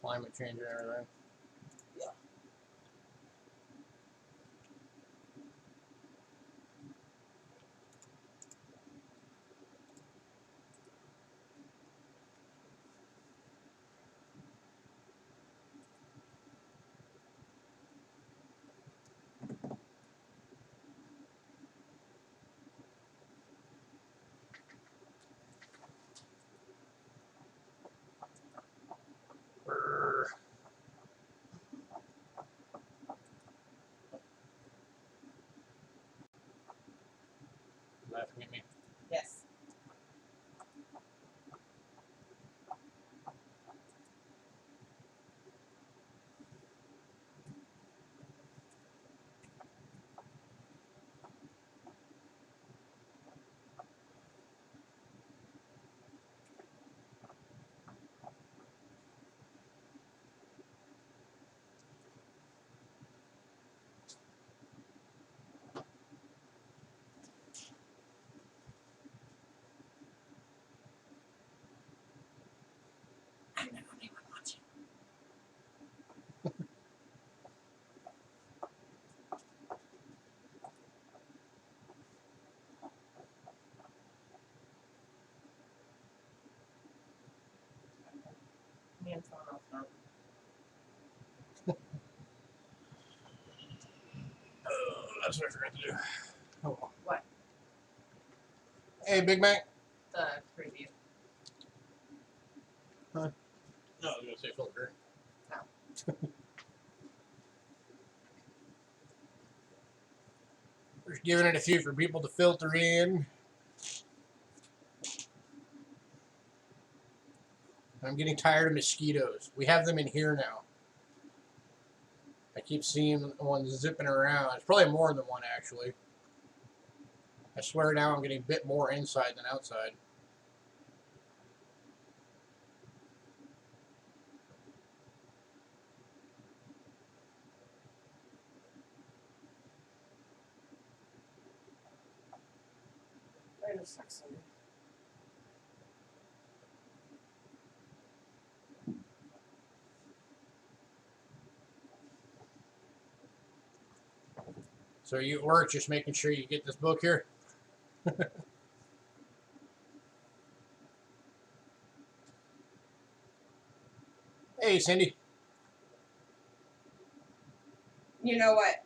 climate change and everything. Yeah. Brrr. Laughing at me. Yes. I'm not going to watch it. Me and someone else now. That's what I forgot to do. Oh. What? Hey, Big Mac. The preview. Huh? No, I was going to say filter. No. We're just giving it a few for people to filter in. I'm getting tired of mosquitoes. We have them in here now. I keep seeing one zipping around. It's probably more than one, actually. I swear now I'm getting bit more inside than outside. Wait a second. So you at work just making sure you get this book here? Hey, Cindy. You know what?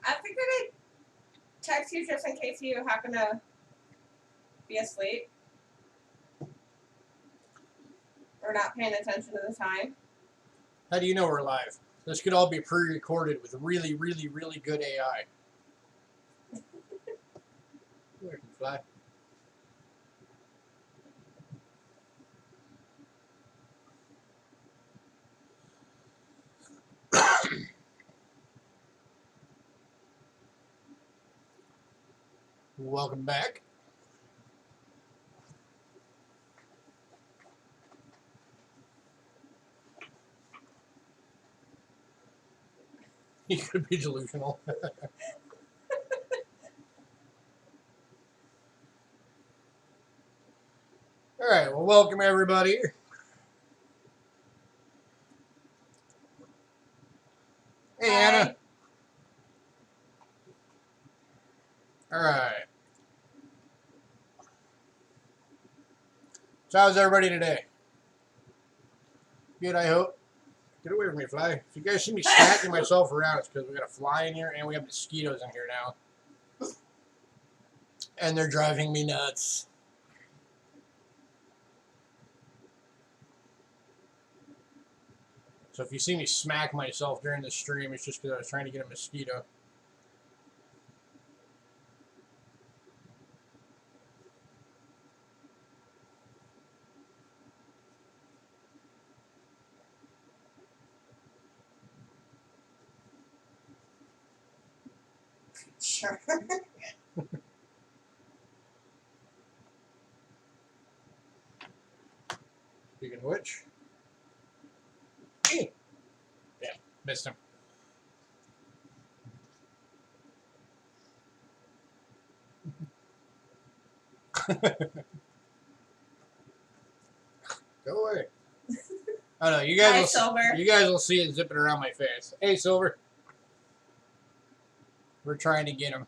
I figured I'd text you just in case you happen to be asleep or not paying attention to the time. How do you know we're live? This could all be pre-recorded with really, really, really good AI. Where can you fly? Welcome back. You could be delusional. All right, well, welcome everybody. Hey, Hi. Anna. All right. So how's everybody today? Good, I hope. Get away from me, fly. If you guys see me smacking myself around, it's because we got a fly in here and we have mosquitoes in here now. And they're driving me nuts. So if you see me smack myself during the stream, it's just because I was trying to get a mosquito. Sure. Speaking of which. Yeah, missed him. Go away. Oh no, you guys Hi, will Silver. you guys will see it zipping around my face. Hey, Silver. We're trying to get him.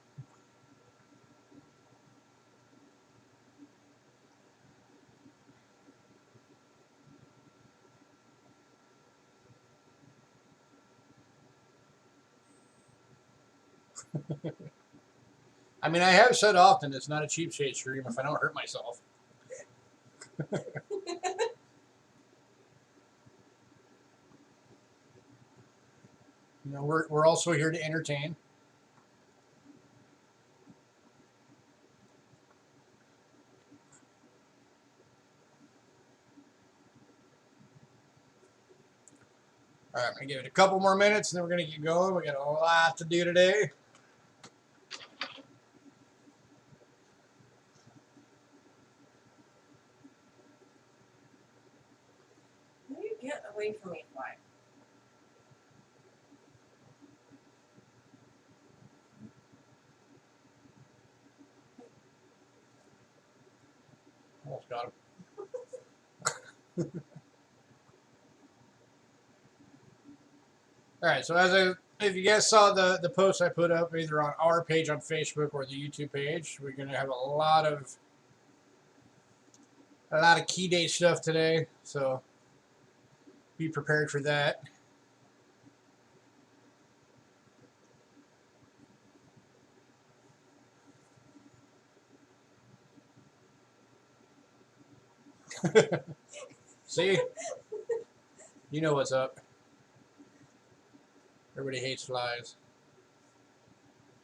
I mean, I have said often it's not a cheapskate stream if I don't hurt myself. You know, we're also here to entertain. All right, I'm gonna give it a couple more minutes, and then we're gonna get going. We got a lot to do today. How do you get away from me, fly? Almost got him. All right, so if you guys saw the post I put up either on our page on Facebook or the YouTube page, we're gonna have a lot of key date stuff today, so be prepared for that. See, you know what's up. Everybody hates flies.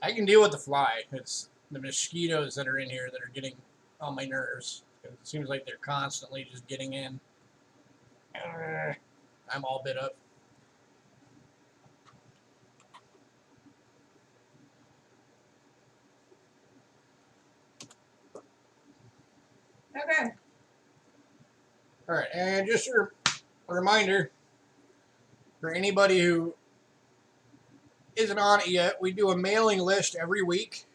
I can deal with the fly. It's the mosquitoes that are in here that are getting on my nerves. It seems like they're constantly just getting in. I'm all bit up. Okay. All right, and just a reminder for anybody who isn't on it yet, we do a mailing list every week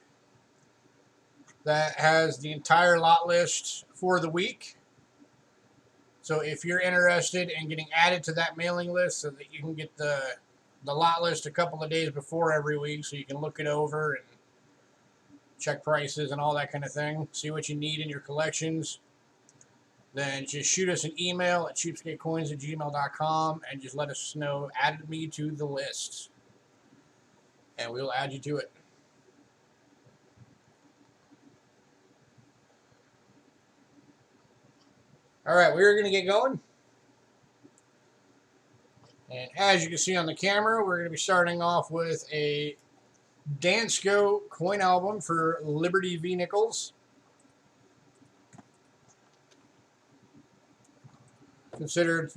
that has the entire lot list for the week. So if you're interested in getting added to that mailing list so that you can get the lot list a couple of days before every week so you can look it over and check prices and all that kind of thing, see what you need in your collections, then just shoot us an email at cheapskatecoins@gmail.com and just let us know, add me to the list, and we'll add you to it. All right, we're going to get going. And as you can see on the camera, we're going to be starting off with a Dansko coin album for Liberty V. Nichols. Considered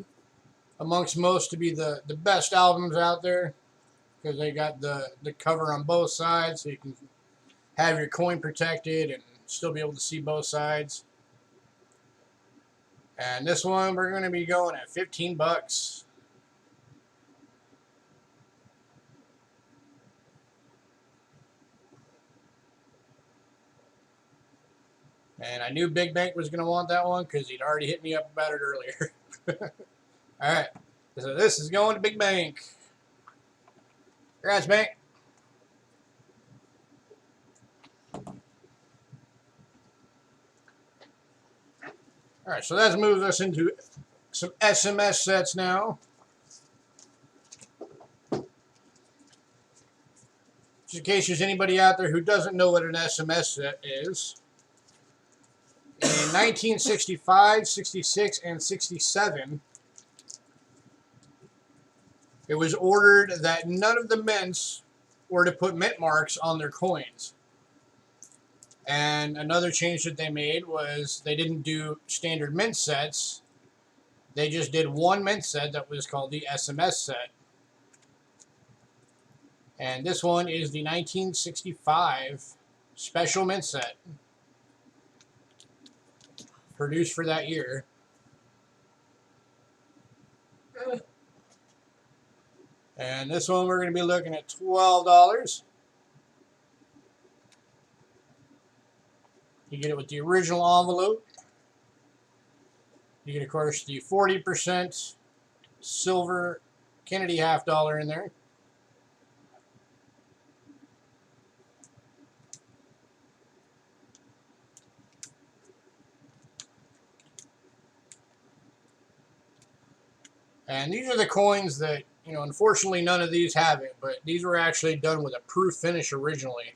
amongst most to be the best albums out there because they got the cover on both sides so you can have your coin protected and still be able to see both sides. And this one we're going to be going at 15 bucks. And I knew Big Bank was going to want that one because he'd already hit me up about it earlier. All right, so this is going to Big Bank. Congrats, Bank. All right, so that moves us into some SMS sets now. Just in case there's anybody out there who doesn't know what an SMS set is. In 1965, 66, and 67, it was ordered that none of the mints were to put mint marks on their coins. And another change that they made was they didn't do standard mint sets. They just did one mint set that was called the SMS set. And this one is the 1965 special mint set. Produced for that year. And this one we're going to be looking at $12. You get it with the original envelope. You get, of course, the 40% silver Kennedy $50 in there. And these are the coins that, you know, unfortunately none of these have it, but these were actually done with a proof finish originally.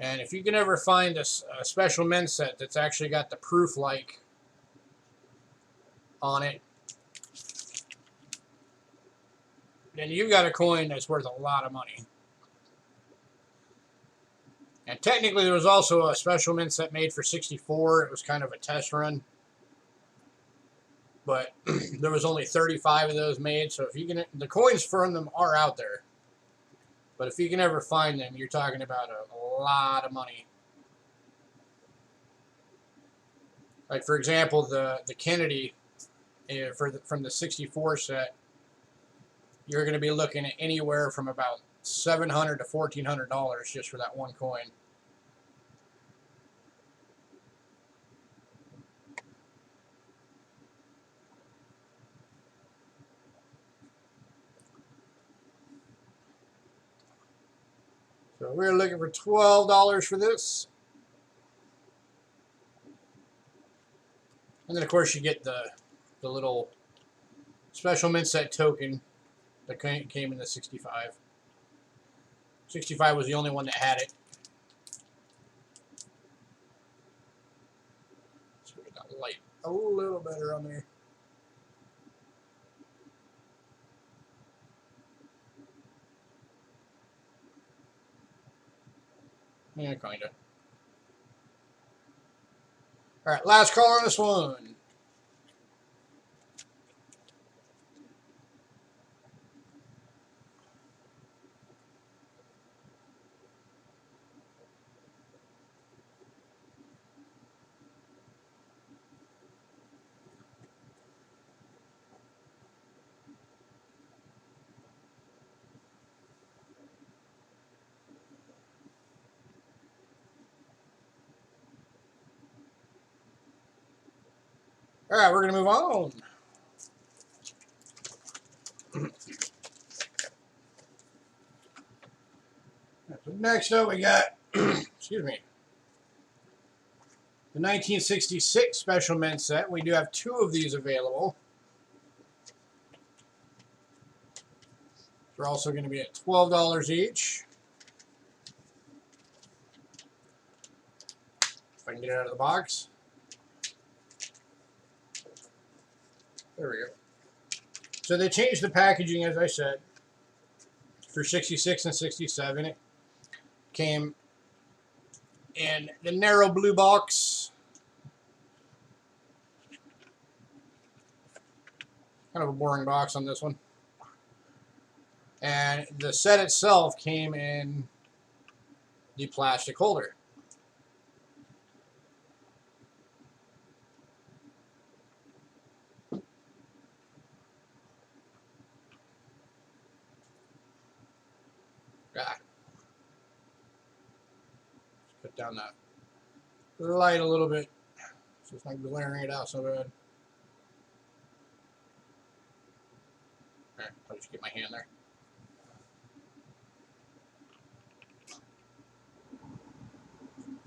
And if you can ever find a special mint set that's actually got the proof-like on it, then you've got a coin that's worth a lot of money. And technically there was also a special mint set made for 64. It was kind of a test run. But there was only 35 of those made, so if you can, the coins from them are out there. But if you can ever find them, you're talking about a lot of money. Like, for example, the Kennedy from the 64 set, you're going to be looking at anywhere from about $700 to $1,400 just for that one coin. So we're looking for $12 for this. And then, of course, you get the little special mint set token that came in the 65. 65 was the only one that had it. So we got light a little better on there. Yeah, kind of. All right, last call on this one. All right, we're going to move on. So next up, we got, excuse me, the 1966 special mint set. We do have 2 of these available. They're also going to be at $12 each. If I can get it out of the box. There we go. So they changed the packaging, as I said, for 66 and 67. It came in the narrow blue box. Kind of a boring box on this one. And the set itself came in the plastic holder. God. Put down that light a little bit so it's not glaring it out so bad. Alright, I'll just get my hand there.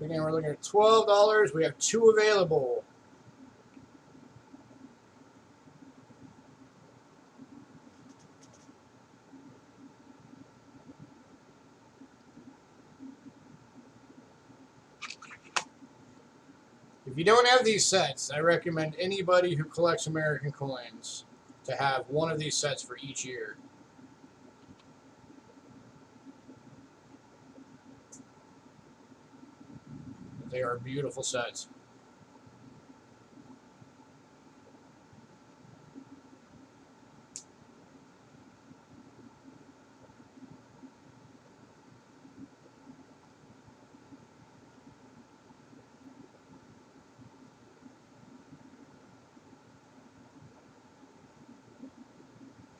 Again, we're looking at $12. We have 2 available. If you don't have these sets, I recommend anybody who collects American coins to have one of these sets for each year. They are beautiful sets.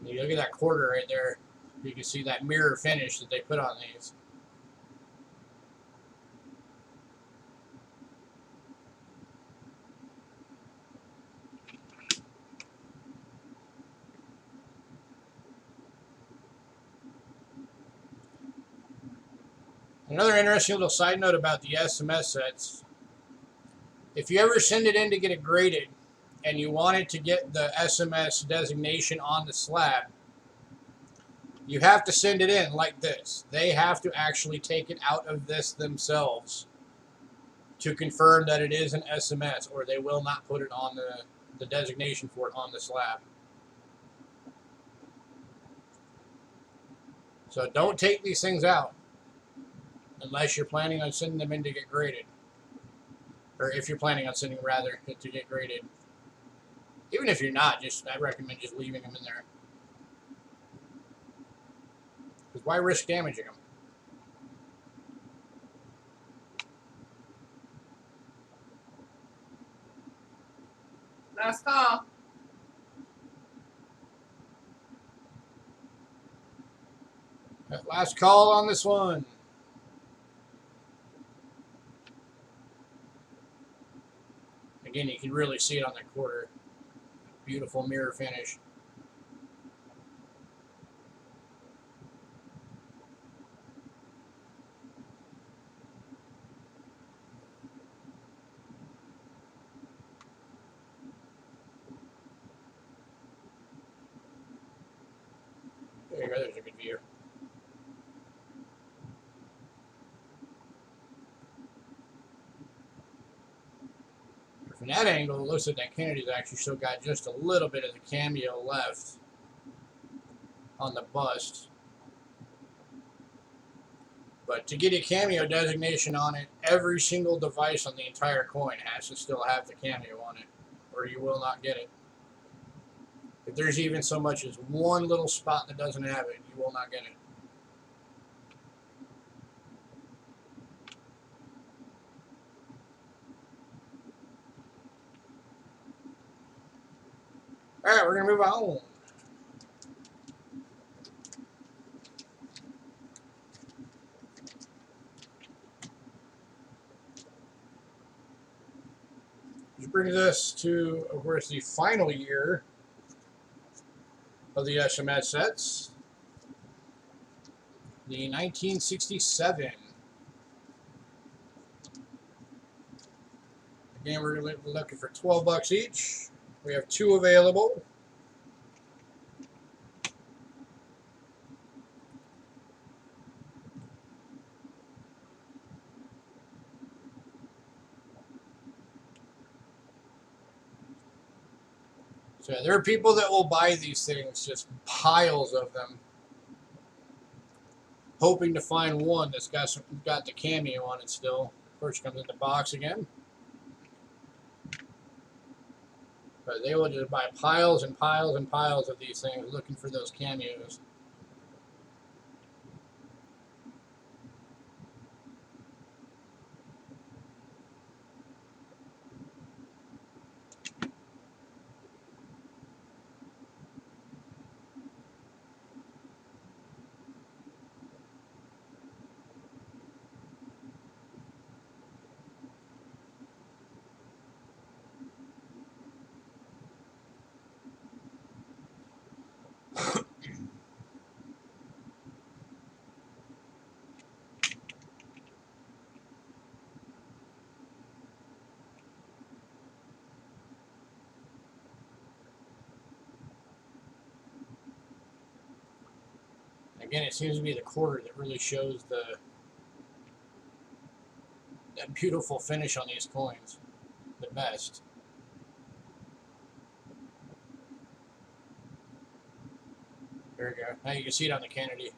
You look at that quarter right there. You can see that mirror finish that they put on these. Another interesting little side note about the SMS sets. If you ever send it in to get it graded and you wanted to get the SMS designation on the slab, you have to send it in like this. They have to actually take it out of this themselves to confirm that it is an SMS, or they will not put it on the designation for it on the slab. So don't take these things out unless you're planning on sending them in to get graded. Or if you're planning on sending, rather, to get graded. Even if you're not, I recommend just leaving them in there. Because why risk damaging them? Last call. Last call on this one. Again, you can really see it on that quarter. Beautiful mirror finish. There you go, there's a good view. From that angle, it looks like that Kennedy's actually still got just a little bit of the cameo left on the bust. But to get a cameo designation on it, every single device on the entire coin has to still have the cameo on it, or you will not get it. If there's even so much as one little spot that doesn't have it, you will not get it. All right, we're going to move on. Which brings us to, of course, the final year of the SMS sets, the 1967. Again, we're looking for $12 each. We have 2 available. So there are people that will buy these things, just piles of them, hoping to find one that's got the cameo on it still. Of course, it comes in the box again. But they will just buy piles and piles and piles of these things looking for those cameos. Again, it seems to be the quarter that really shows that beautiful finish on these coins the best. There we go. Now you can see it on the Kennedy.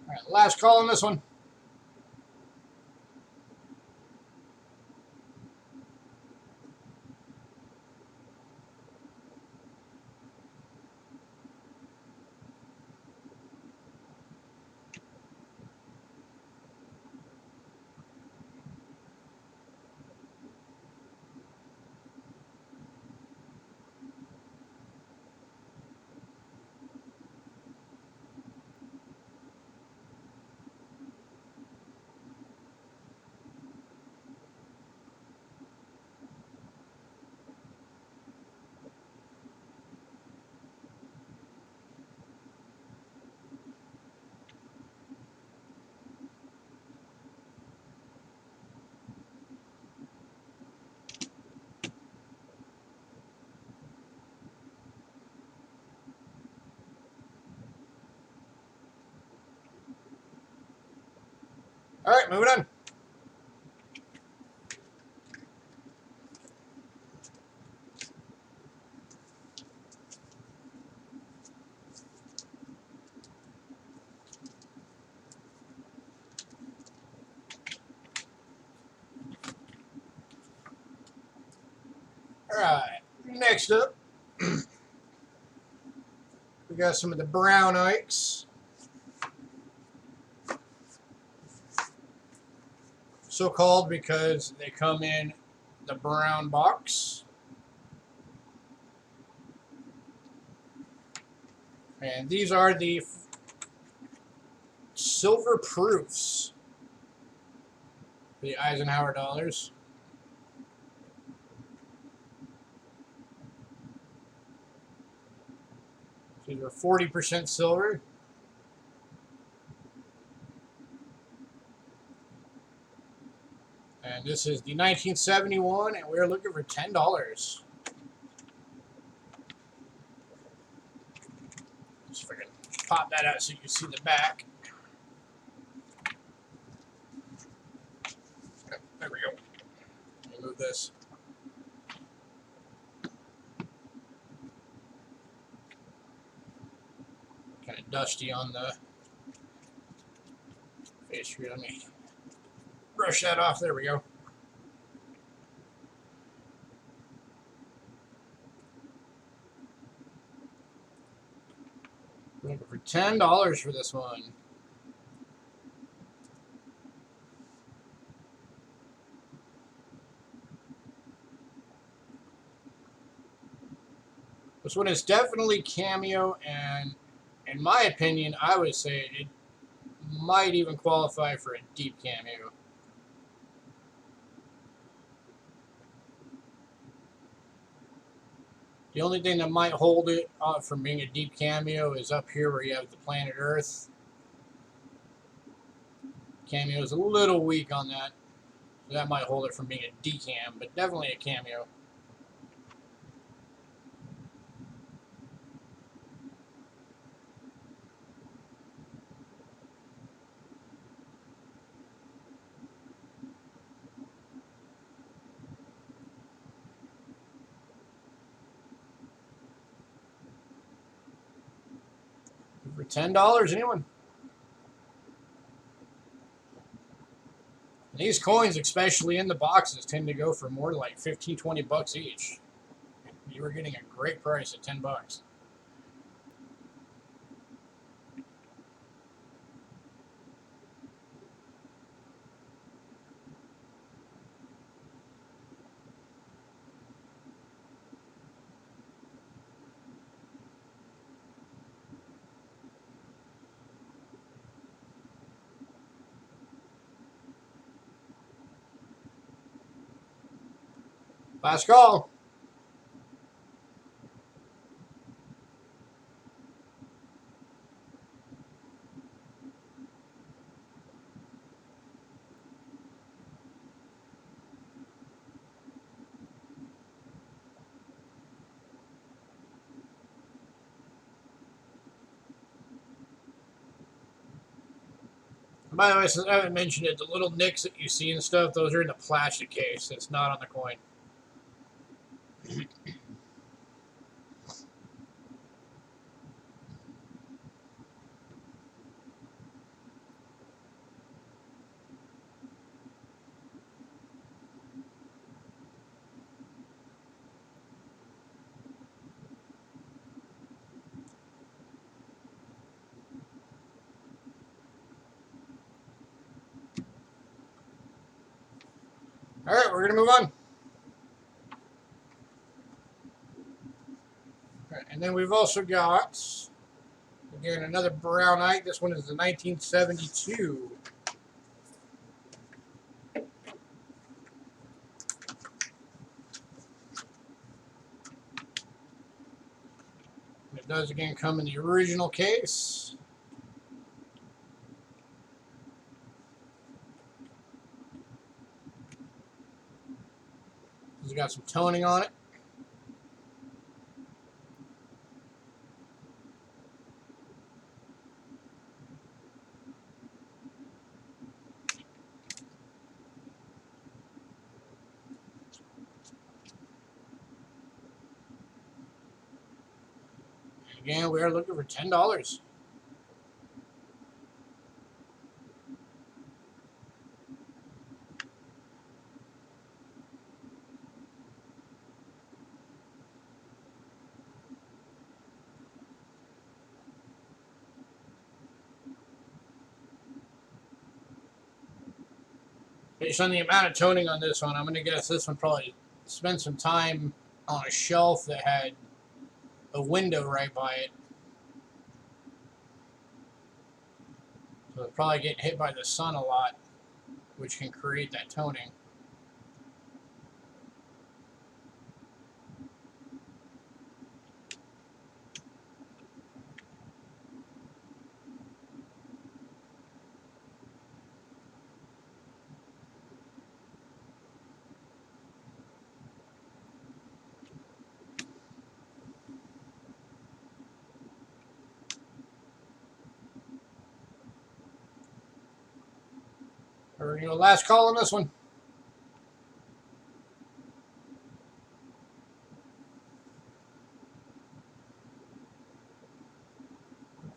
All right, last call on this one. All right, moving on. All right, next up, we got some of the brown Ikes. So called because they come in the brown box. And these are the silver proofs for the Eisenhower dollars. These are 40% silver. And this is the 1971, and we're looking for $10. Just freaking pop that out so you can see the back. There we go. Let me move this. Kind of dusty on the face here. Let me brush that off. There we go. Looking for $10 for this one. This one is definitely cameo, and in my opinion, I would say it might even qualify for a deep cameo. The only thing that might hold it from being a deep cameo is up here where you have the planet Earth. Cameo is a little weak on that. So that might hold it from being a decam, but definitely a cameo. For $10, anyone? And these coins, especially in the boxes, tend to go for more like 15, 20 bucks each. You were getting a great price at 10 bucks. Last call. By the way, since I haven't mentioned it, the little nicks that you see and stuff, those are in the plastic case. It's not on the coin. All right, we're going to move on. All right, and then we've also got, again, another brown Ike. This one is the 1972. And it does, again, come in the original case. It's got some toning on it. Again, we are looking for $10. Based on the amount of toning on this one, I'm going to guess this one probably spent some time on a shelf that had a window right by it. So it's probably getting hit by the sun a lot, which can create that toning. Or, last call on this one.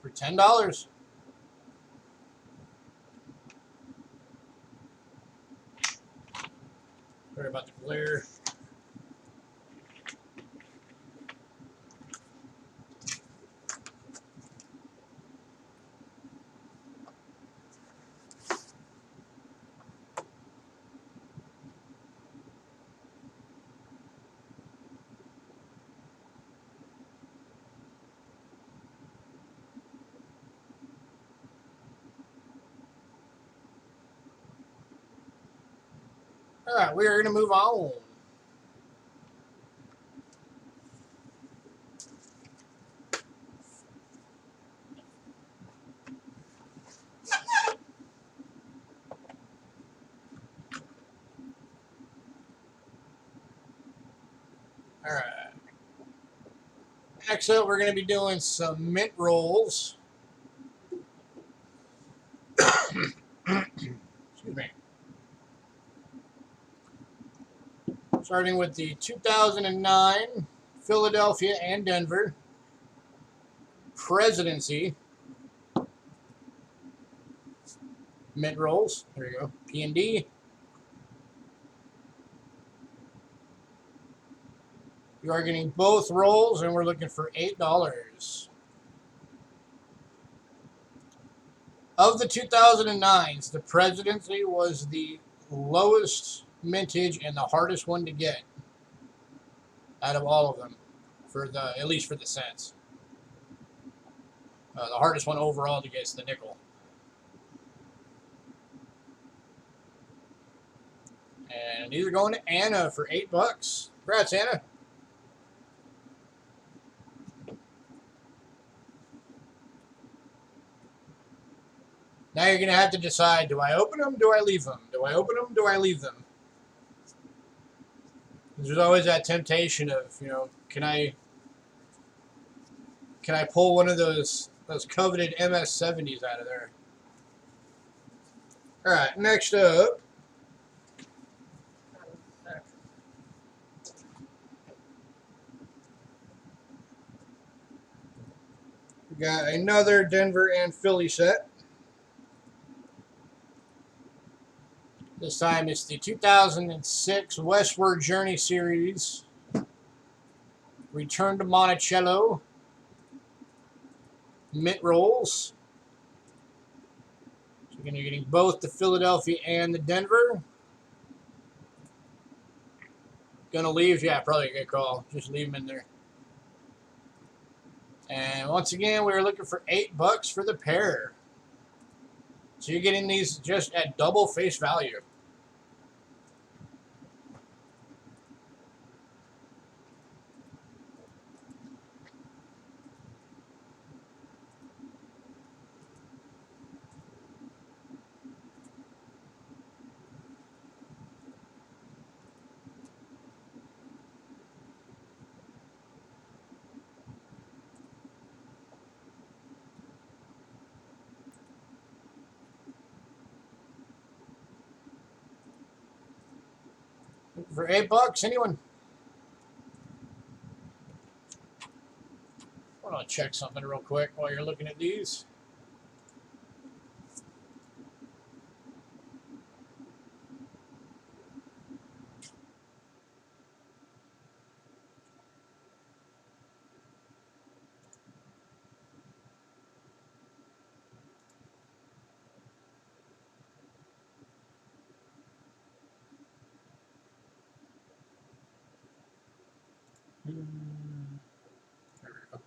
For $10. Sorry about the glare. All right, we are going to move on. All right. Next up, we're going to be doing some mint rolls. Excuse me. Starting with the 2009 Philadelphia and Denver Presidency mint rolls. There you go. P&D. You are getting both rolls, and we're looking for $8. Of the 2009s, the Presidency was the lowest mintage and the hardest one to get out of all of them, at least for the cents. The hardest one overall to get is the nickel. And these are going to Anna for $8. Congrats, Anna. Now you're going to have to decide, do I open them, do I leave them? Do I open them, do I leave them? There's always that temptation of, can I pull one of those coveted MS-70s out of there? All right, next up. We got another Denver and Philly set. This time it's the 2006 Westward Journey Series. Return to Monticello. Mint rolls. So you're getting both the Philadelphia and the Denver. Gonna leave? Yeah, probably a good call. Just leave them in there. And once again, we are looking for $8 for the pair. So you're getting these just at double face value. For $8, anyone? Hold on, check something real quick while you're looking at these. There we go.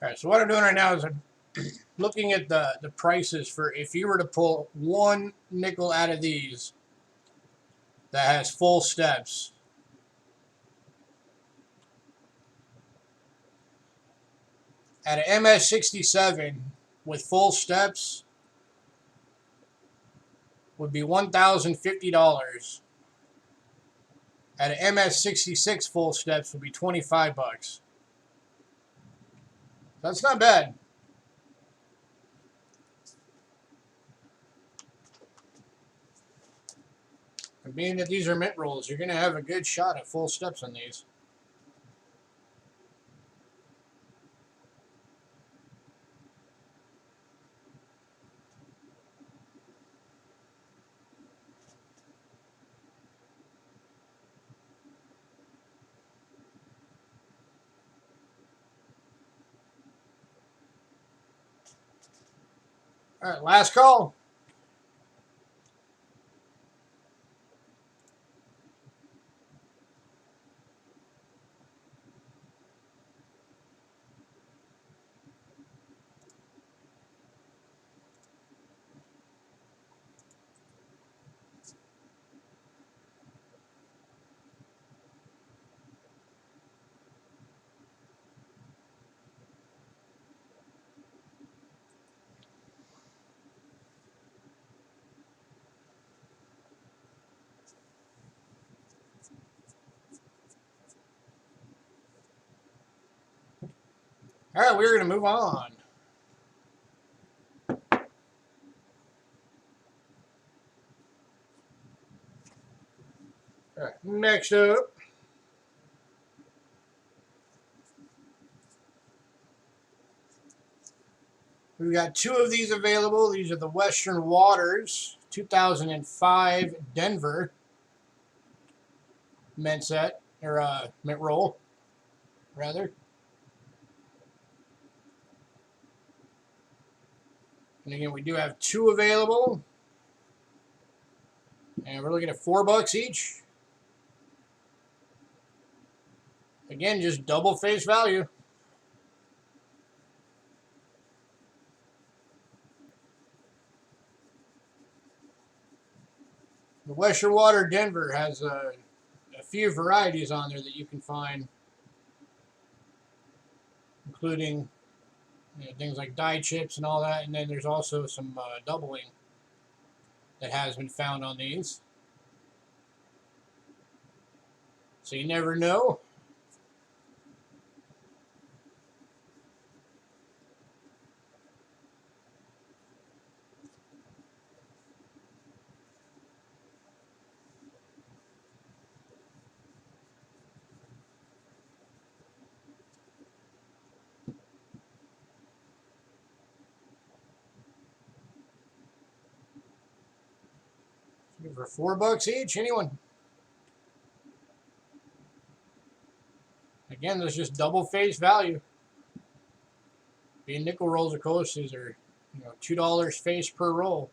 All right, so what I'm doing right now is I'm looking at the prices for if you were to pull one nickel out of these that has full steps. At an MS67 with full steps would be $1,050. At an MS66 full steps would be $25. That's not bad. And being that these are mint rolls, you're going to have a good shot at full steps on these. All right, last call. All right, we're going to move on. All right, next up, we've got two of these available. These are the Western Waters 2005 Denver mint set, or mint roll, rather. And again, we do have two available. And we're looking at $4 each. Again, just double face value. The Western Water Denver has a few varieties on there that you can find, including things like dye chips and all that. And then there's also some doubling that has been found on these. So you never know. For $4 each, anyone? Again, there's just double face value. Being nickel rolls, of course, these are $2 face per roll.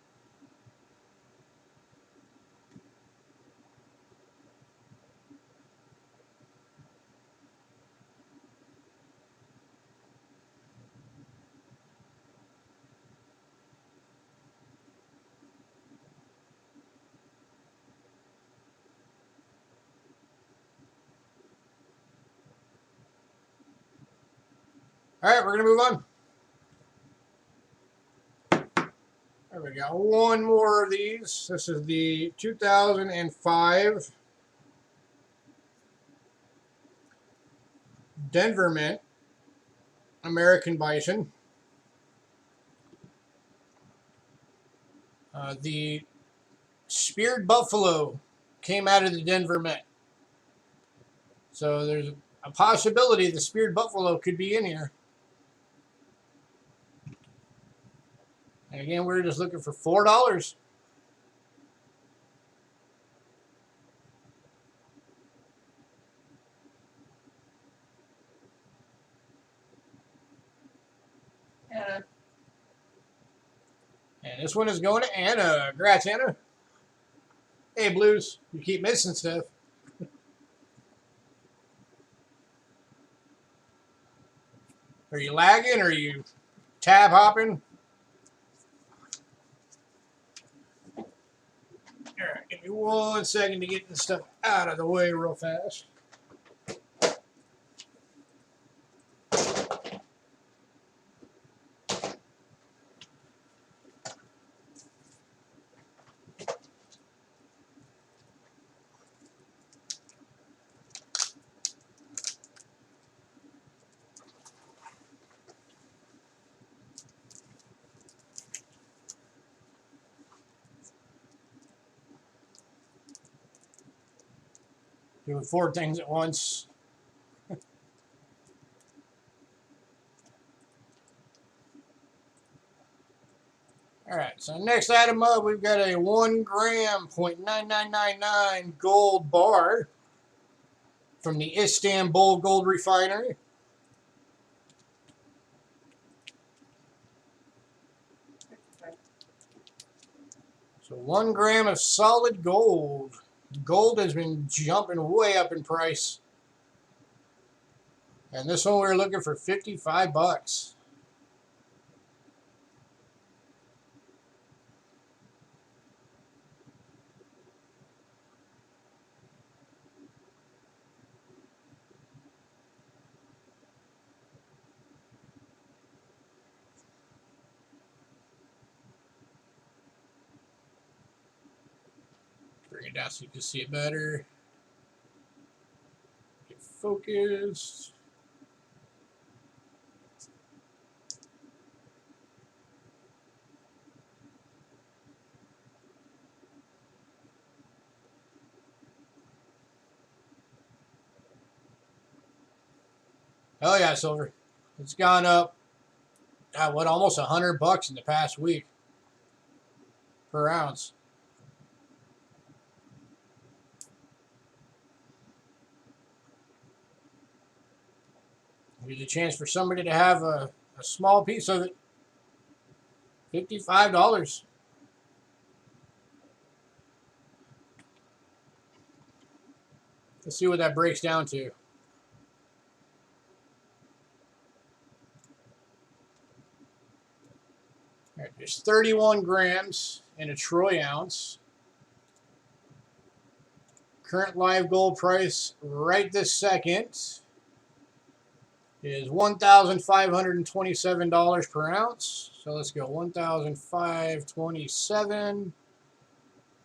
All right, we're gonna move on. There we go. One more of these. This is the 2005 Denver Mint American Bison. The speared buffalo came out of the Denver Mint. So there's a possibility the speared buffalo could be in here. And again, we're just looking for $4. Anna. And this one is going to Anna. Congrats, Anna. Hey, Blues. You keep missing stuff. Are you lagging? Or are you tab hopping? All right, give me 1 second to get this stuff out of the way real fast. Doing 4 things at once. All right, so next item up, we've got a 1 gram, 0.9999 gold bar from the Istanbul Gold Refinery. So 1 gram of solid gold. Gold has been jumping way up in price. And this one we're looking for 55 bucks. Bring it down so you can see it better. Get focused. Oh yeah, silver. It's gone up, almost 100 bucks in the past week per ounce. Here's a chance for somebody to have a small piece of it. $55. Let's see what that breaks down to. All right, there's 31 grams in a troy ounce. Current live gold price right this second is $1,527 per ounce. So let's go 1,527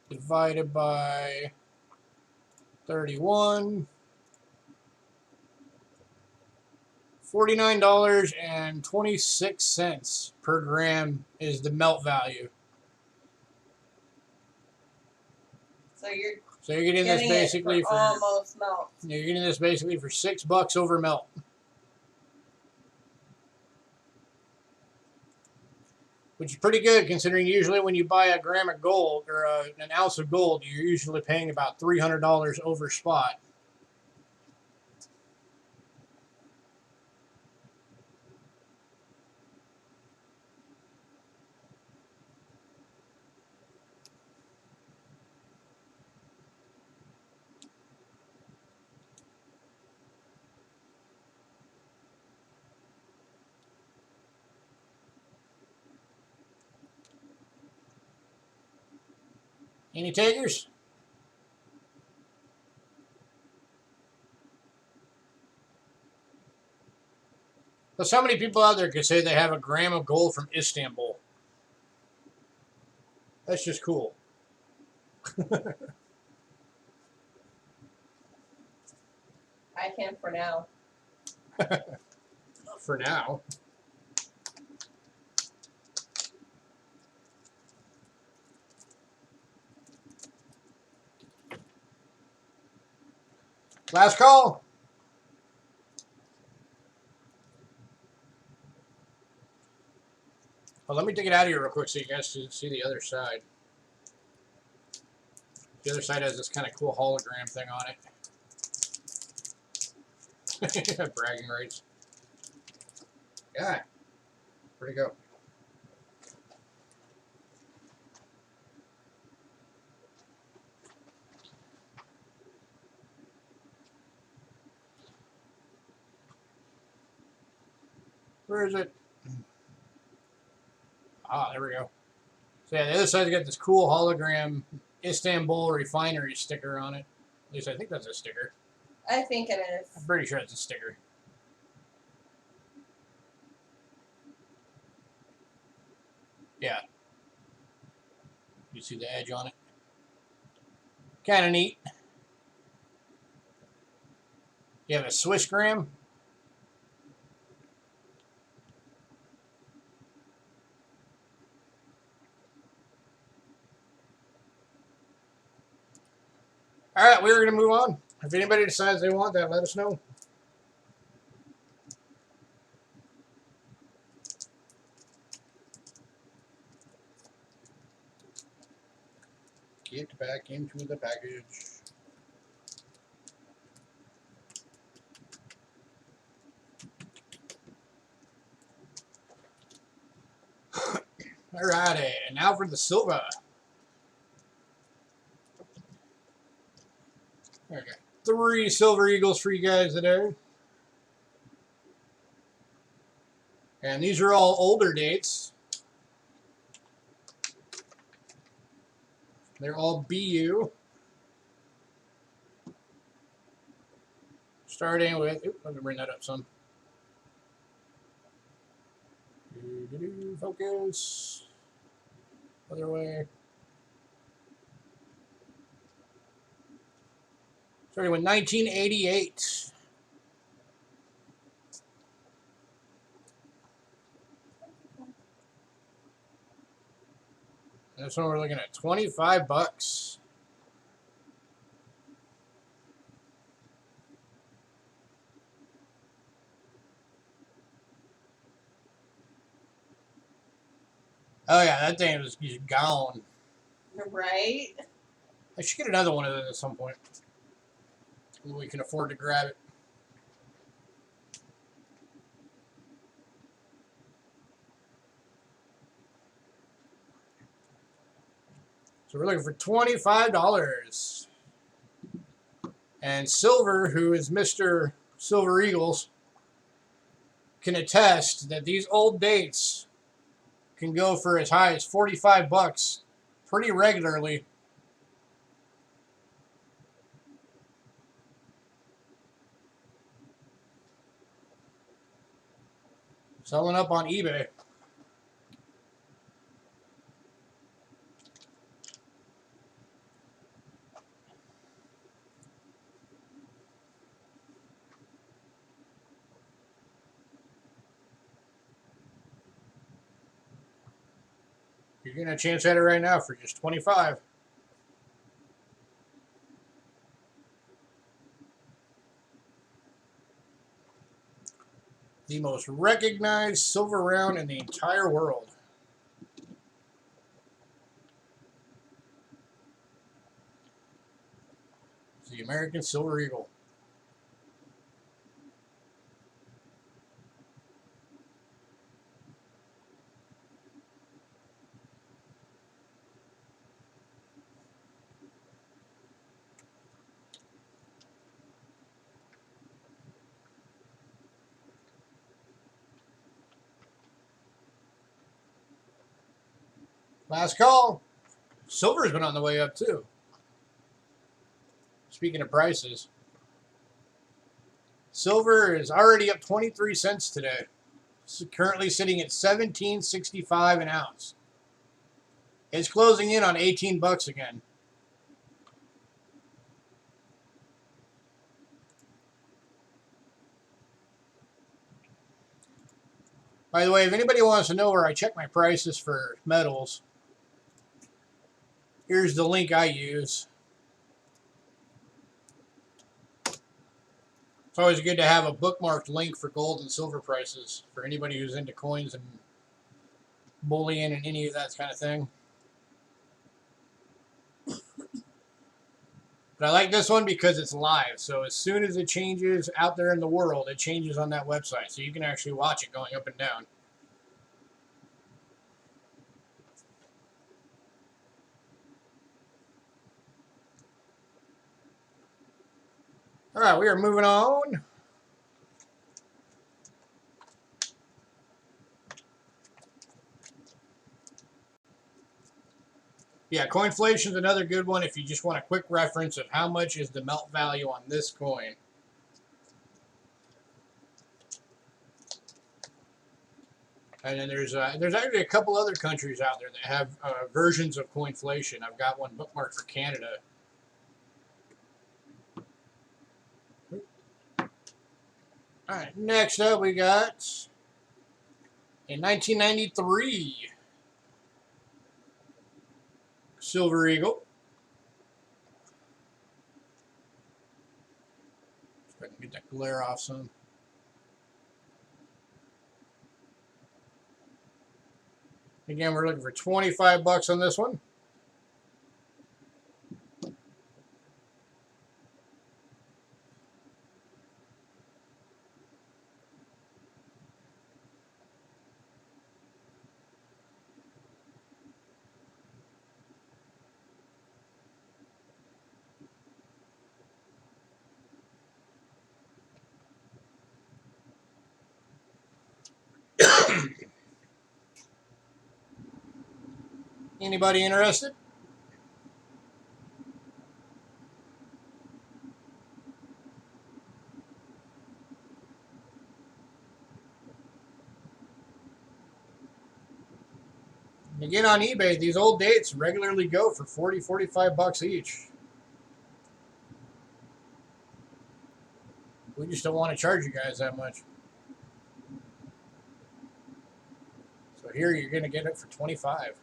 divided by 31. $49.26 per gram is the melt value. So you're getting this basically for almost melt. You're getting this basically for $6 over melt. Which is pretty good considering usually when you buy a gram of gold or an ounce of gold, you're usually paying about $300 over spot. Any takers? Plus, how many people out there could say they have a gram of gold from Istanbul? That's just cool. I can for now. For now. Last call. Well, let me take it out of here real quick so you guys can see the other side. The other side has this kind of cool hologram thing on it. Bragging rights. Yeah. Where'd it go? Where is it? Ah, there we go. So yeah, the other side's got this cool hologram Istanbul refinery sticker on it. At least I think that's a sticker. I think it I'm is. pretty sure it's a sticker. Yeah. You see the edge on it? Kind of neat. You have a Swiss gram. All right, we're going to move on. If anybody decides they want that, let us know. Get back into the package. All righty, and now for the silver. There we go. 3 silver eagles for you guys today. And these are all older dates. They're all BU. Starting with, let me bring that up some. Focus. Other way. Starting with 1988. This one we're looking at $25. Oh yeah, that thing is just gone. Right? I should get another one of those at some point. We can afford to grab it. So we're looking for $25. And Silver, who is Mr. Silver Eagles, can attest that these old dates can go for as high as $45 pretty regularly. Selling up on eBay. You're getting a chance at it right now for just $25. The most recognized silver round in the entire world. It's the American Silver Eagle. Last call. Silver's been on the way up too. Speaking of prices, silver is already up 23 cents today. It's currently sitting at $17.65 an ounce. It's closing in on $18 again. By the way, if anybody wants to know where I check my prices for metals, here's the link I use. It's always good to have a bookmarked link for gold and silver prices for anybody who's into coins and bullion and any of that kind of thing. But I like this one because it's live. So as soon as it changes out there in the world, it changes on that website. So you can actually watch it going up and down. All right, we are moving on. Yeah, coinflation is another good one if you just want a quick reference of how much is the melt value on this coin. And then there's actually a couple other countries out there that have versions of coinflation. I've got one bookmarked for Canada. All right, next up we got in 1993 Silver Eagle. If I can get that glare off some. Again, we're looking for 25 bucks on this one. Anybody interested? Again, on eBay, these old dates regularly go for 40, 45 bucks each. We just don't want to charge you guys that much. So here you're going to get it for 25.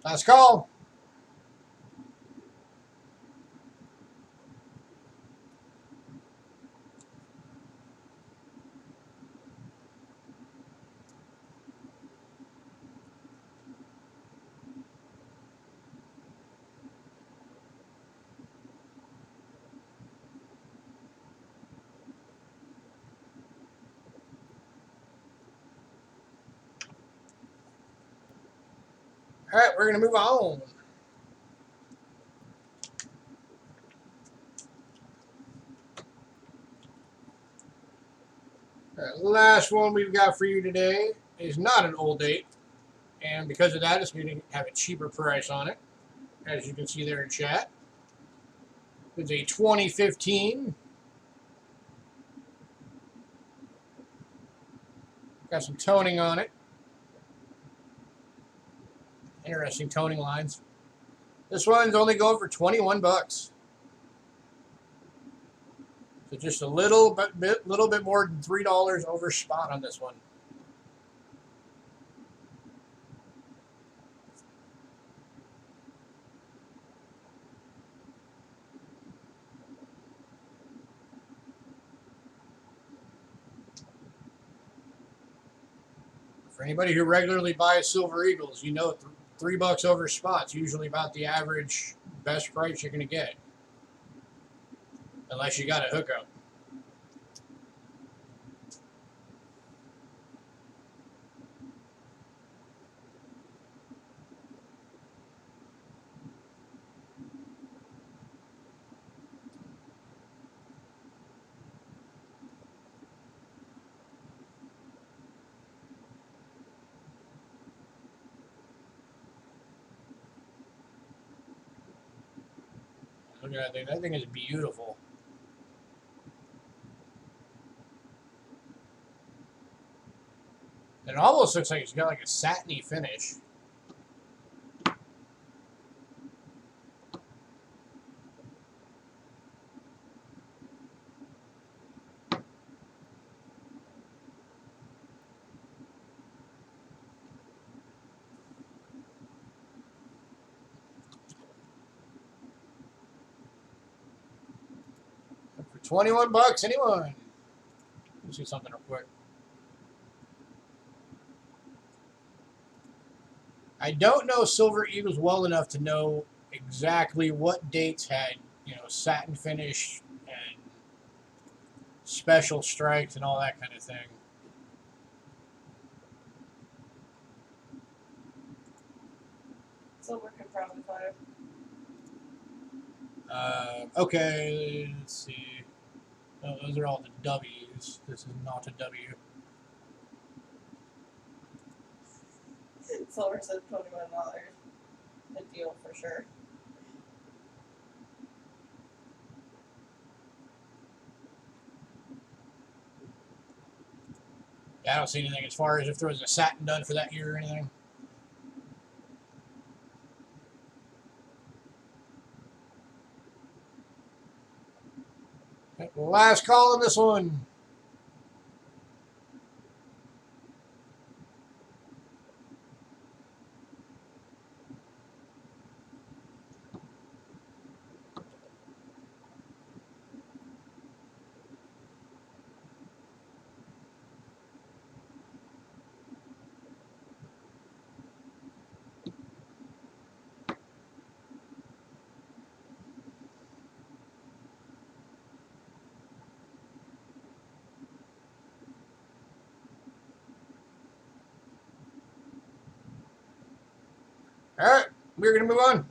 Last call. All right, we're going to move on. All right, last one we've got for you today is not an old date. And because of that, it's going to have a cheaper price on it. As you can see there in chat. It's a 2015. Got some toning on it. Interesting toning lines. This one's only going for 21 bucks. So just a little bit more than $3 over spot on this one. For anybody who regularly buys Silver Eagles, you know $3 over spot's usually about the average best price you're going to get. Unless you got a hookup. Look at that thing. That thing is beautiful. It almost looks like it's got like a satiny finish. For 21 bucks, anyone? Let's see something real quick. I don't know Silver Eagles well enough to know exactly what dates had, you know, satin finish and special strikes and all that kind of thing. Silver could probably find it. Okay, let's see. Oh, those are all the W's. This is not a W. Silver said $21. A deal for sure. Yeah, I don't see anything as far as if there was a satin done for that year or anything. Okay, last call on this one. All right, we're going to move on.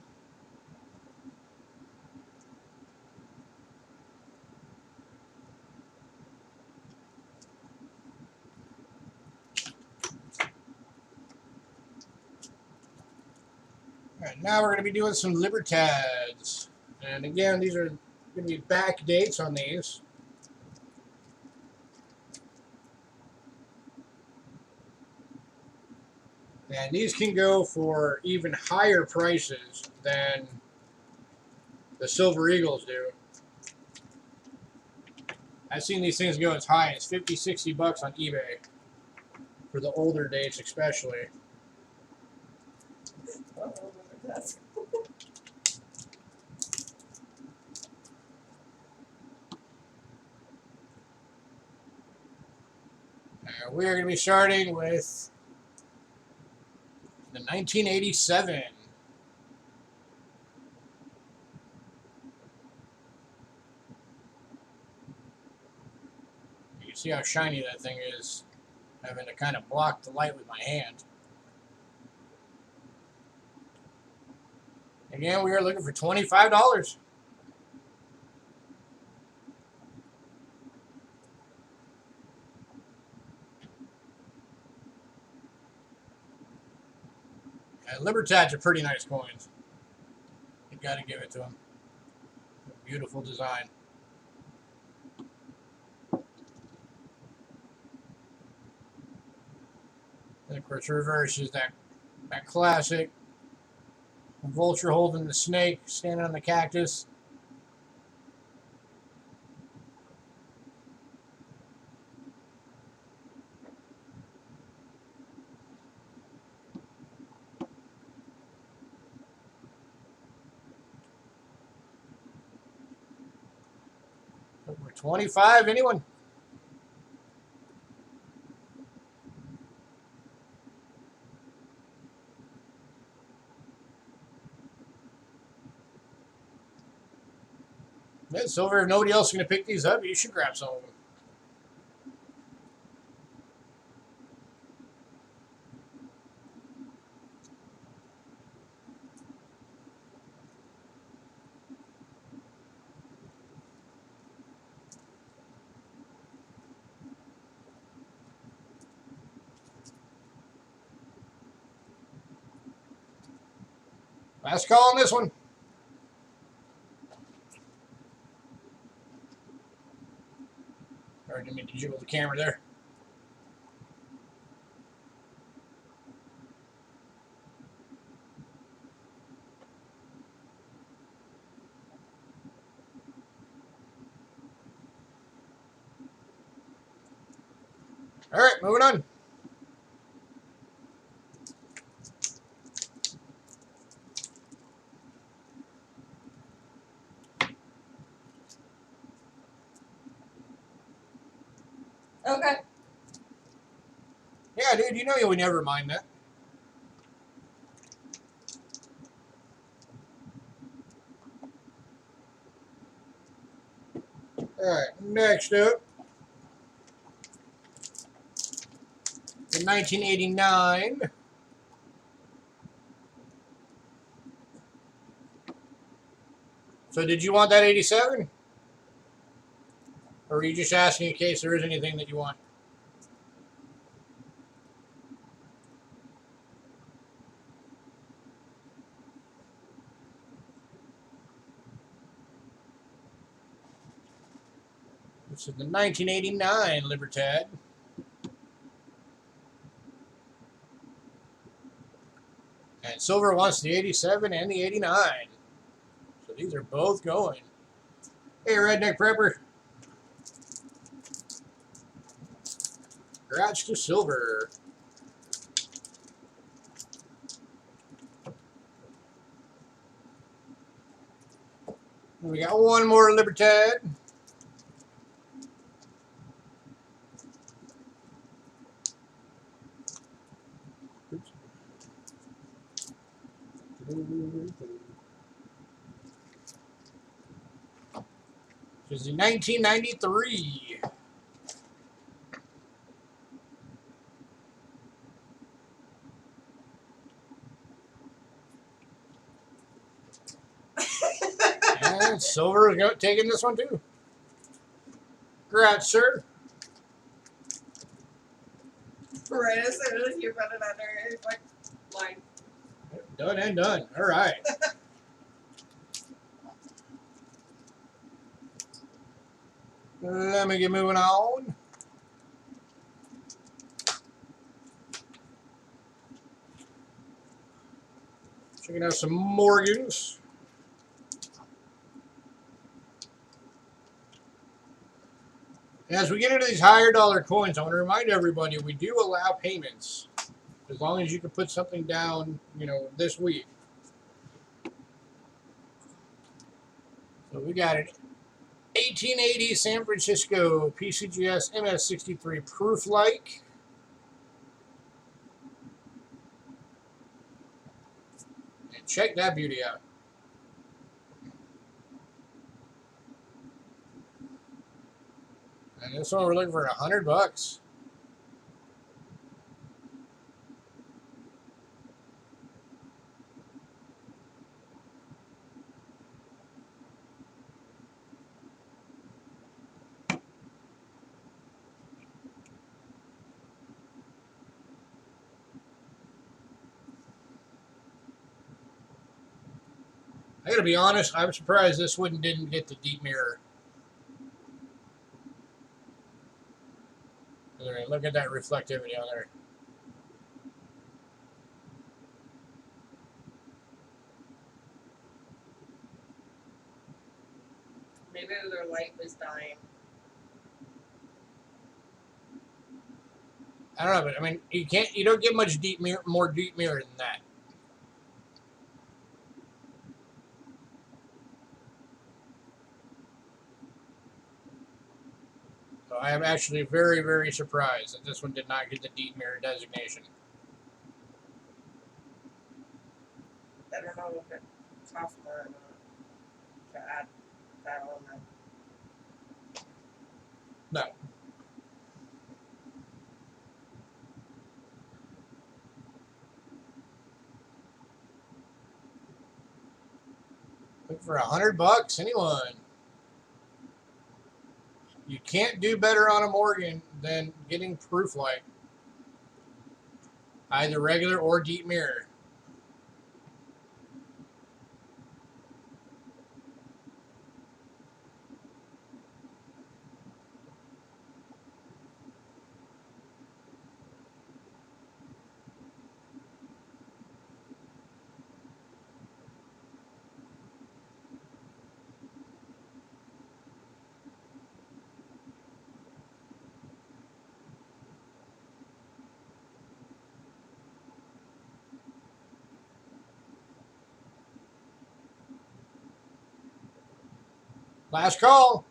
All right, now we're going to be doing some Libertads. And again, these are going to be back dates on these. And these can go for even higher prices than the Silver Eagles do. I've seen these things go as high as 50, 60 bucks on eBay for the older dates especially. We are going to be starting with the 1987. You can see how shiny that thing is, having to kind of block the light with my hand. Again, we are looking for $25. Libertads are pretty nice coins. You got to give it to them. Beautiful design. And of course, reverse is that classic vulture holding the snake, standing on the cactus. Number 25, anyone? Yeah, Silver, if nobody else is going to pick these up, you should grab some of them. Last call on this one. Or didn't mean to jiggle the camera there. All right, moving on. Okay. Yeah, dude, you know you would never mind that. All right, next up, in 1989. So did you want that 87? Or are you just asking in case there is anything that you want? This is the 1989 Libertad. And Silver wants the 87 and the 89. So these are both going. Hey, Redneck Prepper. Congrats to Silver. We got one more Libertad. Oops. This is the 1993. And Silver is taking this one too. Congrats, sir. Right as soon as you put it under, it's like line. Done and done. All right. Let me get moving on. Checking out some Morgans. As we get into these higher dollar coins, I want to remind everybody we do allow payments as long as you can put something down, you know, this week. So we got an 1880 San Francisco PCGS MS63 proof-like. And check that beauty out. And this one we're looking for $100. I gotta be honest, I'm surprised this one didn't get the deep mirror. Look at that reflectivity on there. Maybe their light was dying. I don't know, but I mean, you don't get much more deep mirror than that. So I am actually very, very surprised that this one did not get the deep mirror designation. I don't know if it costs more or not to add that on there. No. Look for $100, anyone. You can't do better on a Morgan than getting proof light. Either regular or deep mirror. Last call.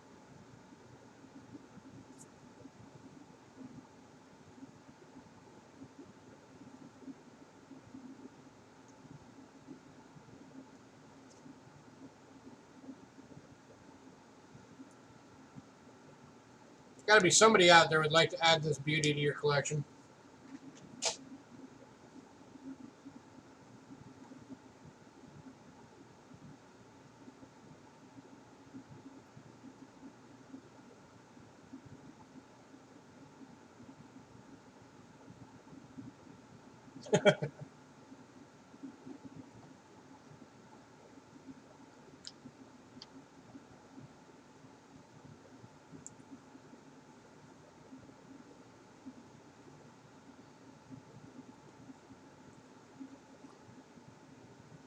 Got to be somebody out there would like to add this beauty to your collection.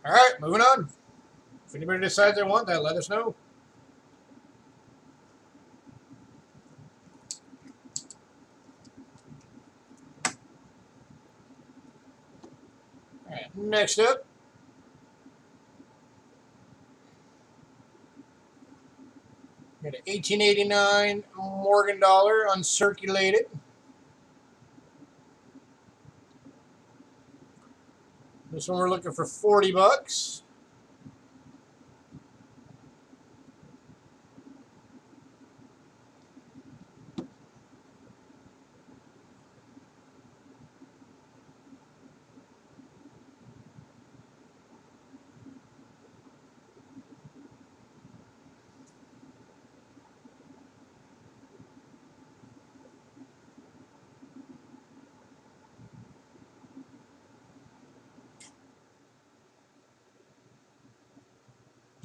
All right, moving on. If anybody decides they want that, let us know. All right, next up. Got an 1889 Morgan dollar uncirculated. This one we're looking for 40 bucks.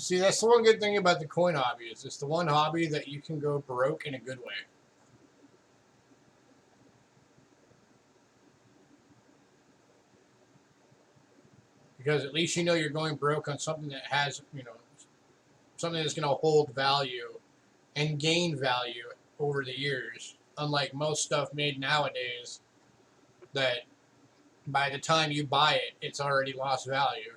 See, that's the one good thing about the coin hobby is it's the one hobby that you can go broke in a good way. Because at least you know you're going broke on something that has, something that's going to hold value and gain value over the years. Unlike most stuff made nowadays that by the time you buy it, it's already lost value.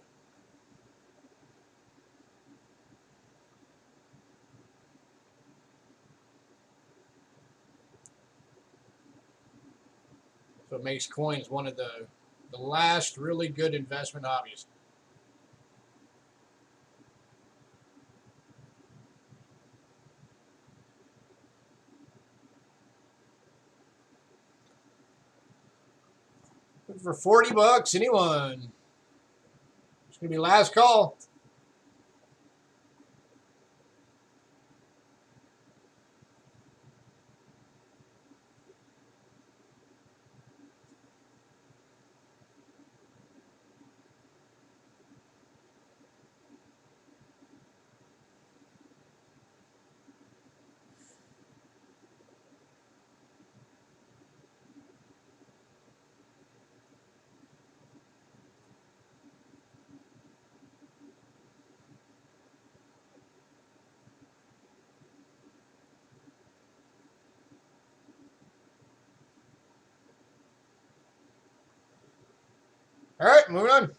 So it makes coins one of the last really good investment hobbies. For 40 bucks, anyone? It's going to be last call. All right, moving on.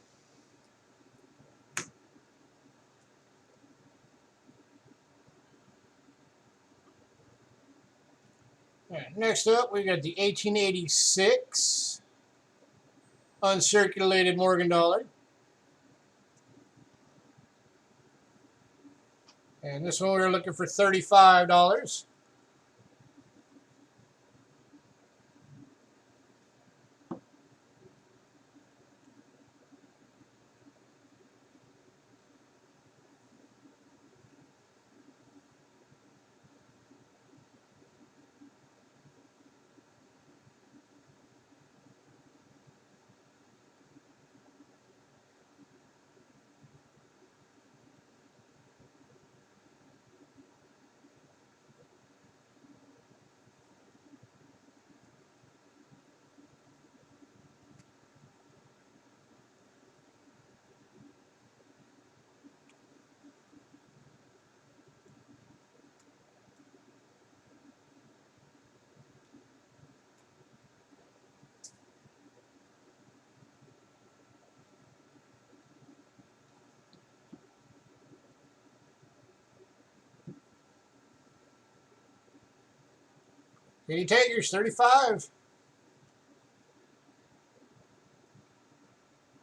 All right, next up, we got the 1886 uncirculated Morgan dollar. And this one we were looking for $35. Katie Takers, 35.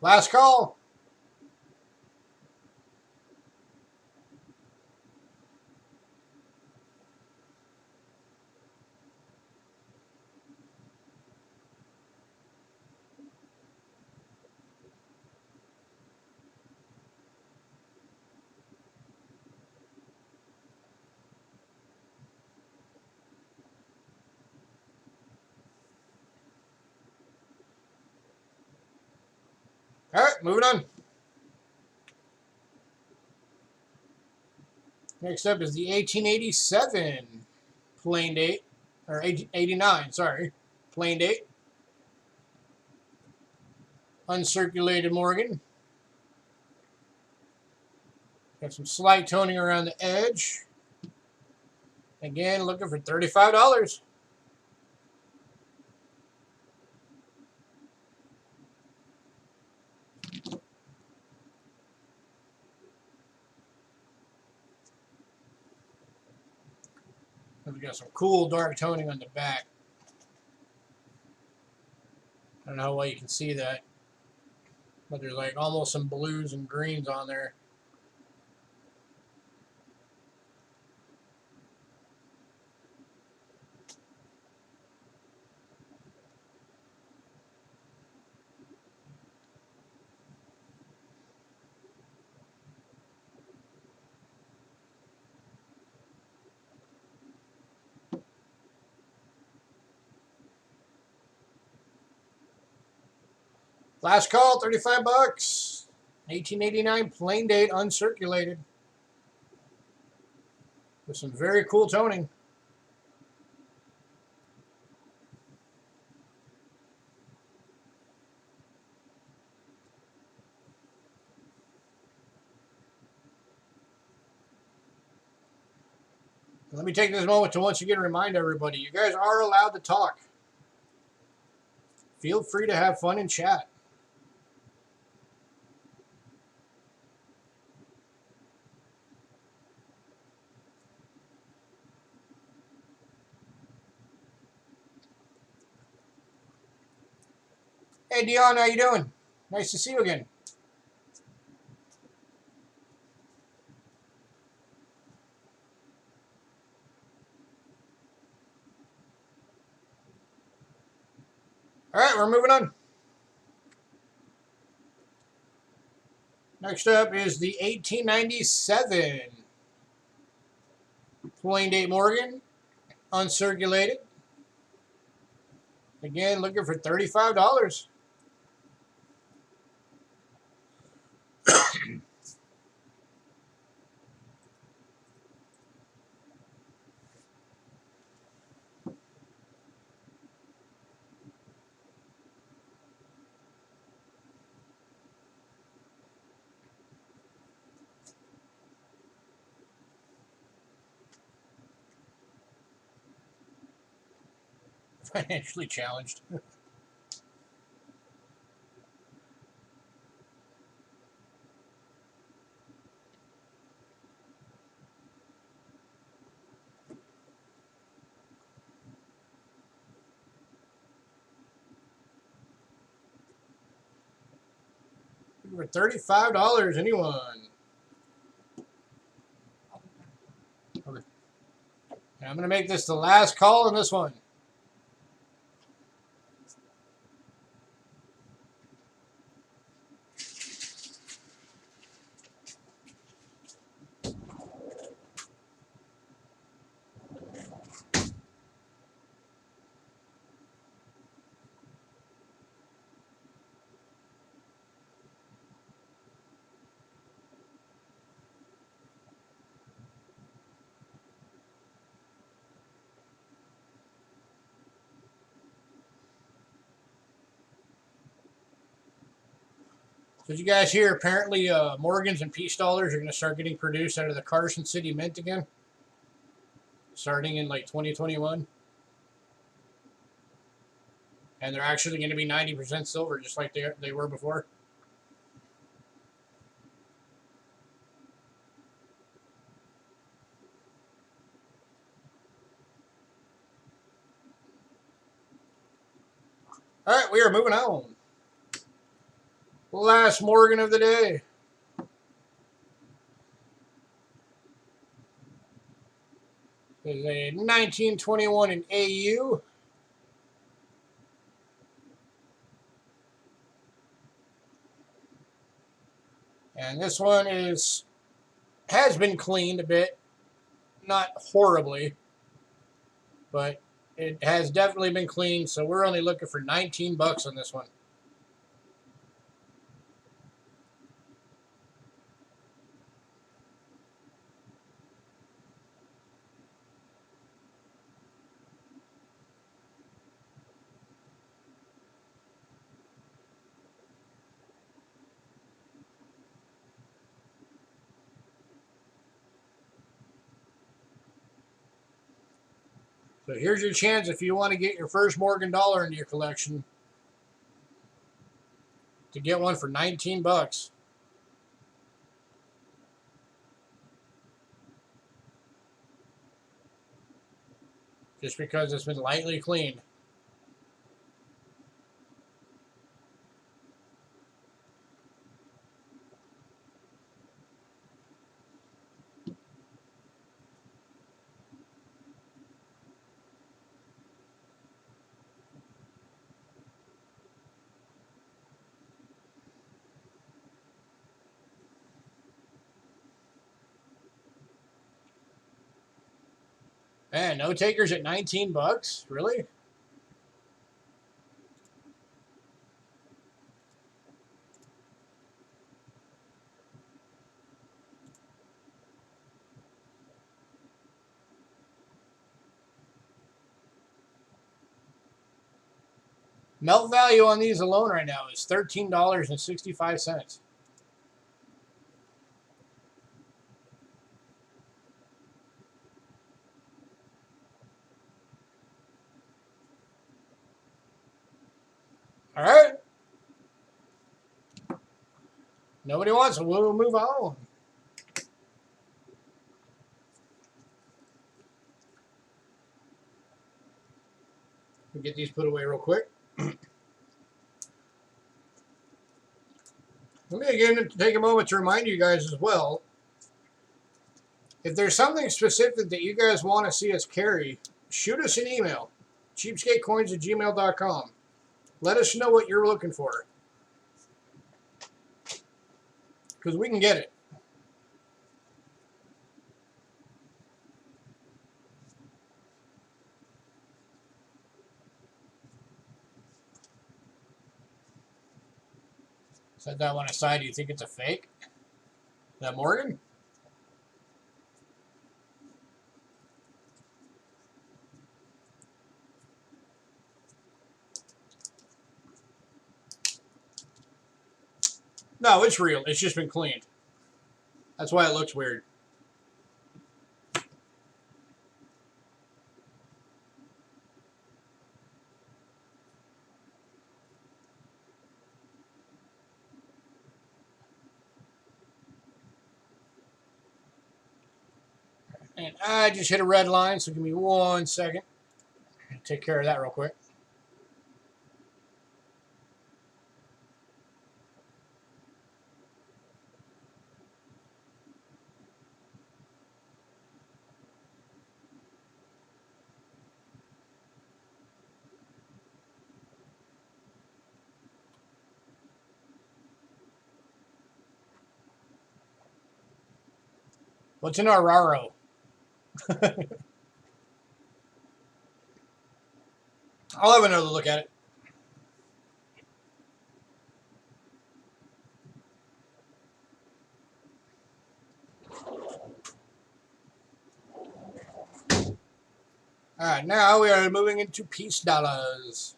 Last call. All right, moving on. Next up is the 1887 plain date, or 89, sorry, plain date. Uncirculated Morgan. Got some slight toning around the edge. Again, looking for $35. We've got some cool dark toning on the back. I don't know how well you can see that, but there's like almost some blues and greens on there. Last call, 35 bucks. 1889 plain date, uncirculated. With some very cool toning. Let me take this moment to once again remind everybody, you guys are allowed to talk. Feel free to have fun and chat. Hey, Dion, how you doing? Nice to see you again. All right, we're moving on. Next up is the 1897 plain date Morgan, uncirculated. Again, looking for $35. Financially challenged. For $35, anyone? Okay. I'm going to make this the last call on this one. So did you guys hear, apparently Morgans and Peace Dollars are going to start getting produced out of the Carson City Mint again? Starting in like 2021. And they're actually going to be 90% silver, just like they were before. All right, we are moving on. Last Morgan of the day. Is a 1921 in AU. And this one has been cleaned a bit. Not horribly, but it has definitely been cleaned, so we're only looking for 19 bucks on this one. So here's your chance if you want to get your first Morgan dollar into your collection to get one for 19 bucks. Just because it's been lightly cleaned. Man, no takers at 19 bucks? Really? Melt value on these alone right now is $13.65. All right. Nobody wants it. We'll move on. We'll get these put away real quick. Let me again take a moment to remind you guys as well, if there's something specific that you guys want to see us carry, shoot us an email, cheapskatecoins@gmail.com. Let us know what you're looking for, because we can get it. Set that one aside. Do you think it's a fake? Is that Morgan? No, it's real. It's just been cleaned. That's why it looks weird. And I just hit a red line, so give me 1 second. Take care of that real quick. What's an Araro? I'll have another look at it. All right, now we are moving into piece dollars.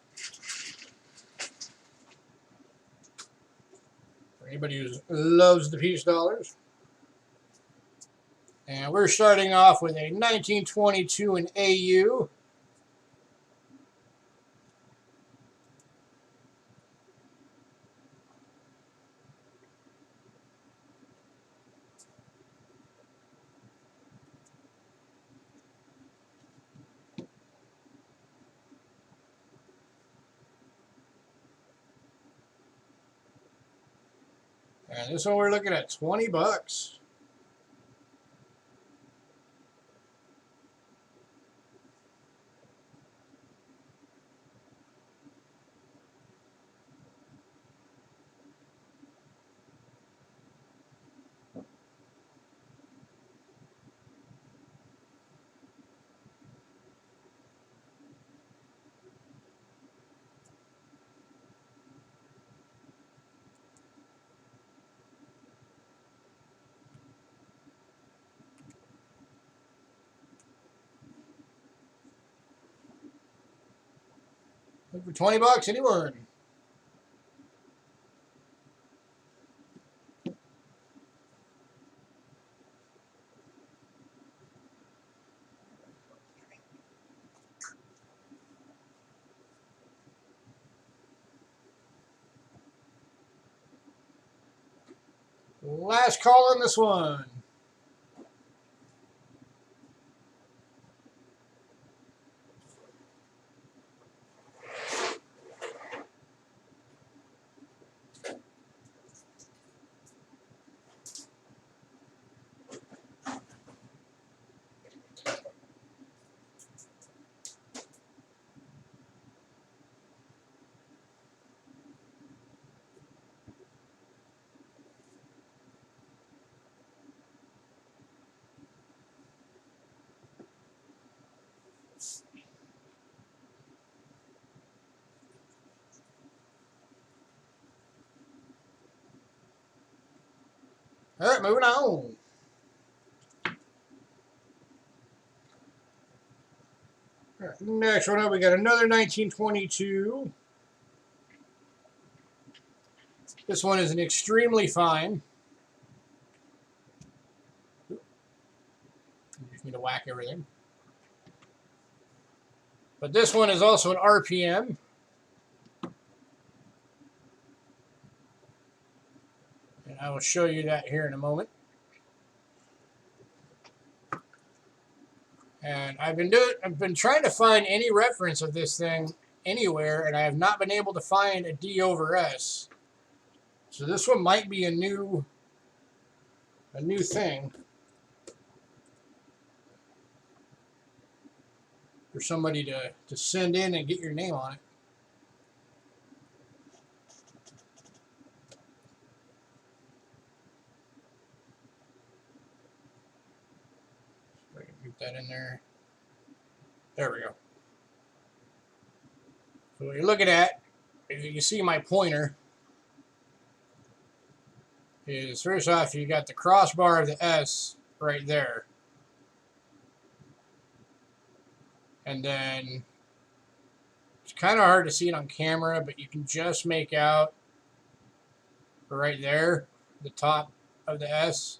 For anybody who loves the piece dollars. And we're starting off with a 1922 in AU. And this one we're looking at 20 bucks. Look for 20 bucks, anyone? Last call on this one. All right, moving on. All right, next one up, we got another 1922. This one is an extremely fine. You just need to whack everything. But this one is also an RPM. And I will show you that here in a moment. And I've been trying to find any reference of this thing anywhere, and I have not been able to find a D over S. So this one might be a new thing for somebody to send in and get your name on it. So I can keep that in there. There we go. So what you're looking at, if you can see my pointer, is first off you got the crossbar of the S right there. And then it's kind of hard to see it on camera, but you can just make out right there, the top of the S.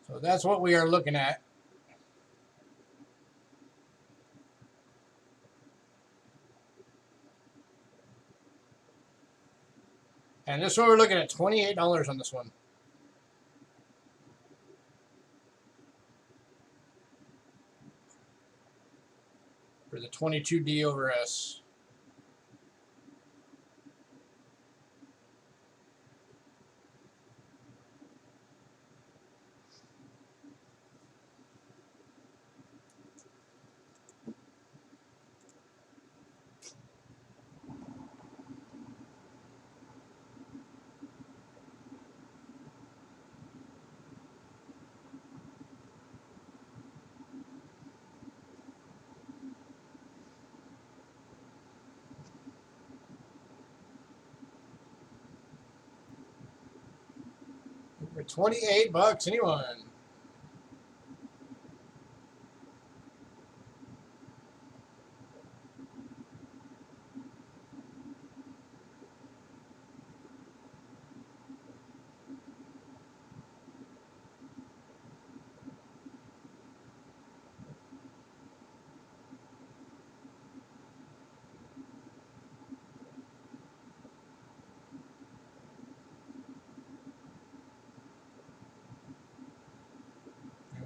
So that's what we are looking at. And this one we're looking at $28 on this one. For the 22D over S. For 28 bucks, anyone?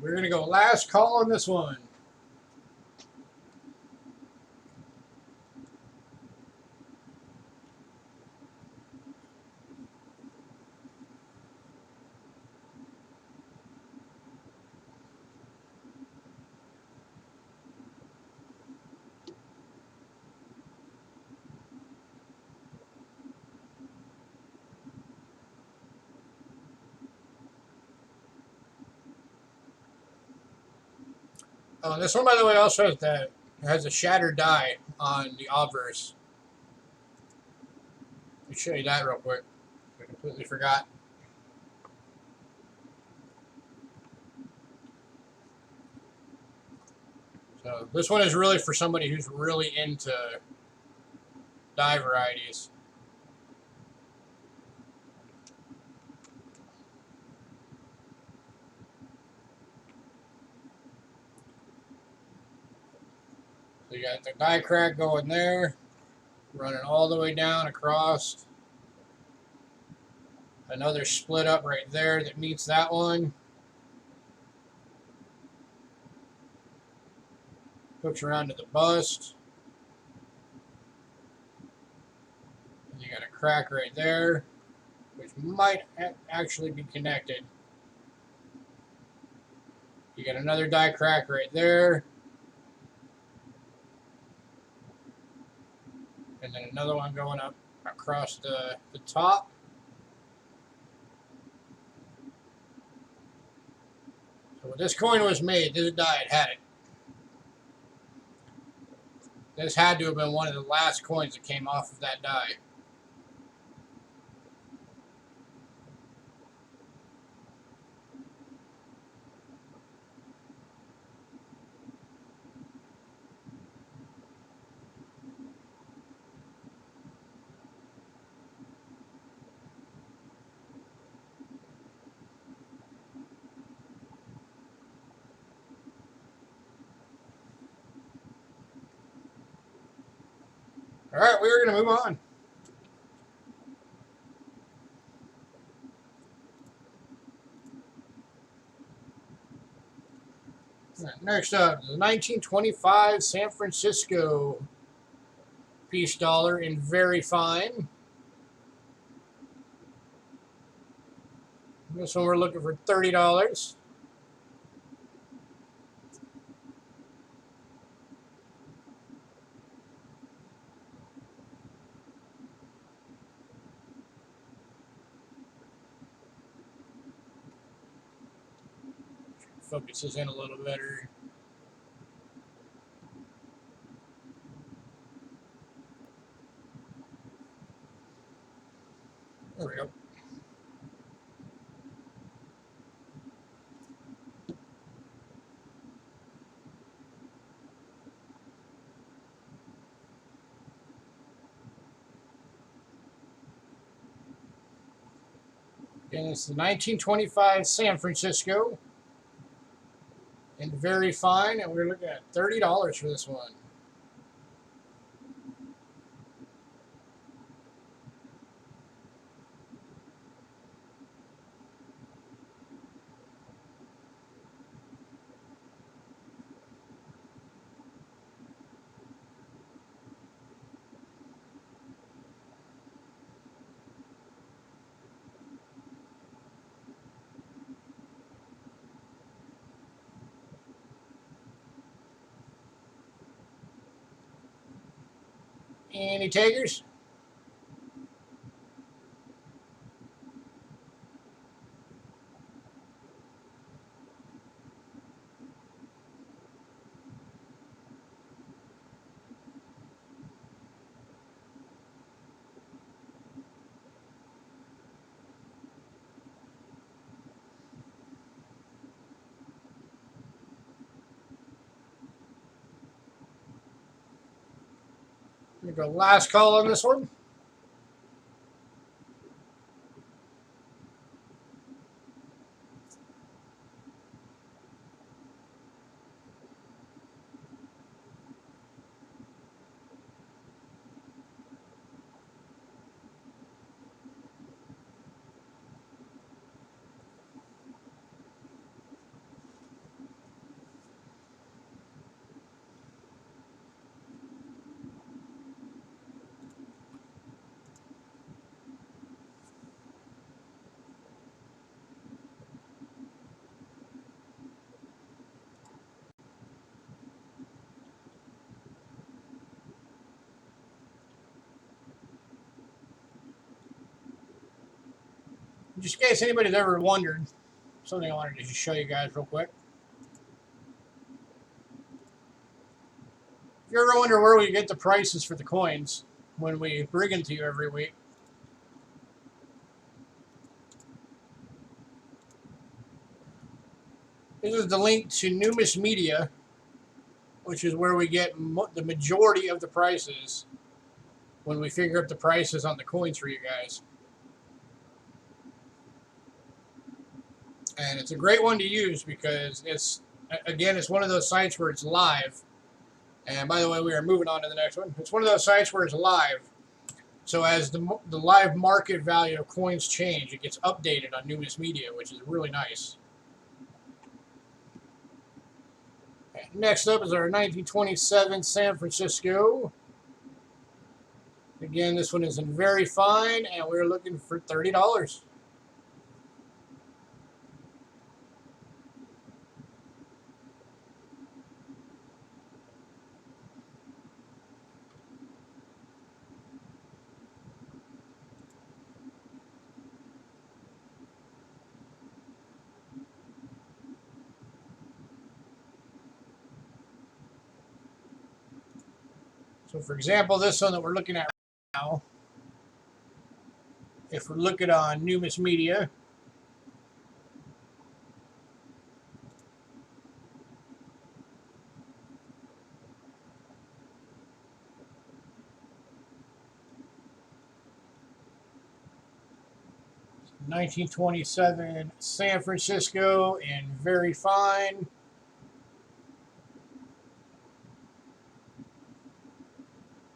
we're going to go last call on this one. Oh, and this one, by the way, also has a shattered die on the obverse. Let me show you that real quick. I completely forgot. So this one is really for somebody who's really into die varieties. So you got the die crack going there, running all the way down across. Another split up right there that meets that one. Hooks around to the bust. And you got a crack right there, which might actually be connected. You got another die crack right there. And then another one going up across the top. So when this coin was made, this die had it. This had to have been one of the last coins that came off of that die. All right, we're going to move on. Next up, the 1925 San Francisco piece dollar in very fine. This one we're looking for $30. Focuses in a little better. There we go. And it's the 1925 San Francisco in very fine, and we're looking at $30 for this one. Any takers? I'm going to go last call on this one. just in case anybody's ever wondered, something I wanted to just show you guys real quick. If you ever wonder where we get the prices for the coins when we bring them to you every week, this is the link to Numis Media, which is where we get the majority of the prices when we figure out the prices on the coins for you guys. And it's a great one to use because it's one of those sites where it's live. And by the way, we are moving on to the next one. It's one of those sites where it's live. So as the live market value of coins change, it gets updated on Numis Media, which is really nice. Okay, next up is our 1927 San Francisco. Again, this one is in very fine, and we're looking for $30. So for example, this one that we're looking at right now, if we're looking on Numis Media, $19.27 San Francisco in very fine.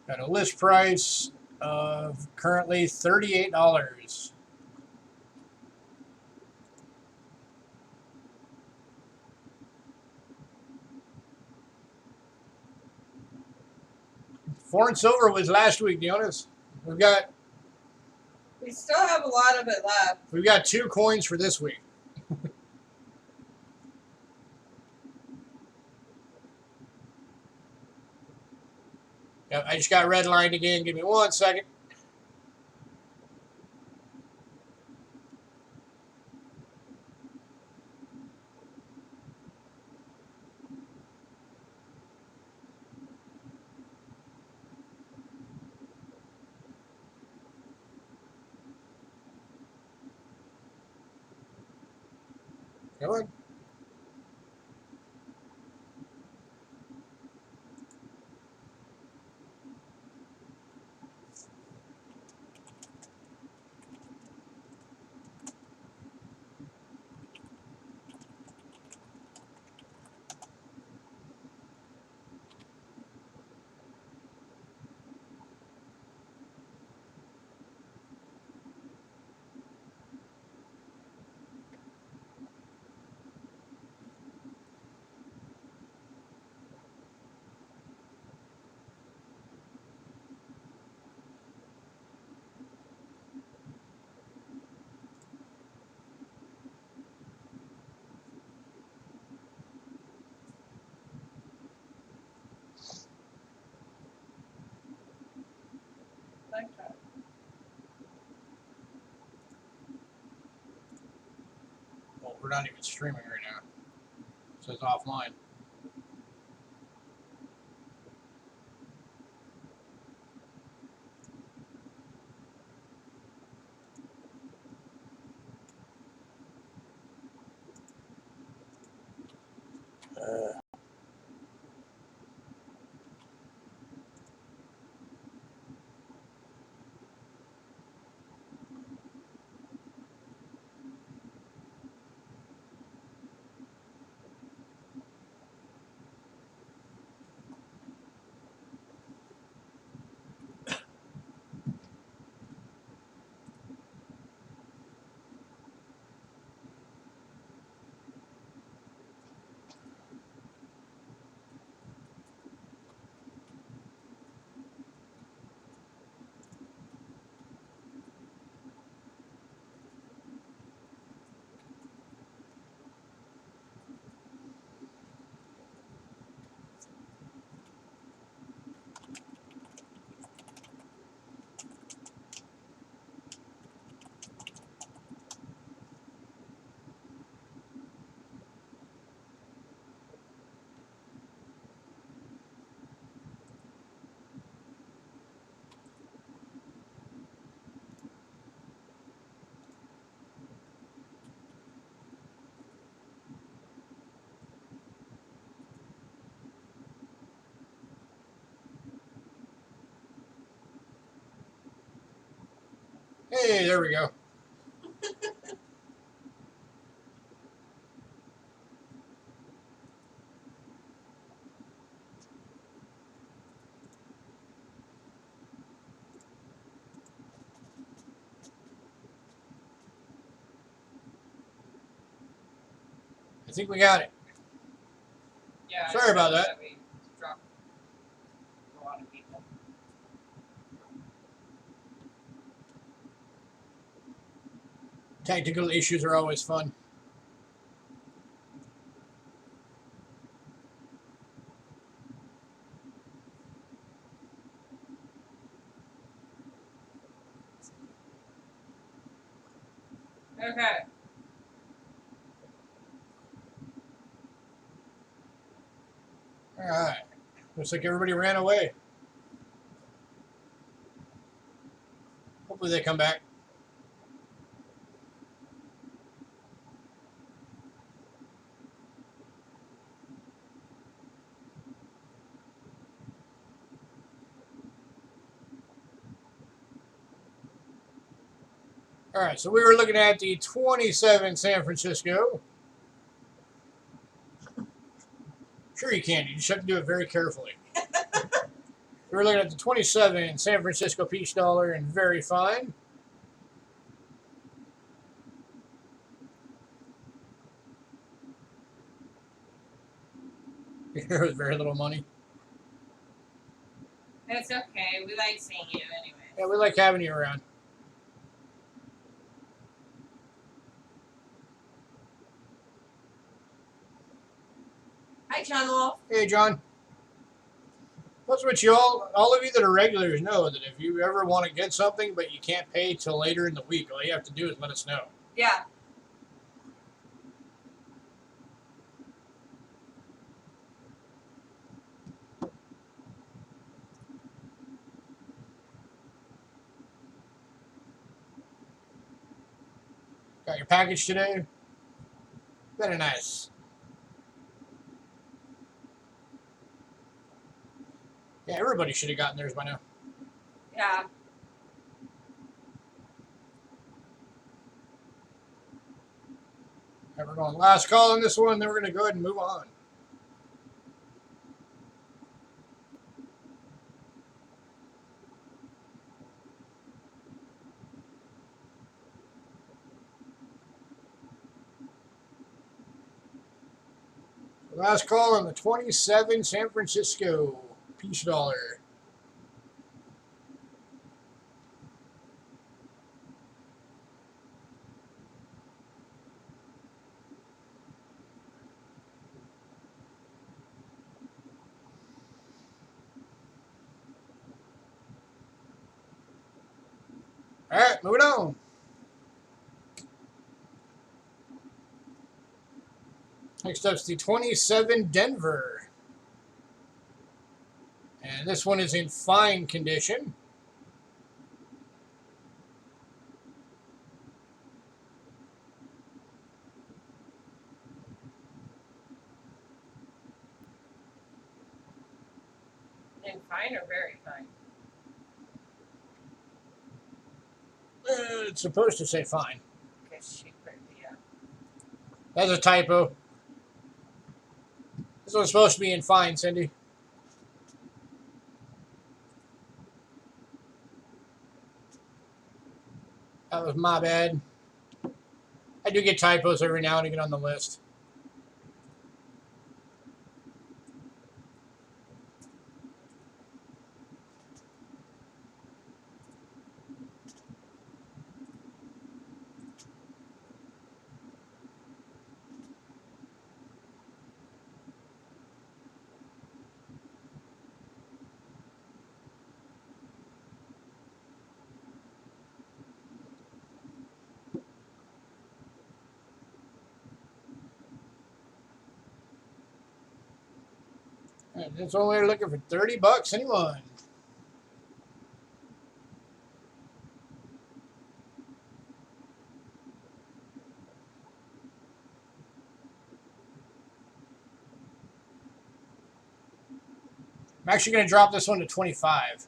Got a list price of currently $38. Foreign silver was last week, Dionis. We still have a lot of it left. We've got 2 coins for this week. Yep, I just got redlined again. Give me 1 second. Come on. Okay. Well, we're not even streaming right now. It says offline. Hey, there we go. I think we got it. Yeah. Sorry about that. We dropped a lot of people. Technical issues are always fun. Okay. All right. Looks like everybody ran away. Hopefully they come back. All right, so we were looking at the 27 San Francisco. Sure you can. You just have to do it very carefully. We were looking at the 27 San Francisco peach dollar and very fine. Here with very little money. It's okay. We like seeing you anyway. Yeah, we like having you around. Hi, John Wolf. Hey, John. That's what you all of you that are regulars know, that if you ever want to get something but you can't pay till later in the week, all you have to do is let us know. Yeah. Got your package today? Very nice. Yeah, everybody should have gotten theirs by now. Yeah. All right, we're going last call on this one, then we're going to go ahead and move on. Last call on the 27 San Francisco peach dollar. All right, moving on. Next up's the 27 Denver. And this one is in fine condition. And fine or very fine? It's supposed to say fine. Because she put the. That's a typo. This one's supposed to be in fine, Cindy. That was my bad. I do get typos every now and again on the list. And it's only looking for $30. Anyone? I'm actually going to drop this one to 25.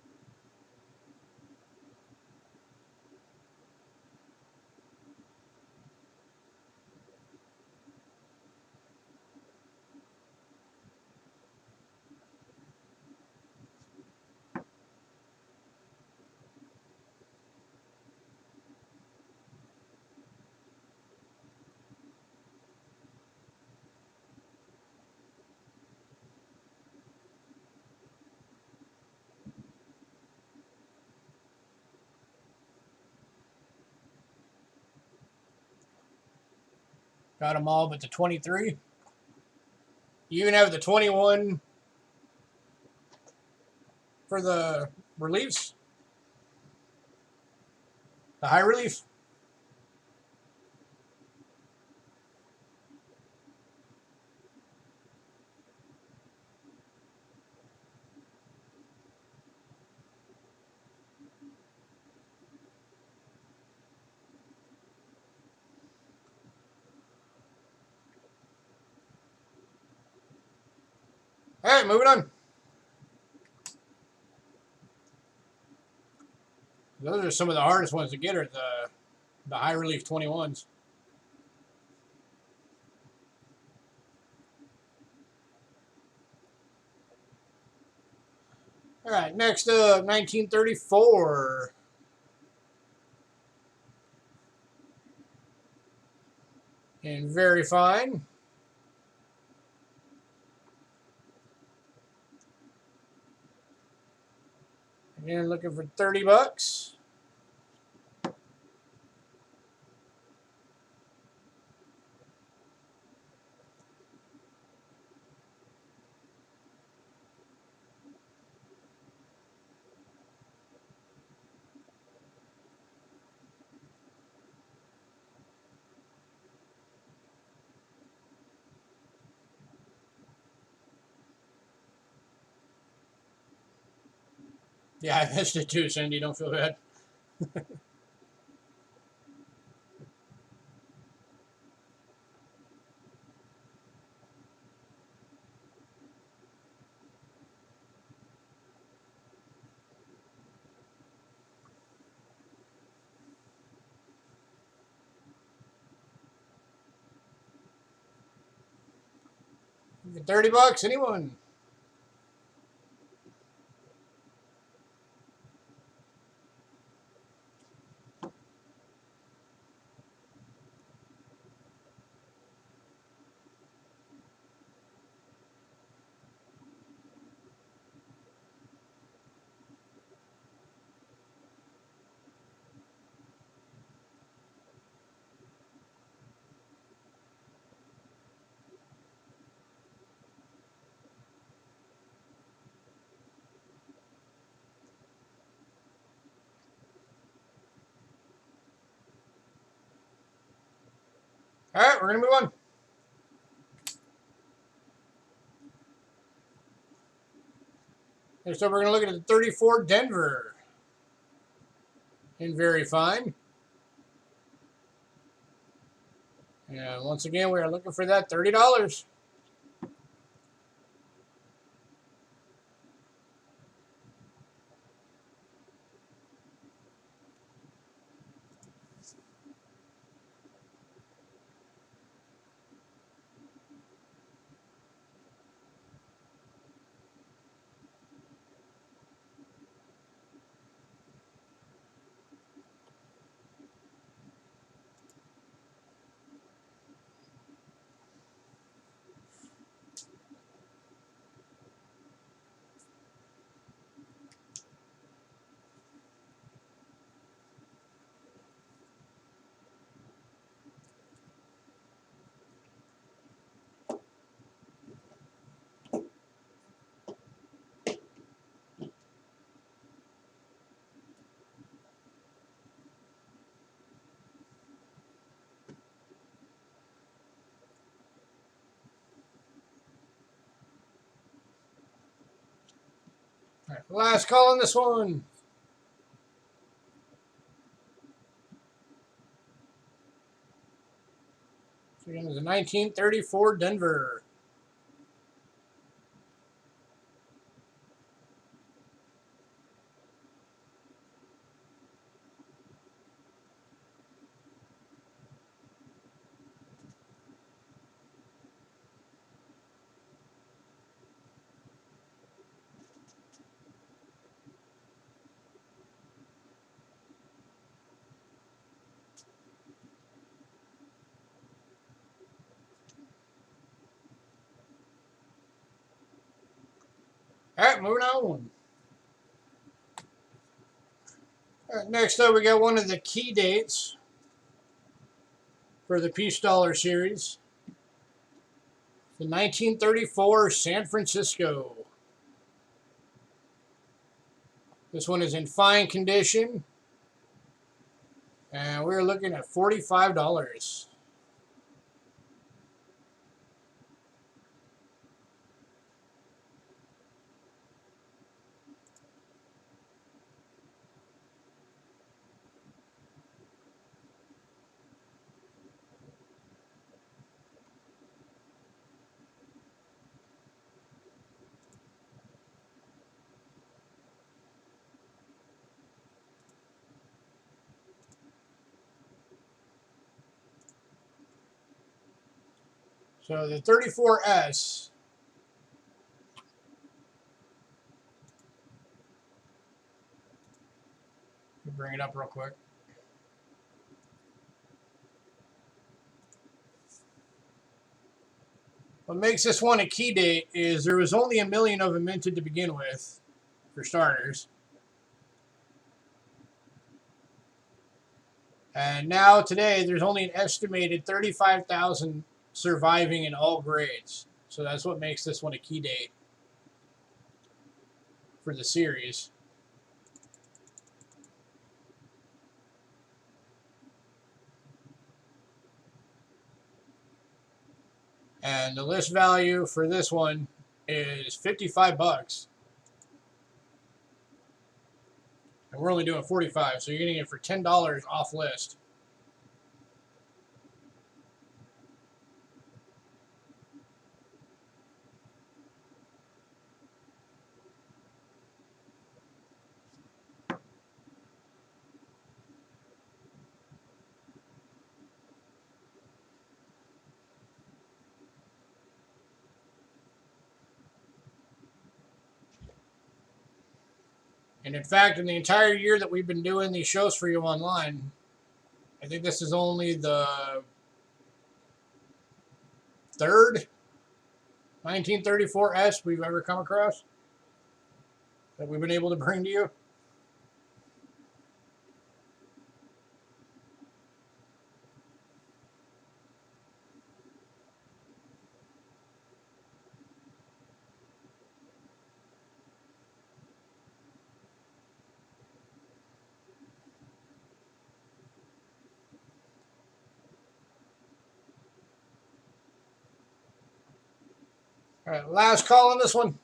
Got them all but the 23. You even have the 21 for the reliefs, the high relief. All right, moving on. Those are some of the hardest ones to get, are the high relief 21s. All right, next up, 1934. And very fine. Again, looking for 30 bucks. Yeah, I missed it too, Cindy. Don't feel bad. For 30 bucks, anyone? All right, we're going to move on. Next up, we're going to look at the 34 Denver. And very fine. And once again, we are looking for that $30. All right, last call on this one. So again, it's a 1934 Denver. All right, moving on. All right, next up, we got one of the key dates for the Peace Dollar series. The 1934 San Francisco. This one is in fine condition. And we're looking at $45. So the 34S. Let me bring it up real quick. What makes this one a key date is there was only 1 million of them minted to begin with, for starters. And now today there's only an estimated 35,000 surviving in all grades. So that's what makes this one a key date for the series. And the list value for this one is $55. And we're only doing 45, so you're getting it for $10 off list. And in fact, in the entire year that we've been doing these shows for you online, I think this is only the third 1934S we've ever come across that we've been able to bring to you. All right, last call on this one.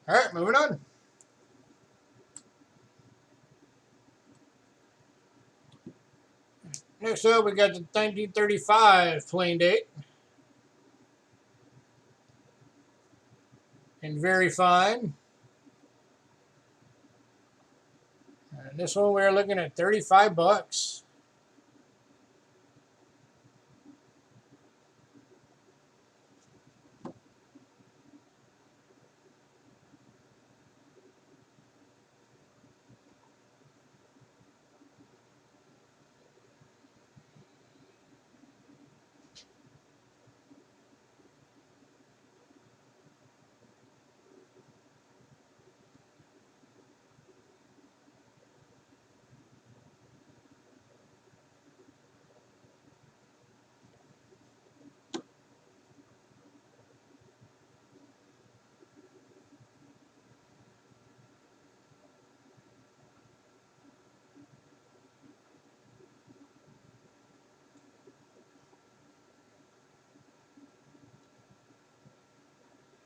All right, moving on. Next up, we got the 1935 plain date. And very fine. And this one we're looking at $35.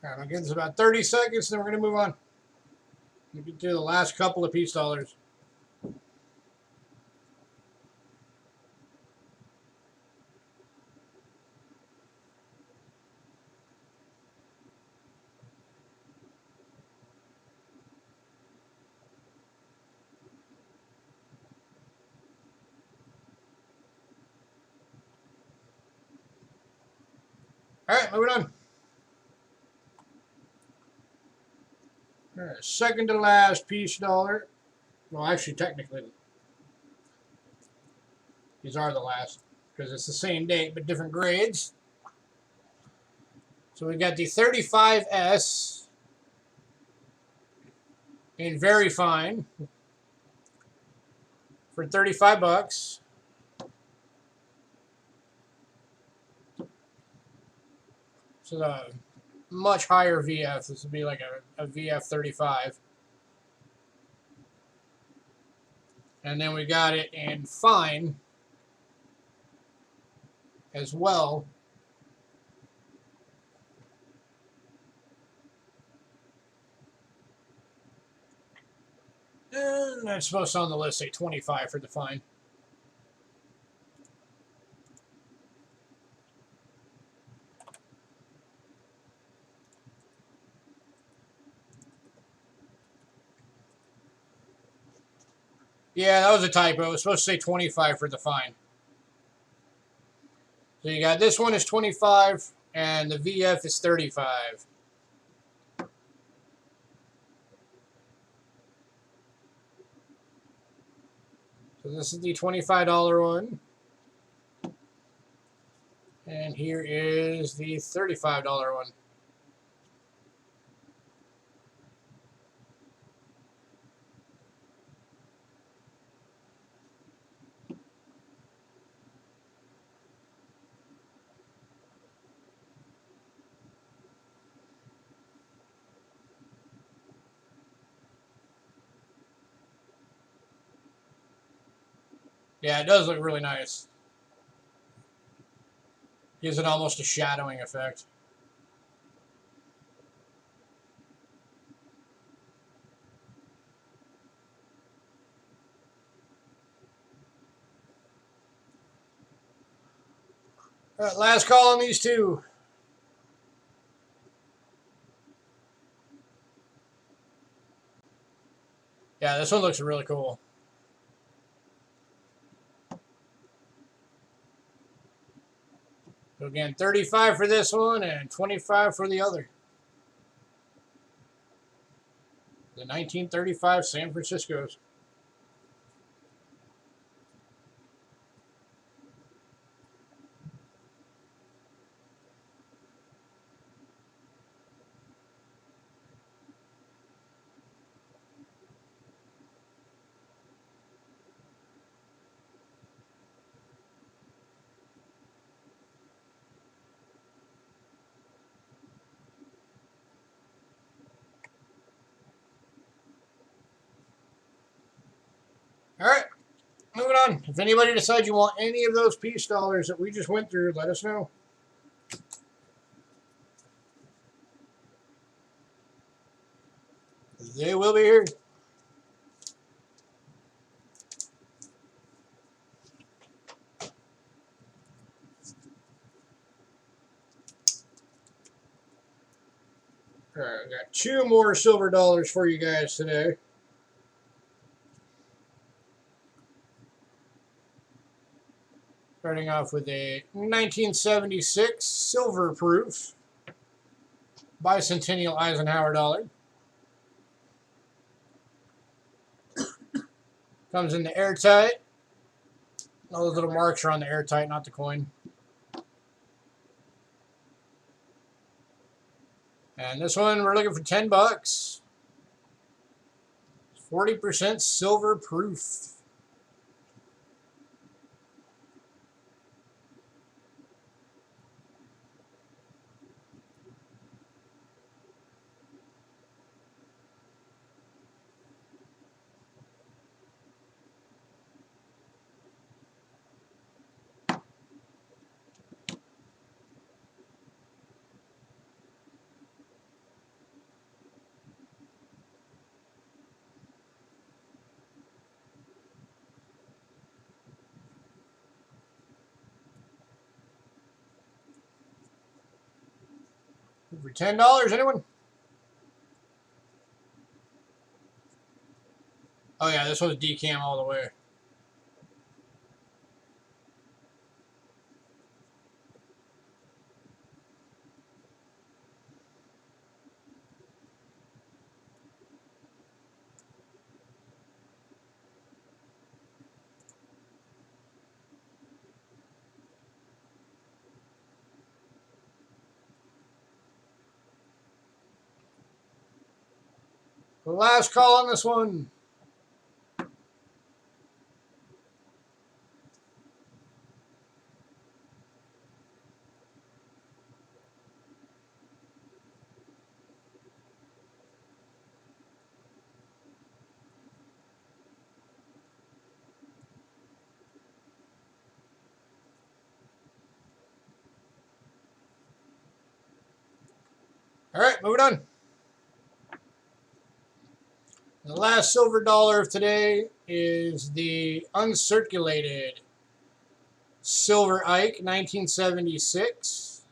All right, I'll give this about 30 seconds, then we're going to move on. We'll get to the last couple of piece dollars. All right, moving on. All right, second to last piece dollar. Well, actually, technically, these are the last because it's the same date but different grades. So we got the 35S in very fine for 35 bucks. So the much higher VF. This would be like a VF 35. And then we got it in fine as well. And that's supposed to on the list say 25 for the fine. Yeah, that was a typo. It was supposed to say 25 for the fine. So you got this one is 25 and the VF is 35. So this is the $25 one. And here is the $35 one. Yeah, it does look really nice. Gives it almost a shadowing effect. All right, last call on these two. Yeah, this one looks really cool. So again, 35 for this one and 25 for the other. The 1935 San Francisco's. All right, moving on. If anybody decides you want any of those piece dollars that we just went through, let us know. They will be here. All right, I got two more silver dollars for you guys today. Starting off with a 1976 silver proof bicentennial Eisenhower dollar. Comes in the airtight. All those little marks are on the airtight, not the coin. And this one we're looking for 10 bucks. 40% silver proof. For $10, anyone? Oh yeah, this one's decam all the way. Last call on this one. All right, moving on. The last silver dollar of today is the uncirculated Silver Ike 1976.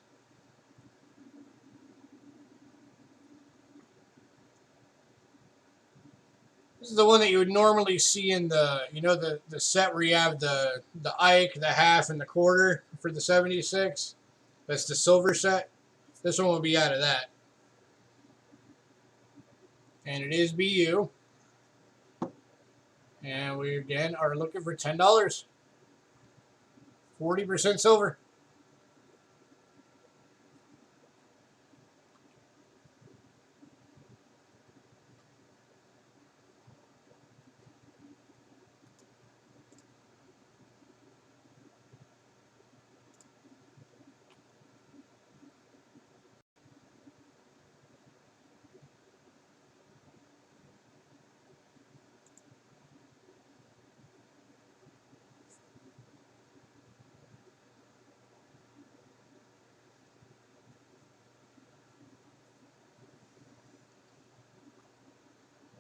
This is the one that you would normally see in the, the set where you have the Ike, the half, and the quarter for the 76. That's the silver set. This one will be out of that. And it is BU. And we again are looking for $10. 40% silver.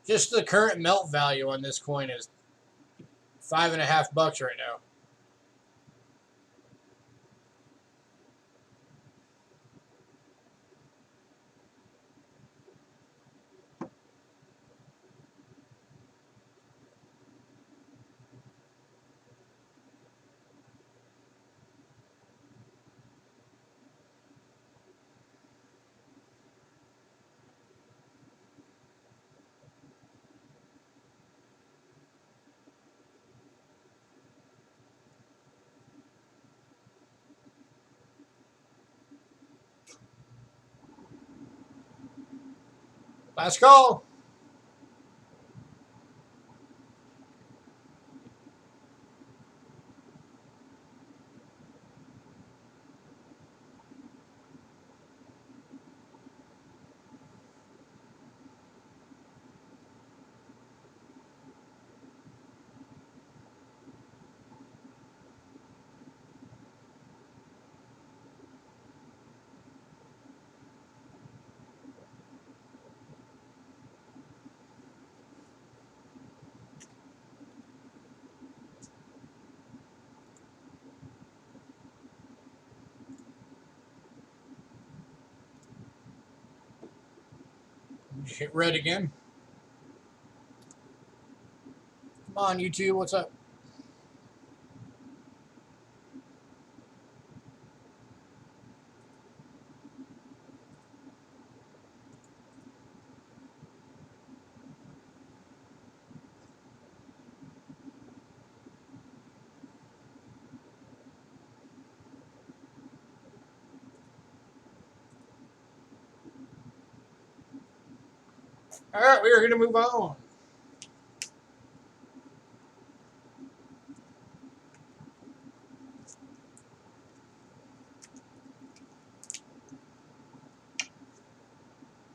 Just the current melt value on this coin is $5.50 right now. Last call. Hit red again. Come on, YouTube, what's up? All right, we are going to move on.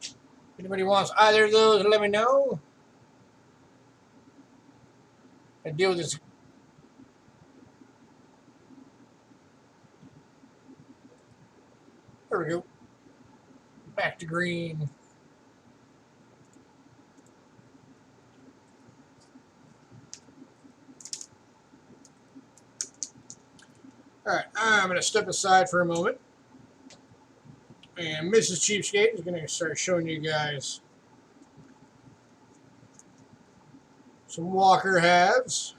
If anybody wants either of those, let me know. I deal with this. There we go. Back to green. All right, I'm going to step aside for a moment. And Mrs. Cheapskate is going to start showing you guys some Walker halves.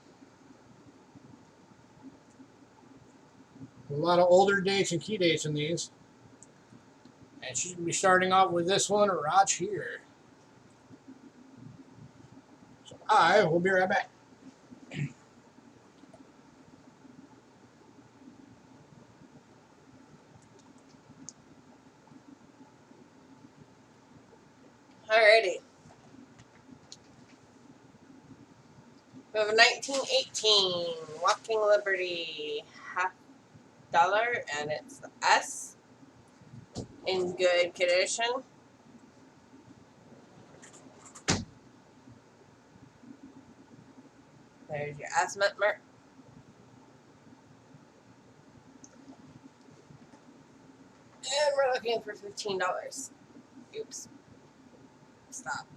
A lot of older dates and key dates in these. And she's going to be starting off with this one right here. So I will be right back. Alrighty. We have a 1918 Walking Liberty $50, and it's the S in good condition. There's your estimate mark. And we're looking for $15. Oops. Stop.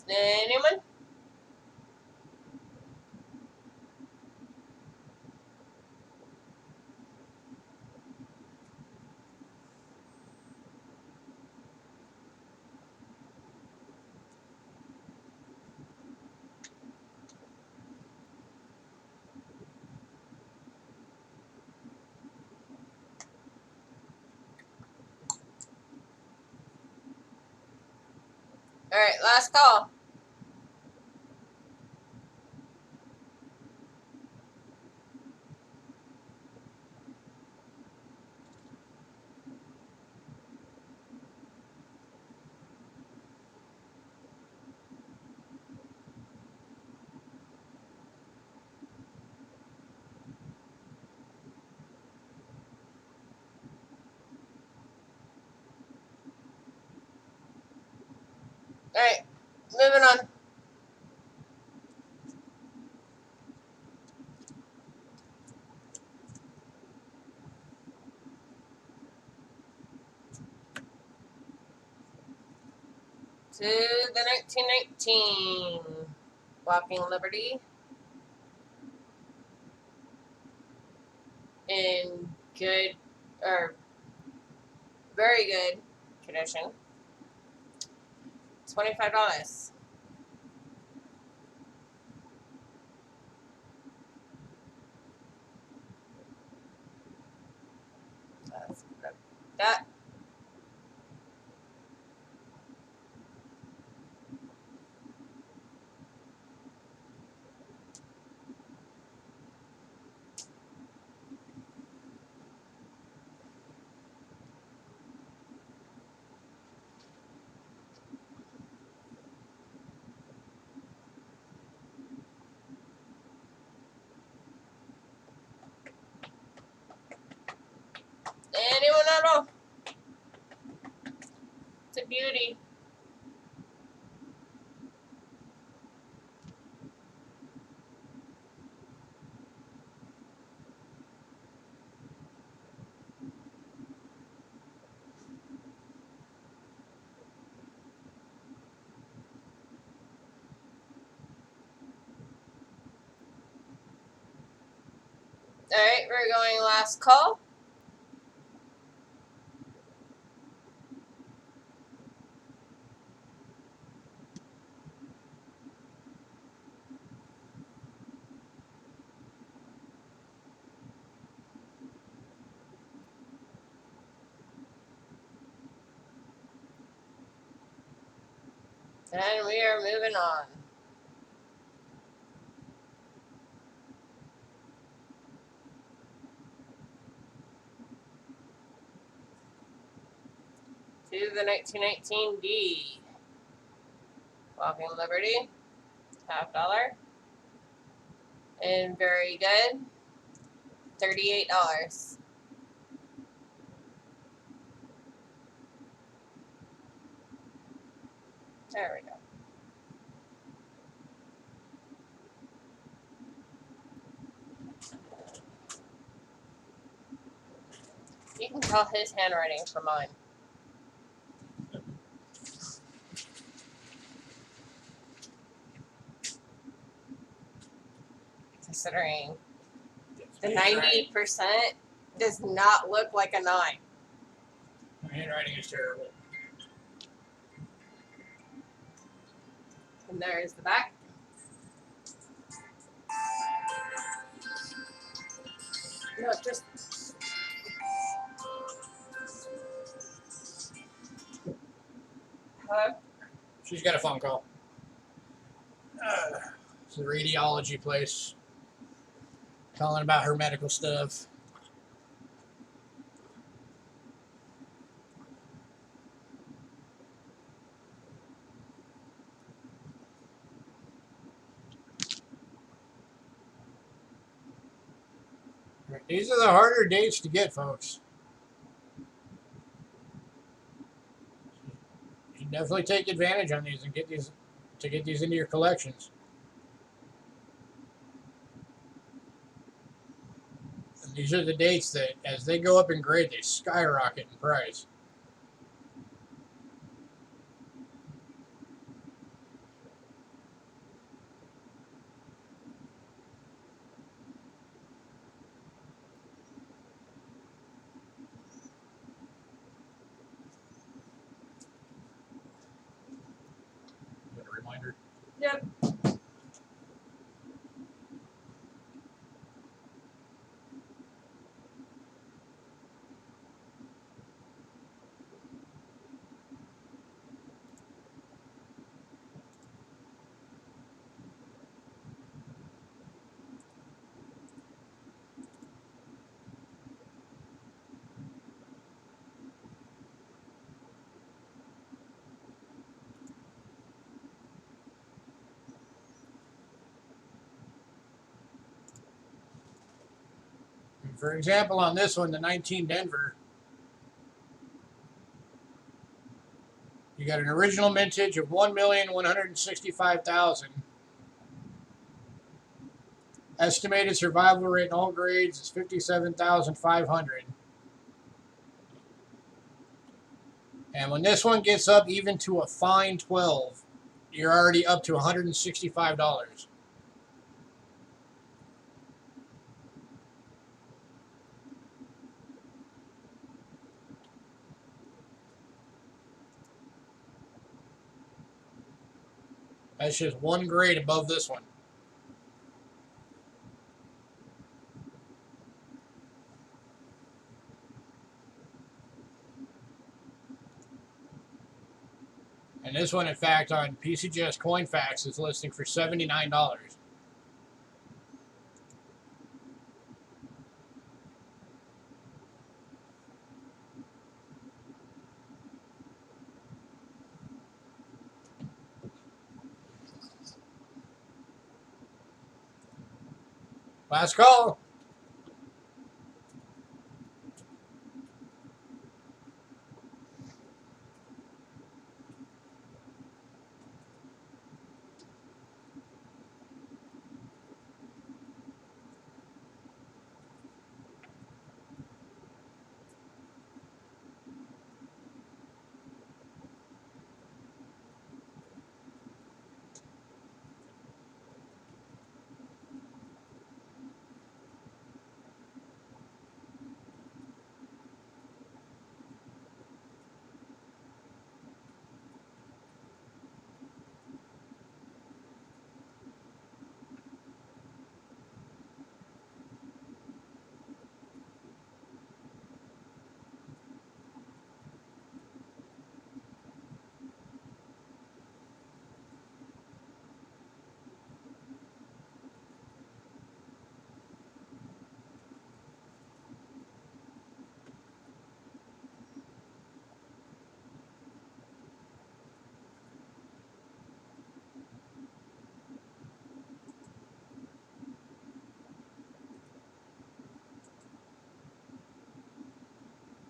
Anyone? Alright, last call. Alright, moving on. To the 1919 Walking Liberty in good, or very good condition. $25. That's that. Anyone at all? It's a beauty. Alright, we're going last call. And we are moving on. To the 1919 D. Walking Liberty. $50. And very good. $38. There we go. You can tell his handwriting from mine. Considering the 90% does not look like a 9. Handwriting is terrible. And there's the back. No, just. Hello? She's got a phone call. It's a radiology place. Calling about her medical stuff. These are the harder dates to get, folks. You should definitely take advantage on these and get these into your collections. And these are the dates that, as they go up in grade, they skyrocket in price. Is that a reminder? Yep. For example, on this one, the 19 Denver, you got an original mintage of 1,165,000. Estimated survival rate in all grades is 57,500. And when this one gets up even to a fine 12, you're already up to $165. That's just one grade above this one. And this one, in fact, on PCGS CoinFax is listing for $79. Last call.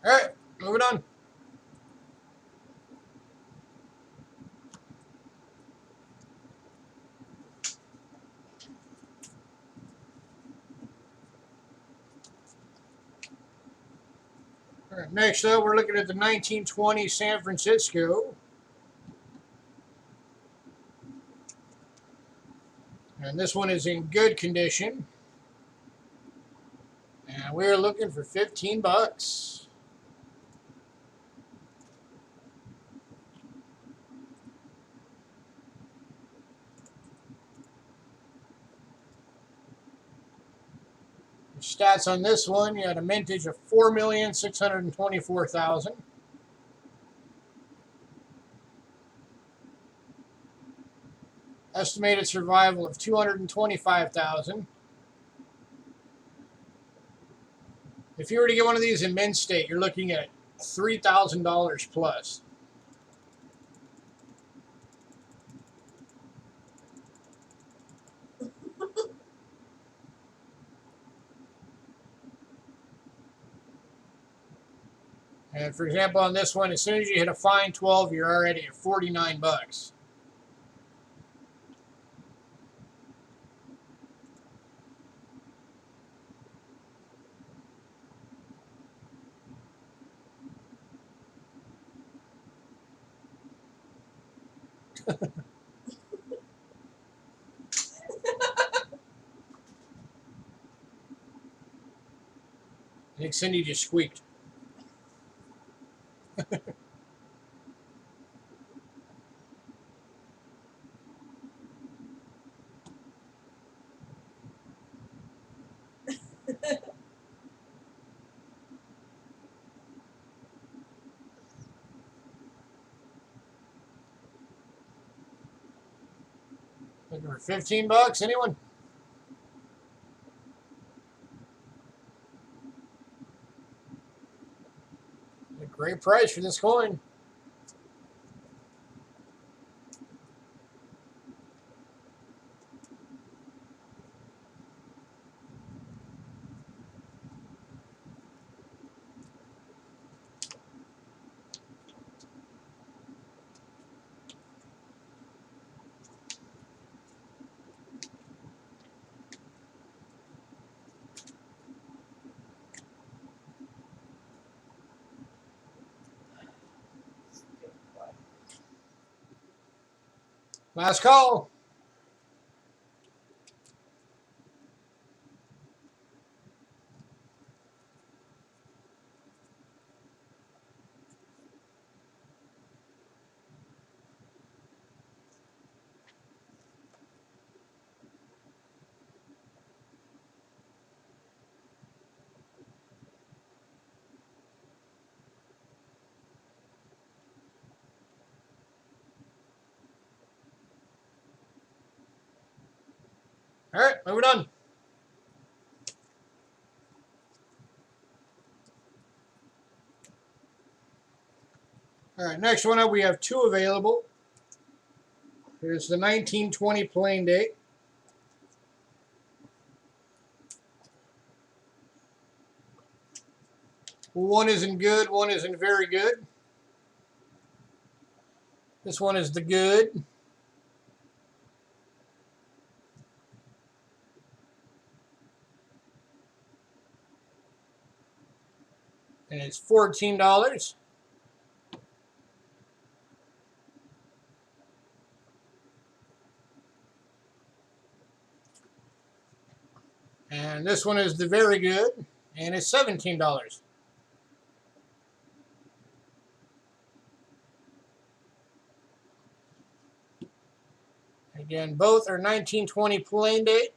All right, moving on. All right, next up, we're looking at the 1920 San Francisco. And this one is in good condition. And we're looking for 15 bucks. The stats on this one, you had a mintage of 4,624,000. Estimated survival of 225,000. If you were to get one of these in mint state, you're looking at $3,000 plus. And for example, on this one, as soon as you hit a fine 12, you're already at 49 bucks. I think Cindy just squeaked. Looking for 15 bucks, anyone? A great price for this coin. Last call. All right, we're done. All right, next one up, we have two available. Here's the 1920 plain date. One isn't good, one isn't very good. This one is the good. And it's $14. And this one is the very good, and it's $17. Again, both are 1920 plain date.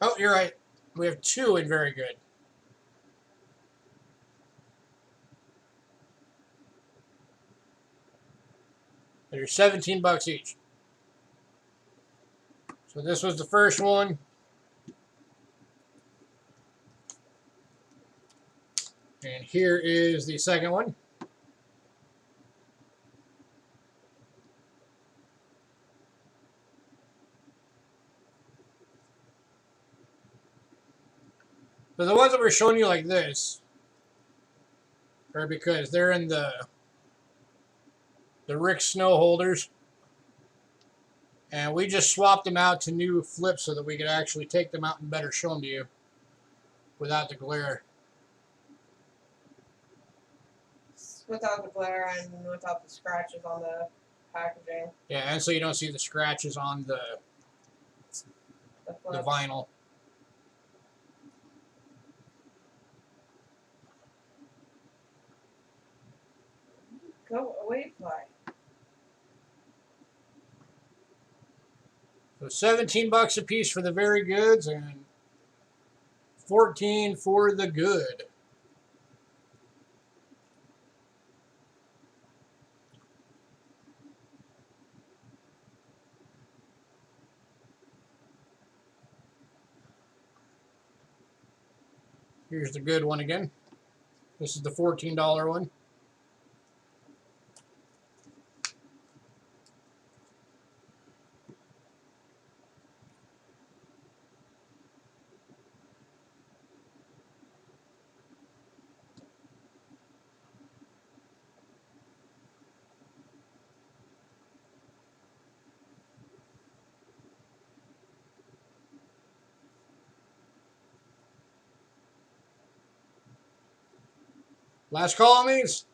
Oh, you're right. We have two in very good. They're 17 bucks each. So this was the first one. And here is the second one. So the ones that we're showing you like this are because they're in the Rick Snow holders. And we just swapped them out to new flips so that we could actually take them out and better show them to you without the glare. Without the glare and without the scratches on the packaging. Yeah, and so you don't see the scratches on the vinyl. Go away, fly. So 17 bucks a piece for the very goods and 14 for the good. Here's the good one again. This is the $14 one. Last call on these.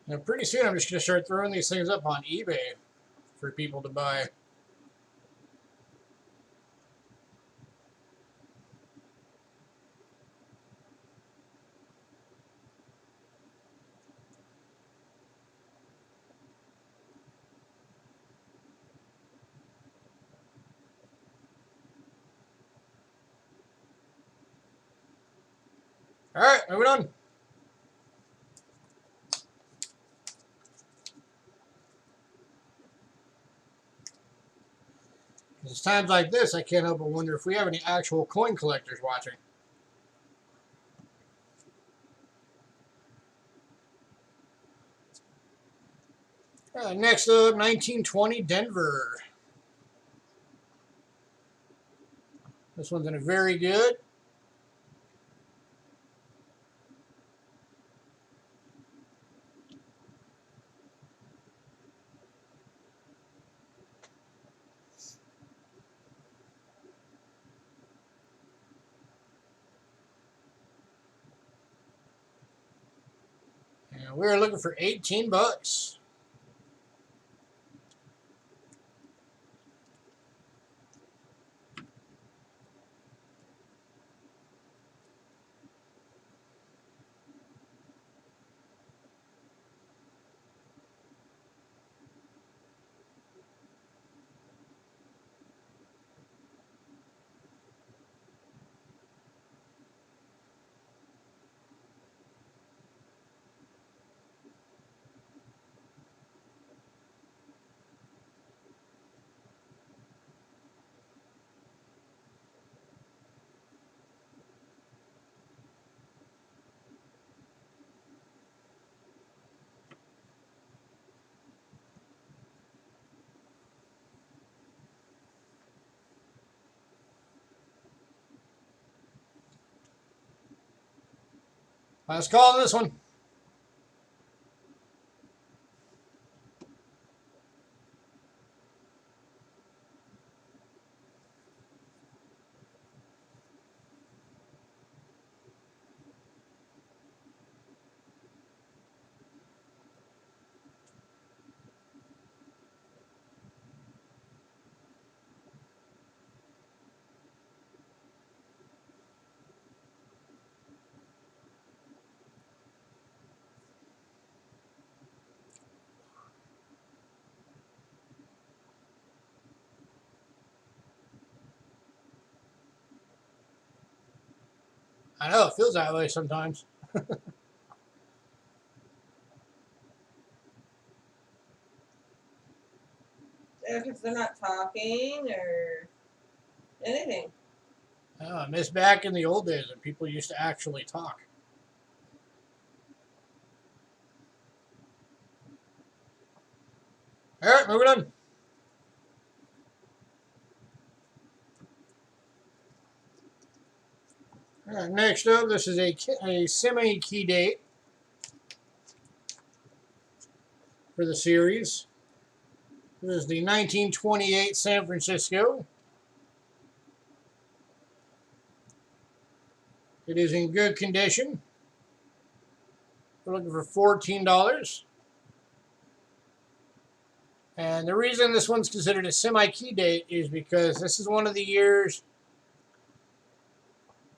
Now, pretty soon I'm just going to start throwing these things up on eBay for people to buy. All right, moving on. It's times like this I can't help but wonder if we have any actual coin collectors watching. Next up, 1920 Denver. This one's in a very good. And we're looking for 18 bucks. Last call on this one. I know, it feels that way sometimes. Yeah, because they're not talking or anything. Oh, I miss back in the old days when people used to actually talk. All right, moving on. All right, next up, this is a semi-key date for the series. This is the 1928 San Francisco. It is in good condition. We're looking for $14. And the reason this one's considered a semi-key date is because this is one of the years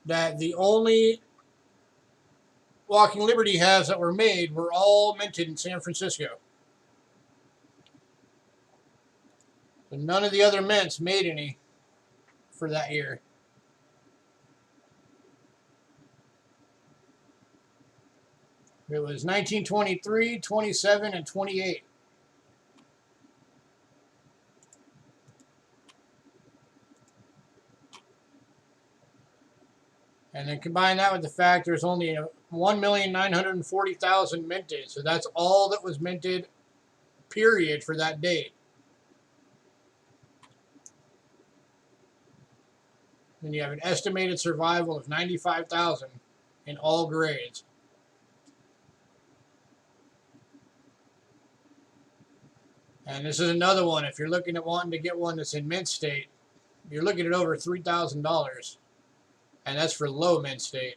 that the only Walking Liberty halves that were made were all minted in San Francisco. But none of the other mints made any for that year. It was 1923, 27, and 28. And then combine that with the fact there's only 1,940,000 minted. So that's all that was minted, period, for that date. And you have an estimated survival of 95,000 in all grades. And this is another one. If you're looking at wanting to get one that's in mint state, you're looking at over $3,000. And that's for low mint state.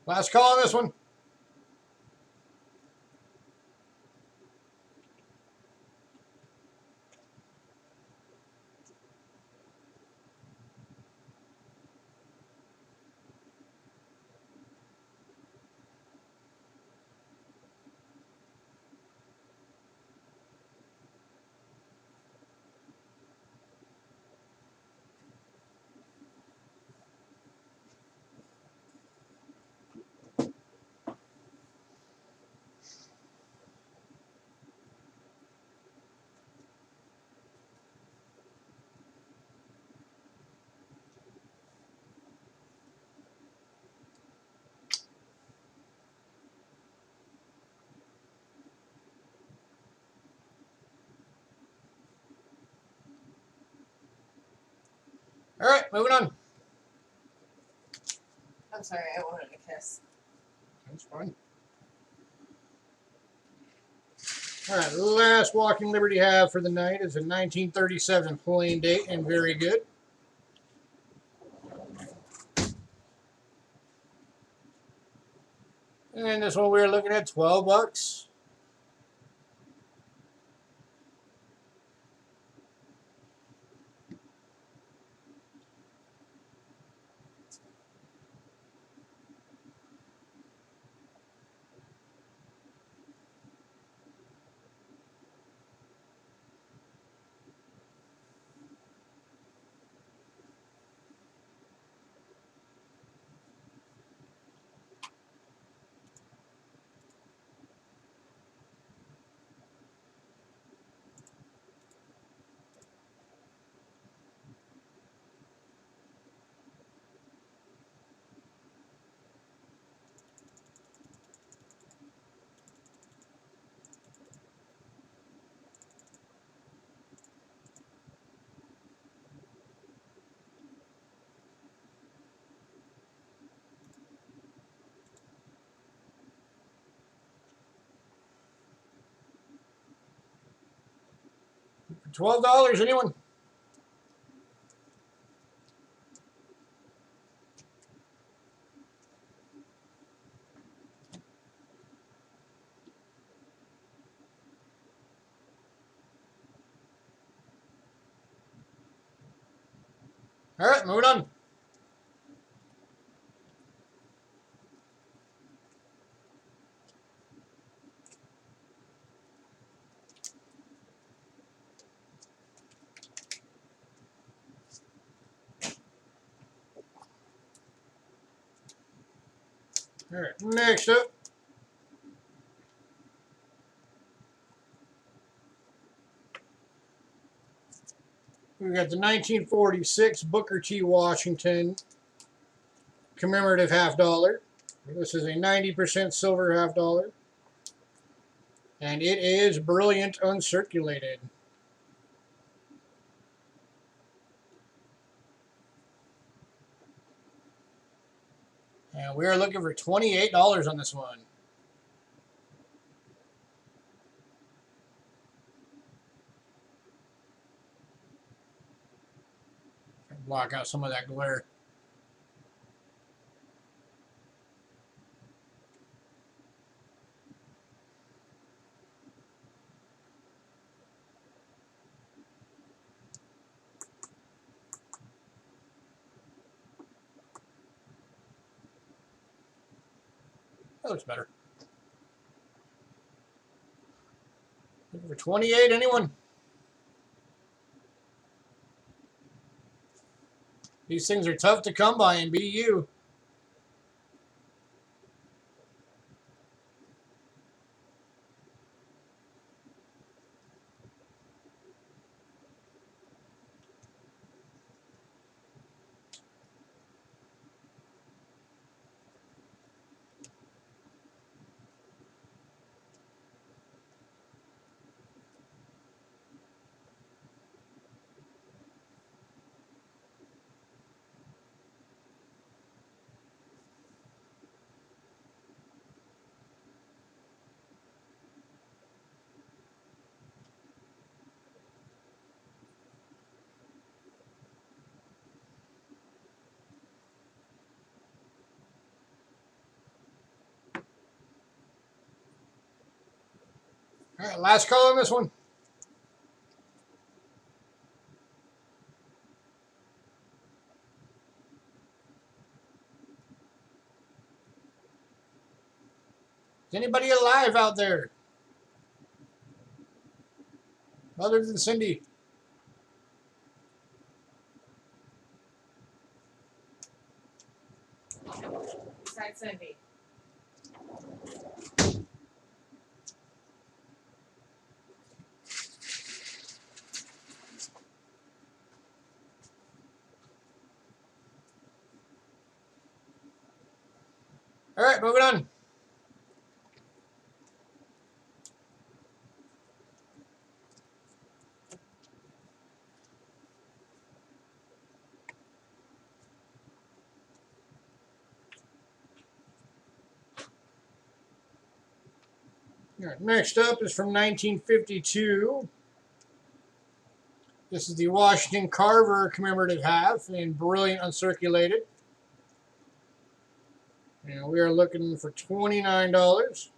Last call on this one. All right, moving on. I'm sorry, I wanted a kiss. That's fine. All right, last Walking Liberty have for the night is a 1937 plain date and very good. And this one we're looking at $12. $12, anyone? All right, moving on. All right, next up, we got the 1946 Booker T. Washington commemorative half dollar. This is a 90% silver half dollar. And it is brilliant uncirculated. And we are looking for $28 on this one. Block out some of that glare. That looks better. Looking for 28, anyone? These things are tough to come by in BU. All right, last call on this one. Is anybody alive out there? Other than Cindy? Besides Cindy. All right, moving on. All right, next up is from 1952. This is the Washington Carver commemorative half in brilliant uncirculated. And we are looking for $29.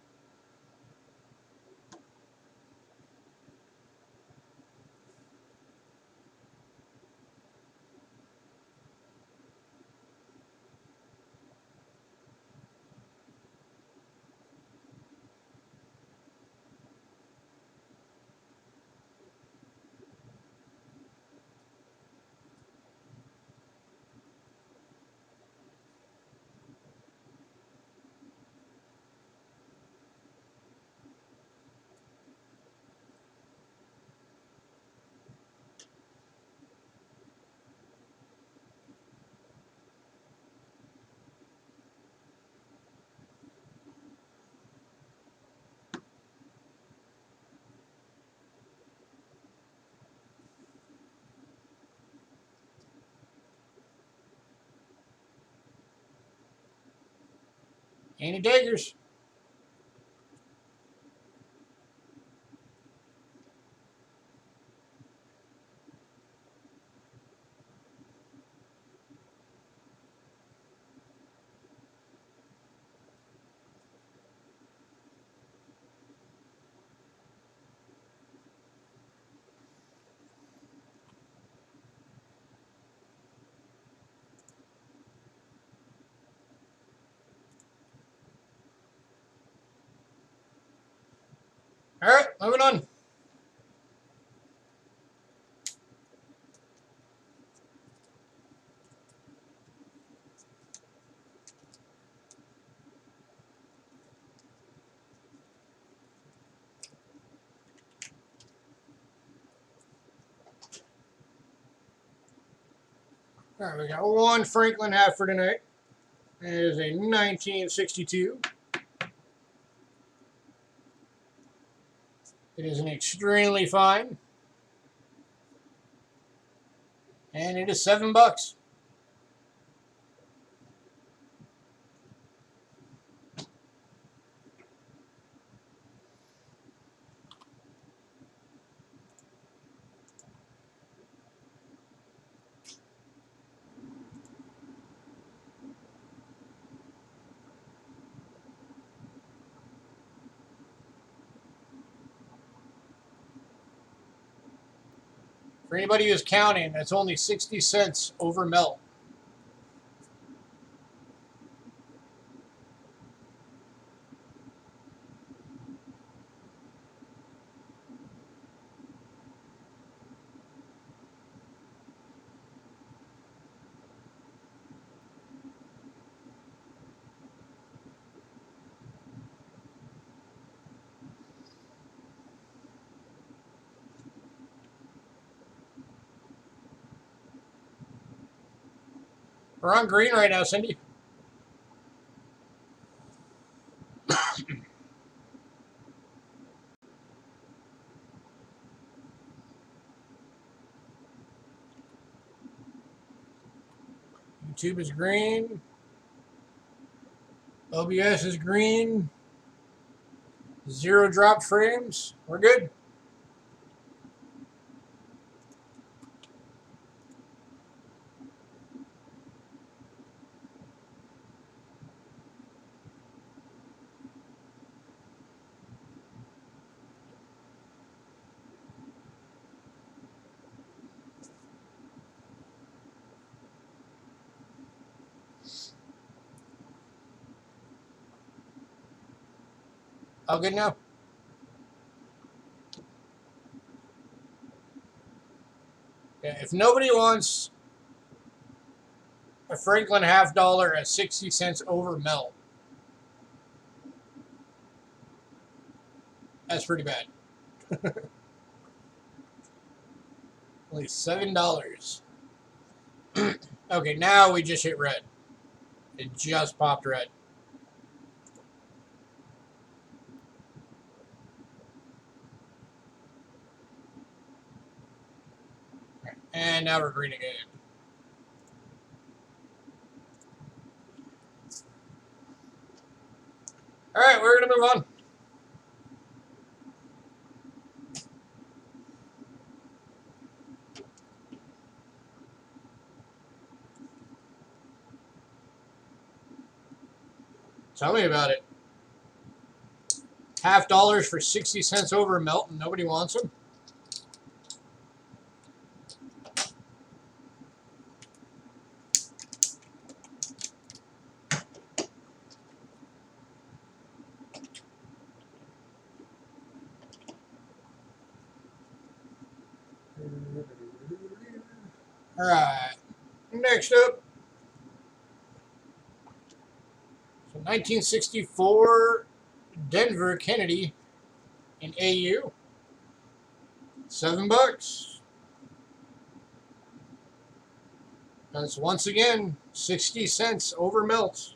Any takers? All right, moving on. All right, we got one Franklin half for tonight. It is a 1962. It is an extremely fine. And it is $7. For anybody who's counting, that's only 60 cents over melt. We're on green right now, Cindy. YouTube is green. OBS is green. 0 drop frames. We're good. All good now? Yeah, if nobody wants a Franklin half dollar at 60 cents over melt, that's pretty bad. Only $7. Okay, now we just hit red. It just popped red. And now we're green again. All right, we're going to move on. Tell me about it. Half dollars for 60 cents over melt and nobody wants them? All right. Next up, so 1964 Denver Kennedy in AU. $7. That's once again 60 cents over melt.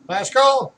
Last call.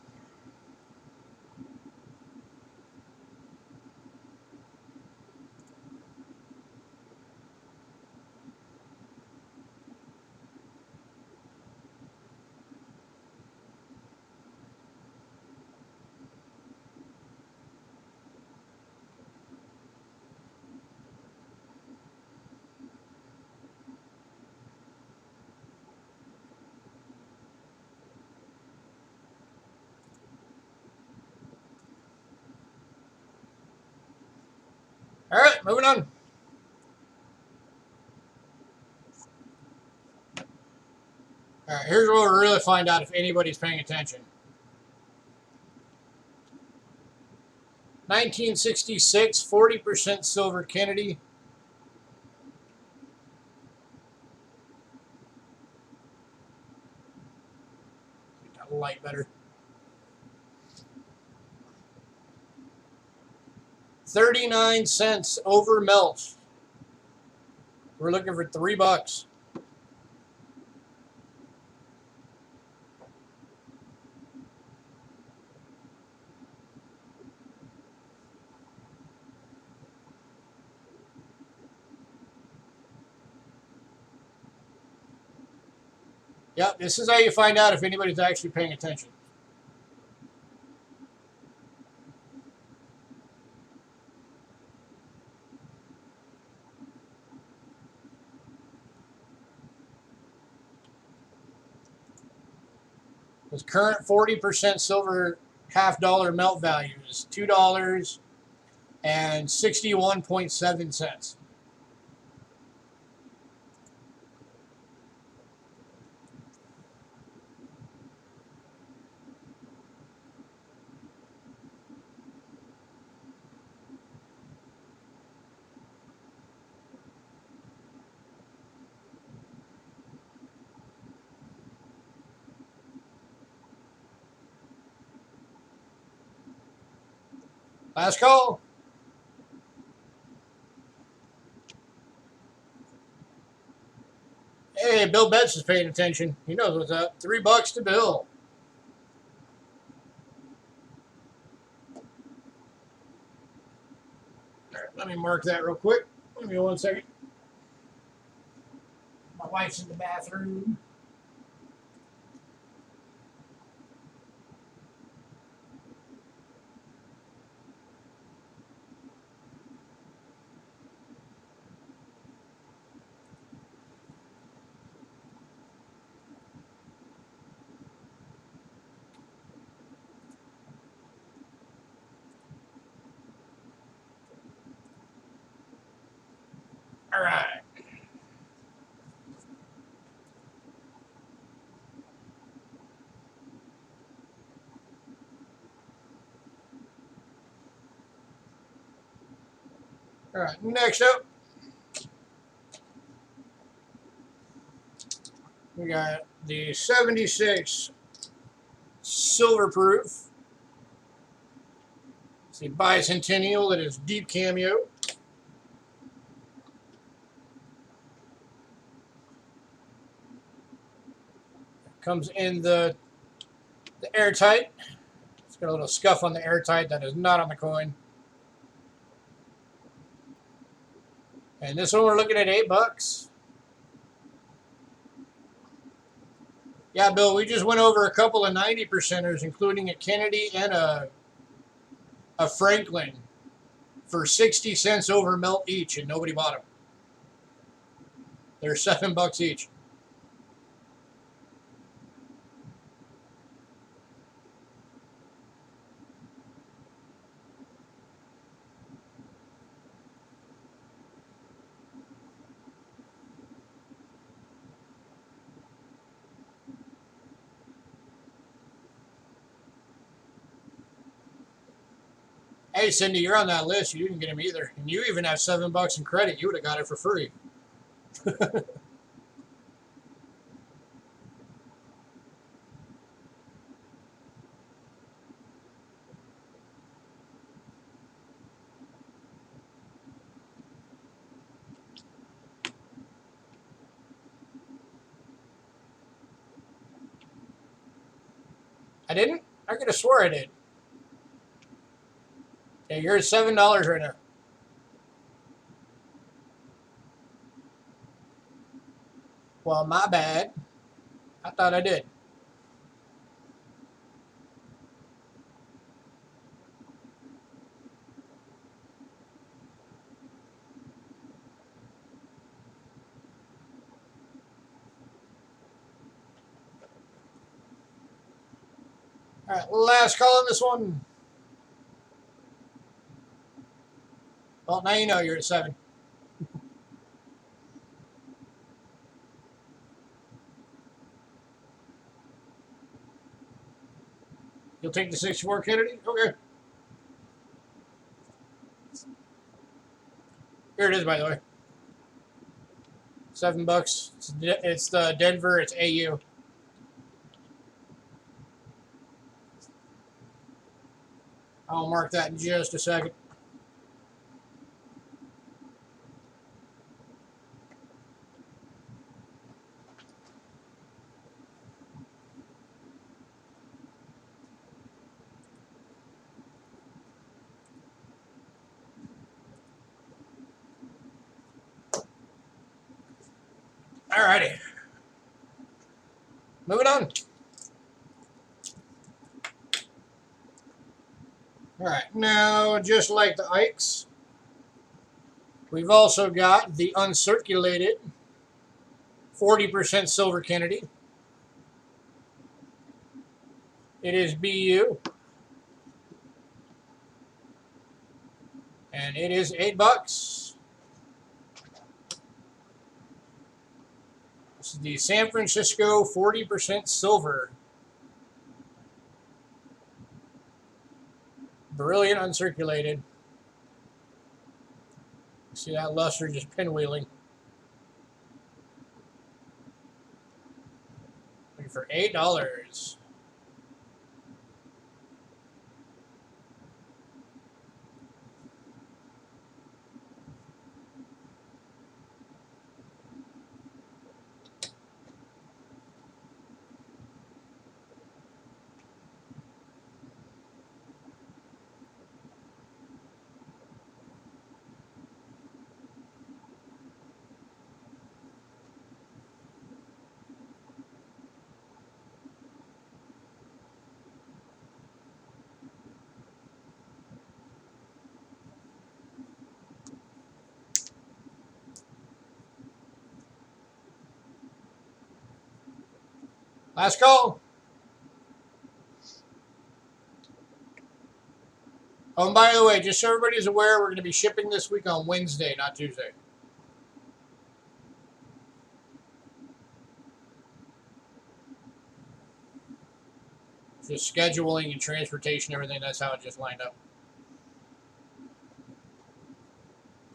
moving on. All right, here's where we really find out if anybody's paying attention. 1966, 40% silver Kennedy. Get that light better. 39 cents over melt. We're looking for $3. Yep, this is how you find out if anybody's actually paying attention. This current 40% silver half-dollar melt value is $2.61.7. Last call. Hey, Bill Betts is paying attention. He knows what's up. $3 to Bill. All right, let me mark that real quick. Give me 1 second. My wife's in the bathroom. All right. All right, next up, we got the 76 silver proof. It's the bicentennial that is deep cameo. Comes in the airtight. It's got a little scuff on the airtight that is not on the coin. And this one we're looking at $8. Yeah, Bill, we just went over a couple of 90%ers, including a Kennedy and a Franklin, for 60 cents over melt each, and nobody bought them. They're $7 each. Hey, Cindy, you're on that list. You didn't get them either. And you even have $7 in credit. You would have got it for free. I didn't? I could have swore I did. Okay, you're at $7 right now. Well, my bad. I thought I did. All right, last call on this one. Well, now you know you're at 7. You'll take the 64, Kennedy? Okay. Here it is, by the way. $7. It's the Denver. It's AU. I'll mark that in just a second. Alrighty. Moving on. Alright, now just like the Ikes, we've also got the uncirculated 40% silver Kennedy. It is BU. And it is $8. This is the San Francisco 40% silver. Brilliant uncirculated. See that luster just pinwheeling. Looking for $8. Last call. Oh, and by the way, just so everybody's aware, we're going to be shipping this week on Wednesday, not Tuesday. Just scheduling and transportation, everything, that's how it just lined up.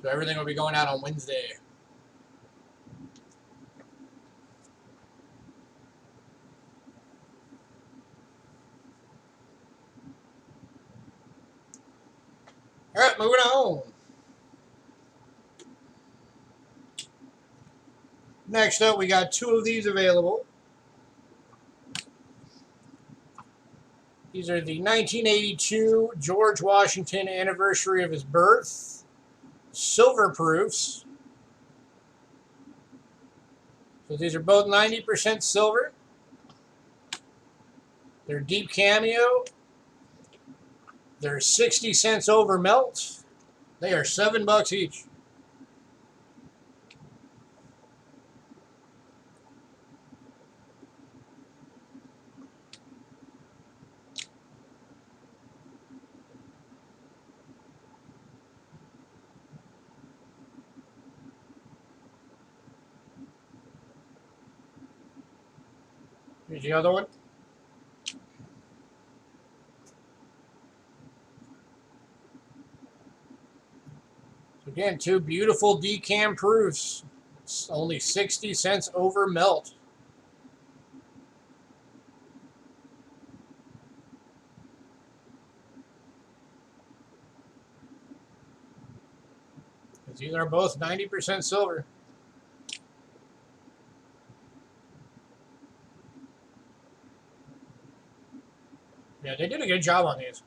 So everything will be going out on Wednesday. All right, moving on. Next up, we got 2 of these available. These are the 1982 George Washington anniversary of his birth. Silver proofs. So these are both 90% silver. They're deep cameo. They're 60 cents over melt. They are $7 each. Here's the other one. So again, 2 beautiful decam proofs. It's only 60 cents over melt. These are both 90% silver. Yeah, they did a good job on these.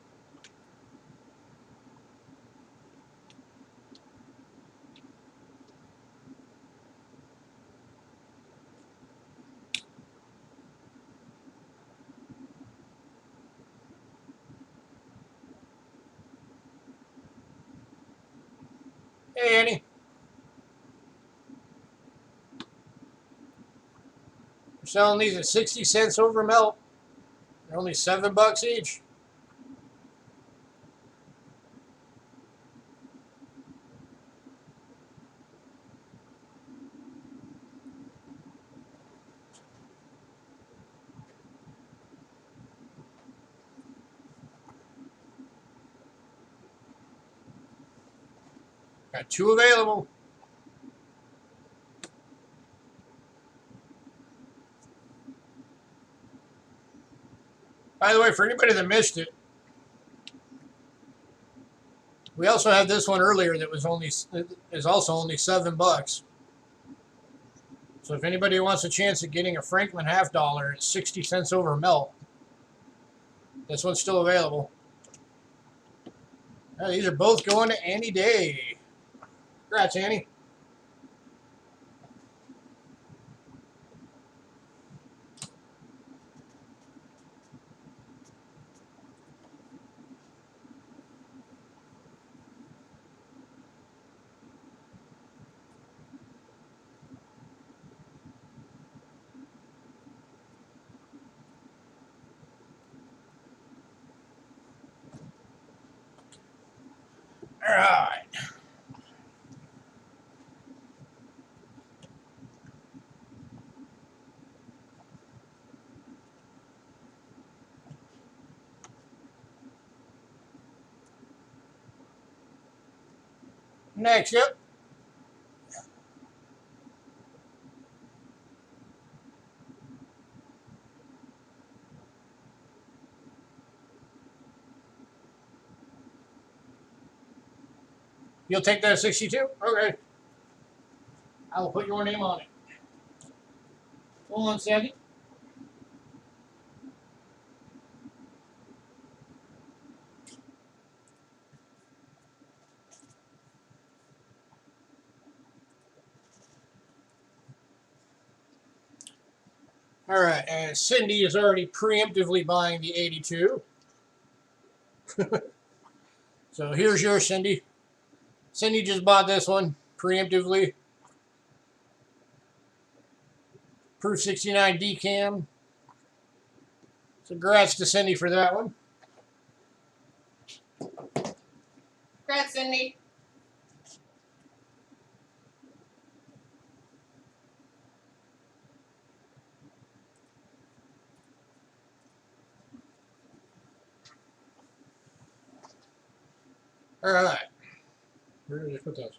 Hey, Annie. We're selling these at 60 cents over melt. They're only $7 each. Got 2 available. By the way, for anybody that missed it, we also had this one earlier that was also only $7. So if anybody wants a chance at getting a Franklin half dollar at 60 cents over melt, this one's still available. These are both going to Annie Day. Congrats, Annie. All right. Next up, you'll take that 62? Okay. I will put your name on it. 1 second. All right, and Cindy is already preemptively buying the 82. So here's your Cindy. Cindy just bought this one preemptively. Proof 69 decam. So congrats to Cindy for that one. Congrats, Cindy. All right. Where did I put those?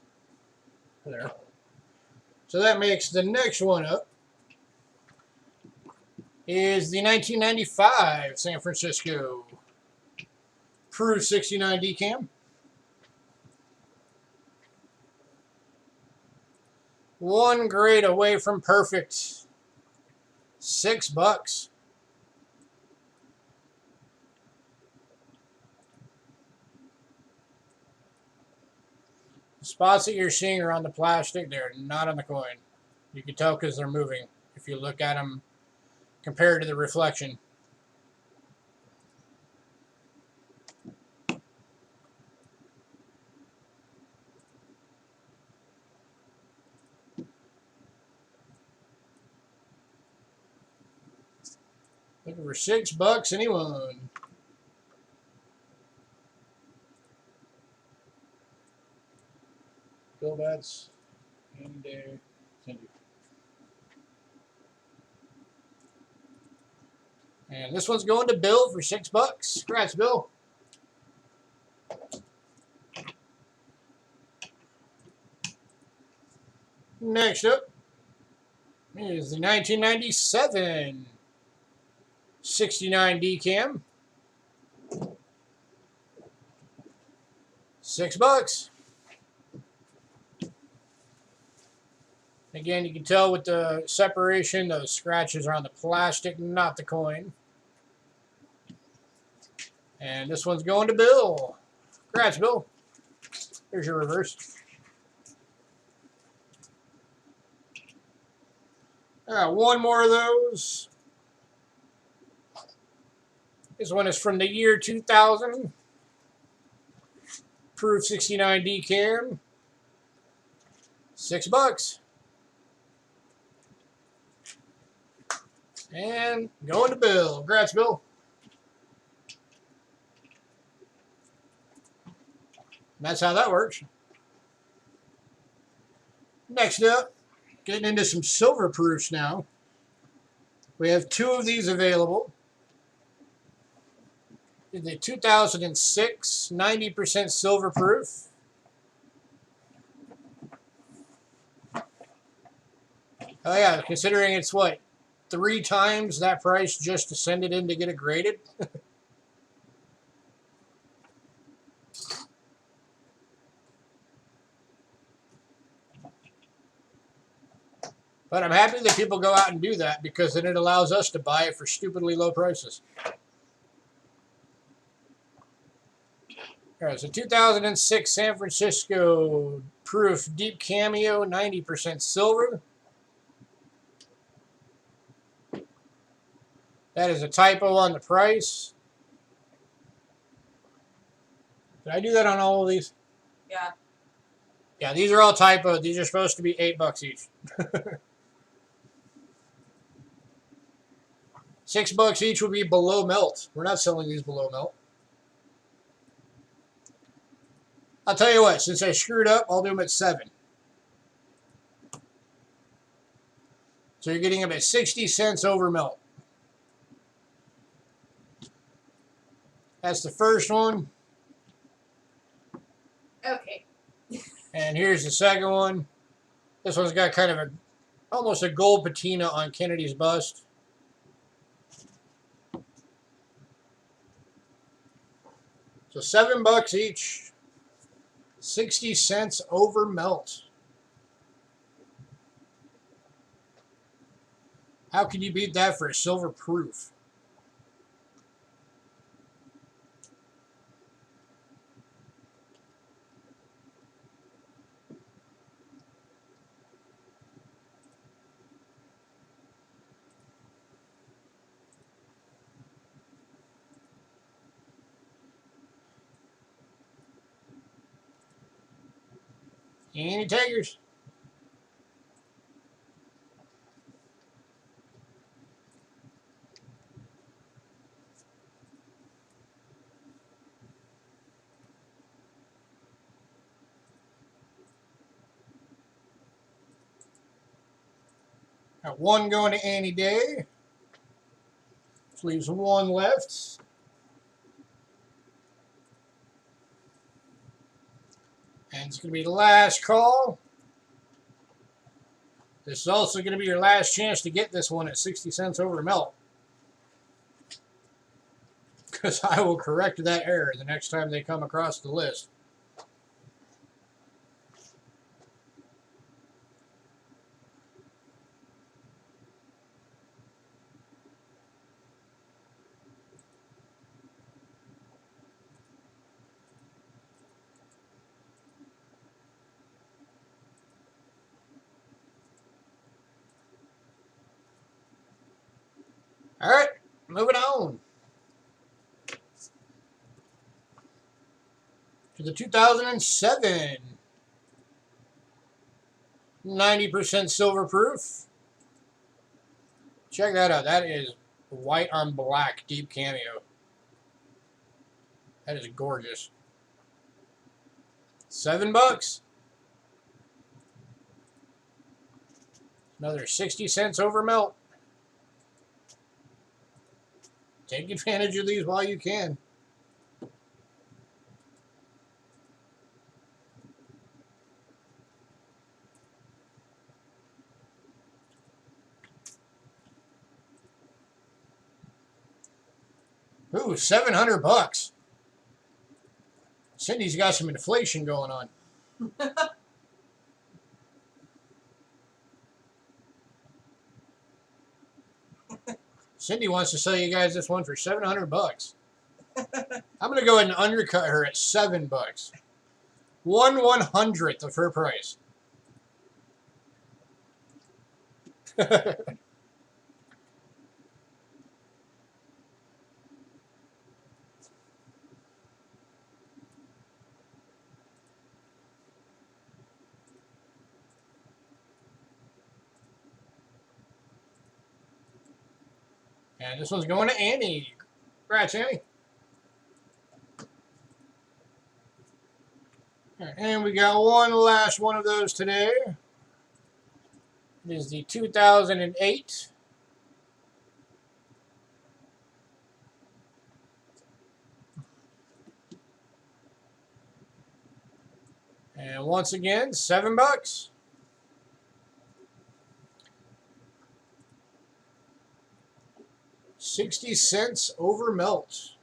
There. So that makes the next one up is the 1995 San Francisco Proof 69 decam. 1 grade away from perfect. $6. The spots that you're seeing are on the plastic. They're not on the coin. You can tell because they're moving if you look at them compared to the reflection. Looking for $6, anyone? Bill Bats, and Cindy. And this one's going to Bill for $6. Congrats, Bill. Next up is the 1997 69 decam. $6. Again, you can tell with the separation, those scratches are on the plastic, not the coin. And this one's going to Bill. Congrats, Bill. Here's your reverse. All right, 1 more of those. This one is from the year 2000. Proof 69 decam. $6. And going to Bill. Congrats, Bill. And that's how that works. Next up, getting into some silver proofs now. We have 2 of these available. The 2006 90% silver proof. Oh yeah, considering it's what, 3 times that price just to send it in to get it graded. But I'm happy that people go out and do that because then it allows us to buy it for stupidly low prices. All right, so 2006 San Francisco Proof Deep Cameo, 90% silver. That is a typo on the price. Did I do that on all of these? Yeah. Yeah, these are all typos. These are supposed to be $8 each. $6 each would be below melt. We're not selling these below melt. I'll tell you what, since I screwed up, I'll do them at 7. So you're getting them at 60 cents over melt. That's the first one. Okay. And here's the second one. This one's got kind of almost a gold patina on Kennedy's bust. So $7 each. 60 cents over melt. How can you beat that for a silver proof? Any takers? Got one going to Annie Day. Which leaves one left. And it's going to be the last call. This is also going to be your last chance to get this one at 60 cents over melt. Because I will correct that error the next time they come across the list. All right, moving on to the 2007 90% silver proof. Check that out. That is white on black deep cameo. That is gorgeous. $7. Another 60 cents over melt. Take advantage of these while you can. Ooh, $700. Cindy's got some inflation going on. Cindy wants to sell you guys this one for $700. I'm gonna go ahead and undercut her at $7. 1/100th of her price. And this one's going to Annie. Congrats, Annie. And we got one last one of those today. It is the 2008. And once again, $7. 60 cents over melt.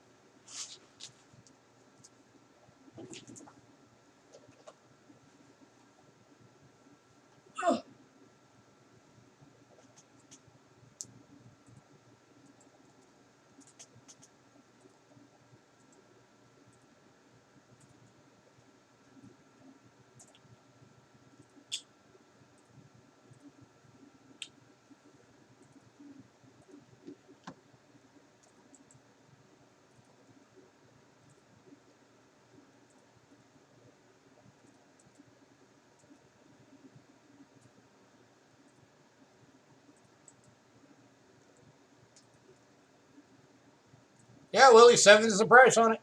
Yeah, Willie, 7 is the price on it.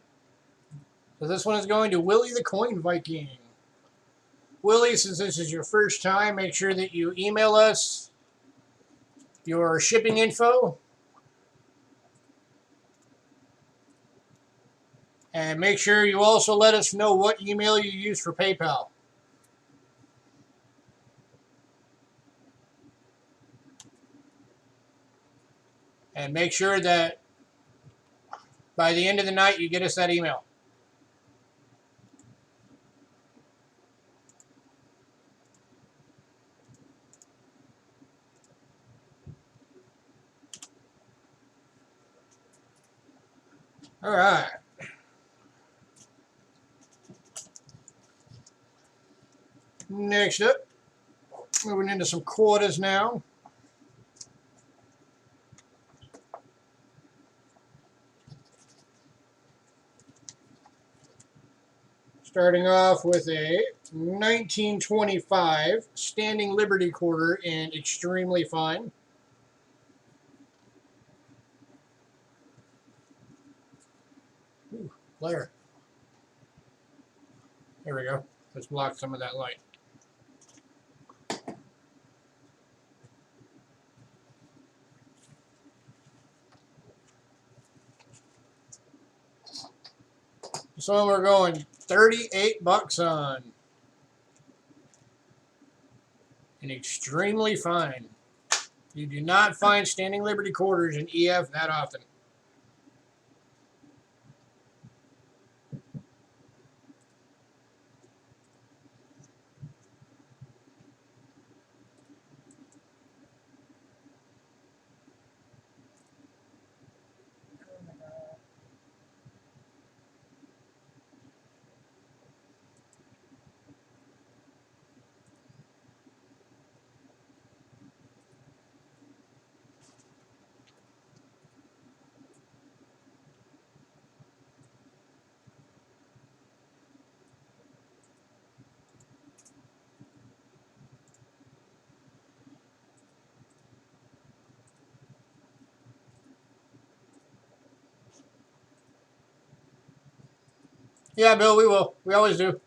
So this one is going to Willie the Coin Viking. Willie, since this is your first time, make sure that you email us your shipping info. And make sure you also let us know what email you use for PayPal. And make sure that by the end of the night you get us that email. All right. Next up, moving into some quarters now. Starting off with a 1925 Standing Liberty quarter in Extremely Fine. Ooh, glare. There we go. Let's block some of that light. So we're going 38 bucks on. And Extremely Fine. You do not find Standing Liberty quarters in EF that often. Yeah, Bill, we will. We always do. Let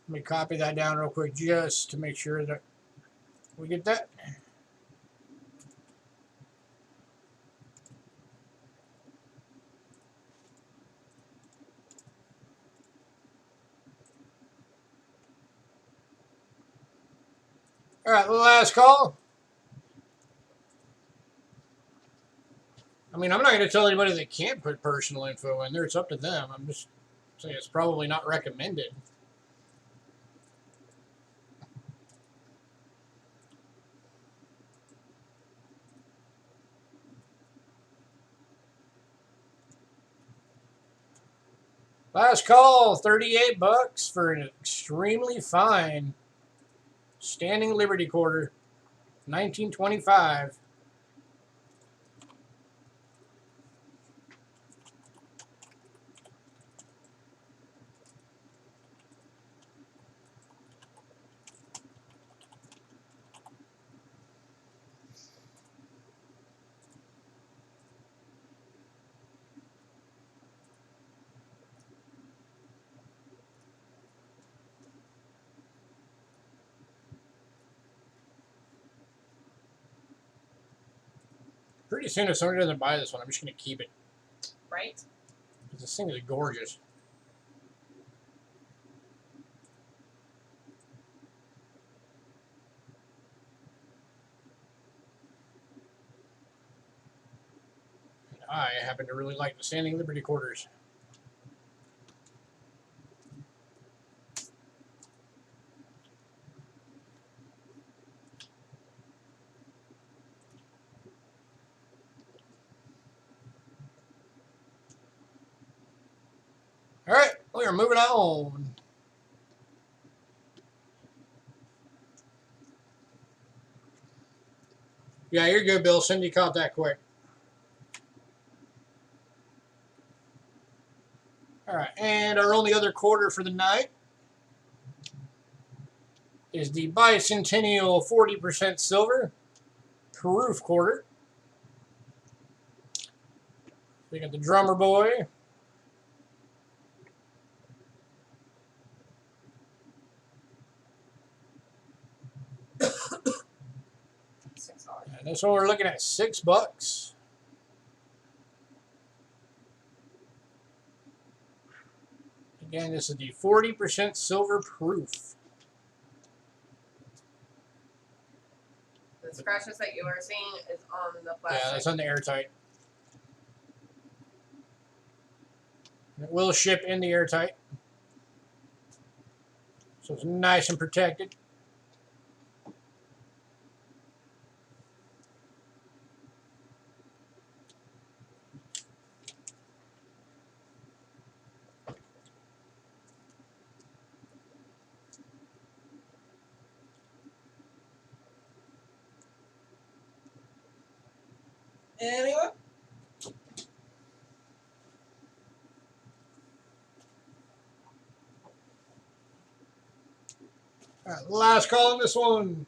me copy that down real quick just to make sure that we get that. All right, last call. I mean, I'm not going to tell anybody they can't put personal info in there. It's up to them. I'm just saying it's probably not recommended. Last call, 38 bucks for an Extremely Fine Standing Liberty quarter, 1925. Pretty soon, if somebody doesn't buy this one, I'm just going to keep it. right? This thing is gorgeous. I happen to really like the Standing Liberty quarters. All right, we are moving on. Yeah, you're good, Bill. Cindy caught that quick. All right, and our only other quarter for the night is the Bicentennial 40% silver proof quarter. We got the drummer boy. $6. And this one we're looking at $6. Again, this is the 40% silver proof. The scratches that you are seeing is on the plastic. Yeah, that's on the airtight. It will ship in the airtight. So it's nice and protected. Anyone? All right, last call on this one.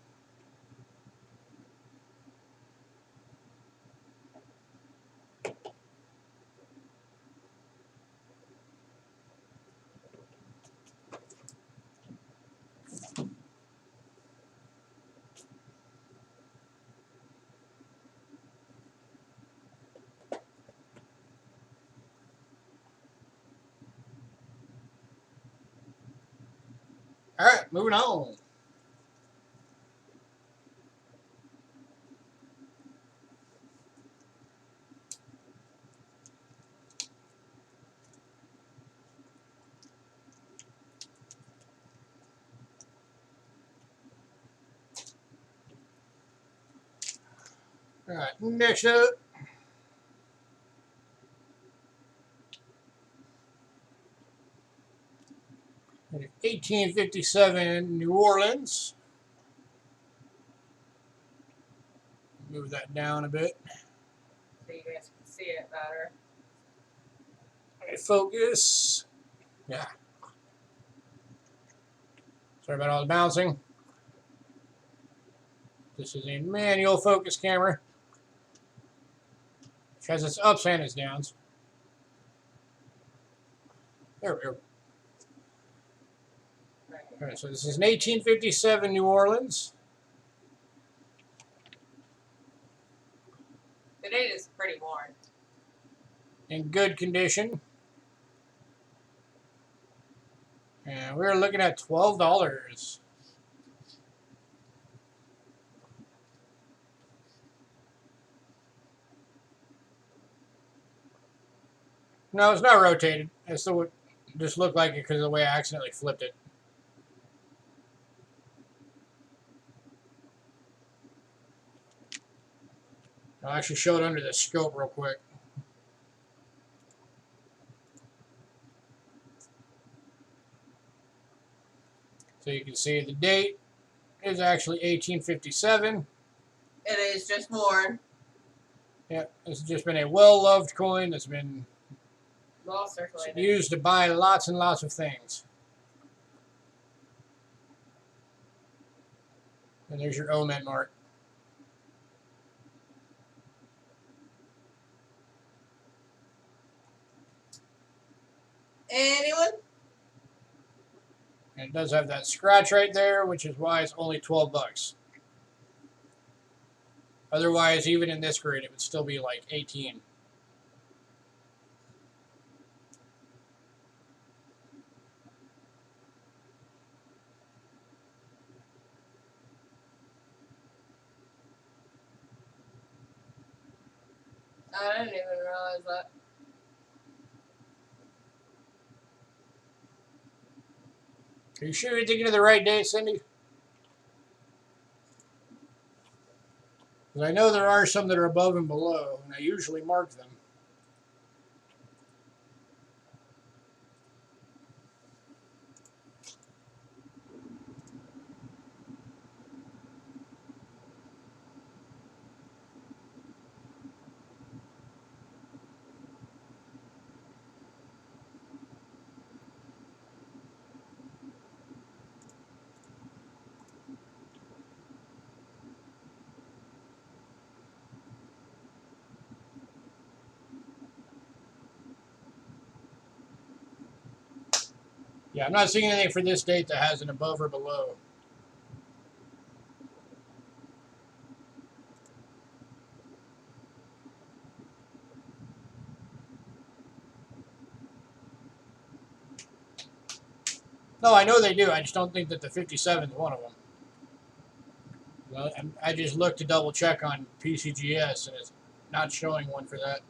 All right, moving on. All right, next up. We have 1857 New Orleans. Move that down a bit. So you guys can see it better. Okay, focus. Yeah. Sorry about all the bouncing. This is a manual focus camera. Which has its ups and its downs. There we go. All right, so this is an 1857 New Orleans. The date is pretty worn. In good condition. And we're looking at $12. No, it's not rotated. It still just looked like it because of the way I accidentally flipped it. I'll actually show it under the scope real quick. So you can see the date is actually 1857. It is just worn. Yeah, this has just been a well-loved coin that's been Well circulated. used to buy lots and lots of things. And there's your OMEN mark. Anyone? And it does have that scratch right there, which is why it's only $12. Otherwise, even in this grade, it would still be like 18. I didn't even realize that. Are you sure you're thinking of the right date, Cindy? Because I know there are some that are above and below, and I usually mark them. Yeah, I'm not seeing anything for this date that has an above or below. No, I know they do. I just don't think that the 57 is one of them. Well, I just looked to double check on PCGS, and it's not showing one for that.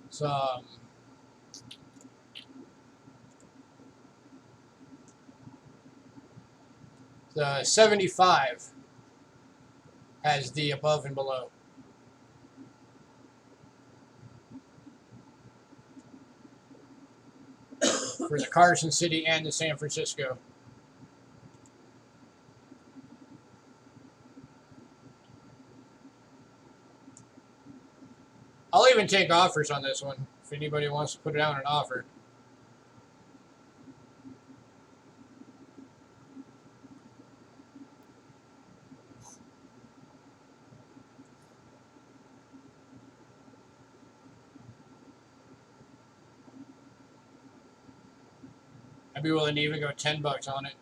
It's the 75 has the above and below. For the Carson City and the San Francisco. I'll even take offers on this one if anybody wants to put down an offer. I'd be willing to even go $10 on it.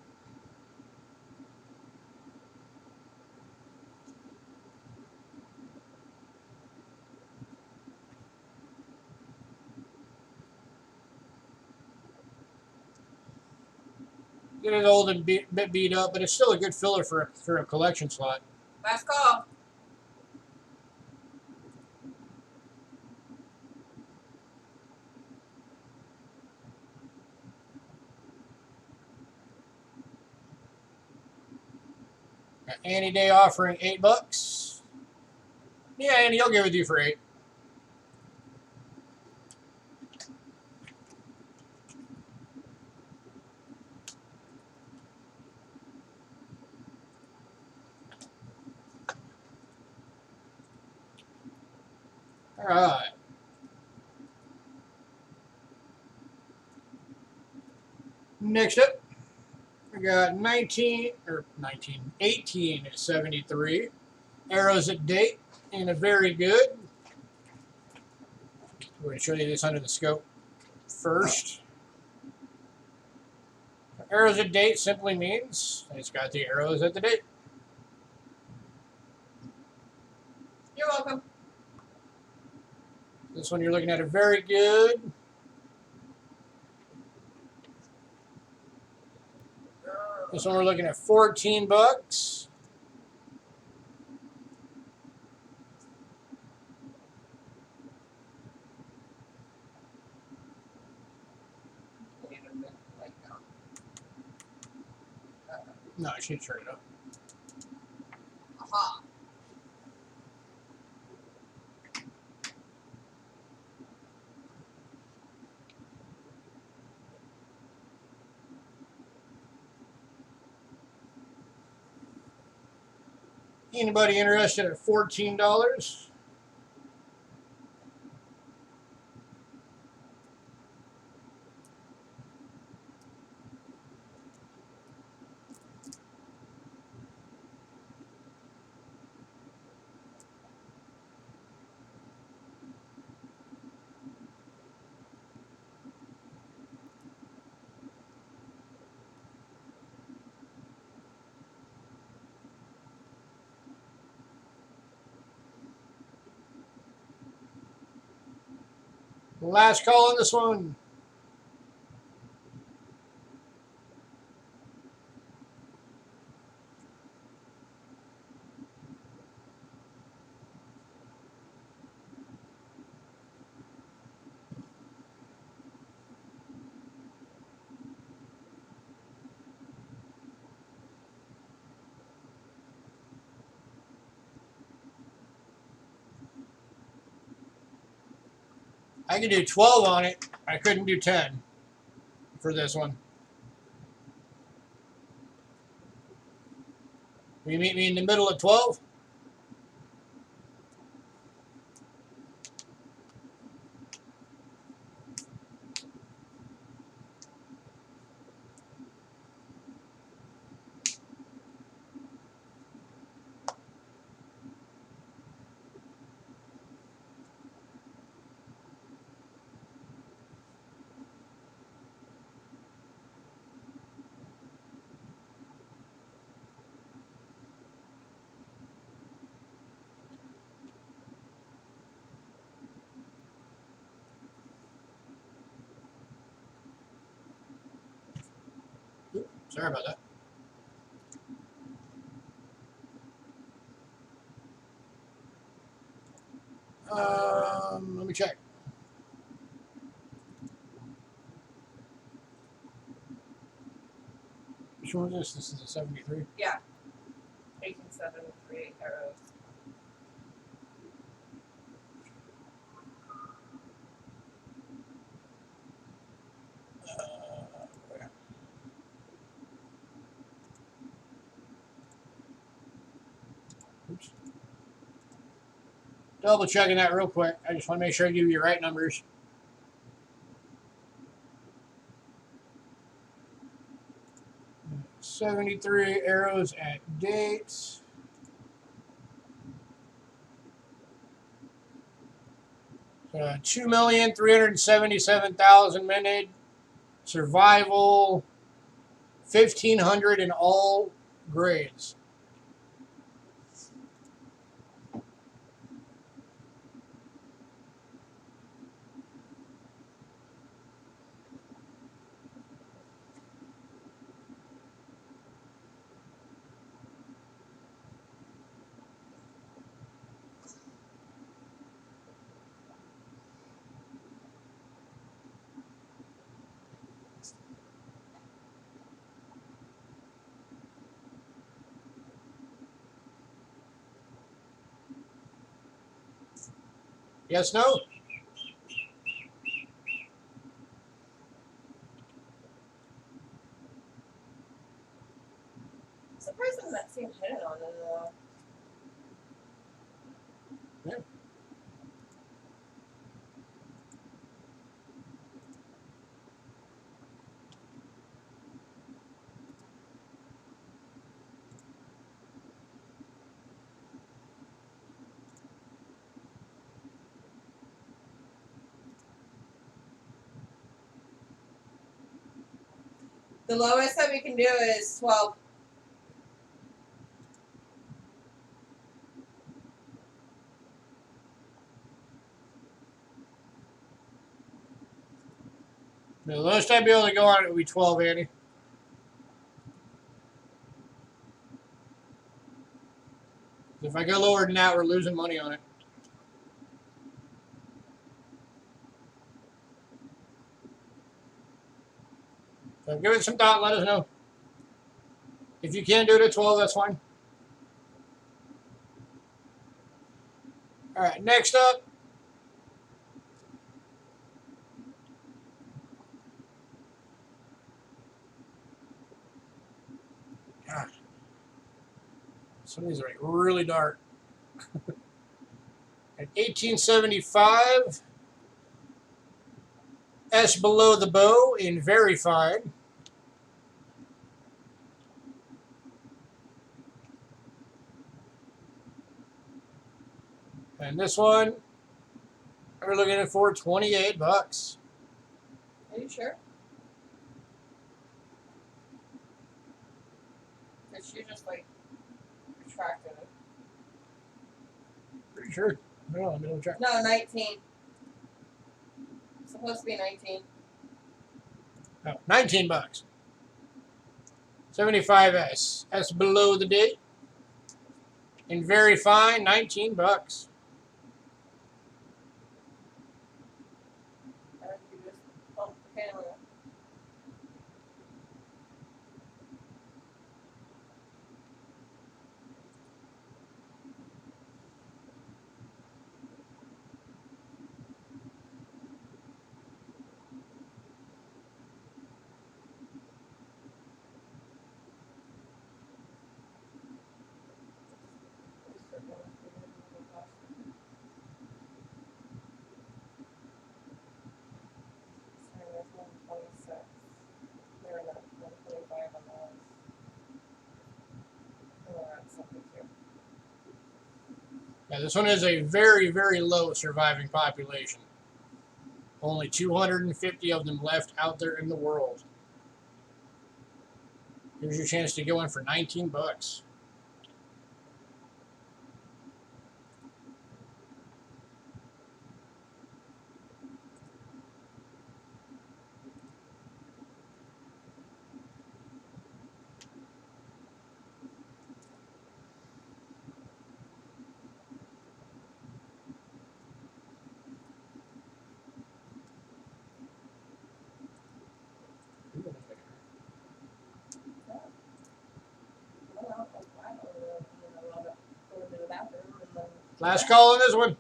It is old and bit beat up, but it's still a good filler for a collection slot. Last call. Annie Day offering $8. Yeah, Annie, I'll give it to you for 8. All right. Next up, we got 1873 arrows at date and a very good. We're going to show you this under the scope first. Arrows at date simply means it's got the arrows at the date. You're welcome. This one you're looking at a very good. This one we're looking at $14. No, I should turn it up. Aha. Anybody interested at $14? Last call on this one. I could do 12 on it. I couldn't do 10 for this one. Will you meet me in the middle of 12? Oops, sorry about that. Let me check. Which one is this? This is a 73. Yeah. 1873 arrows. Where? Oops. Double checking that real quick. I just want to make sure I give you the right numbers. $73 arrows at dates. So 2,377,000 minute. Survival 1,500 in all grades. Yes, no? Surprised I'm not seeing hidden on it though. Yeah. The lowest that we can do is 12. The lowest I'd be able to go on it would be 12, Andy. If I go lower than that, we're losing money on it. So give it some thought. Let us know. If you can do it at 12, that's fine. All right, next up. God, some of these are like really dark. At 1875, S below the bow in verified. And this one, we're looking at for $28. Are you sure? Because you just like retracted it. Pretty sure. No, let me double check. No, 19. It's supposed to be 19. Oh, $19. 75S. S below the date. In very fine, $19. And you just bump the camera. Yeah, this one is a very, very low surviving population. Only 250 of them left out there in the world. Here's your chance to get one for 19 bucks. Last call on this one.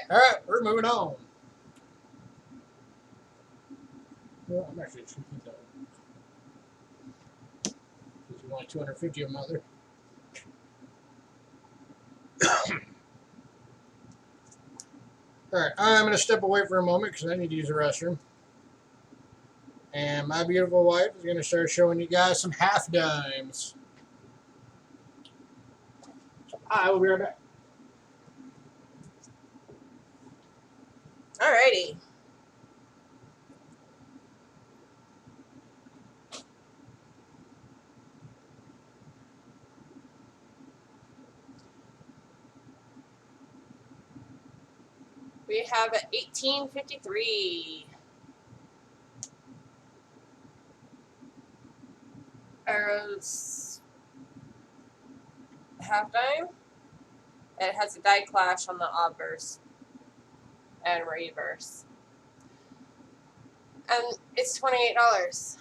All right, we're moving on. Well, I'm actually just going to keep that one. Because you want 250 of them out there. All right, I'm going to step away for a moment because I need to use the restroom. And my beautiful wife is going to start showing you guys some half dimes. I will be right back. Alrighty. We have 1853. Arrows half dime. It has a die clash on the obverse and reverse. And it's $28.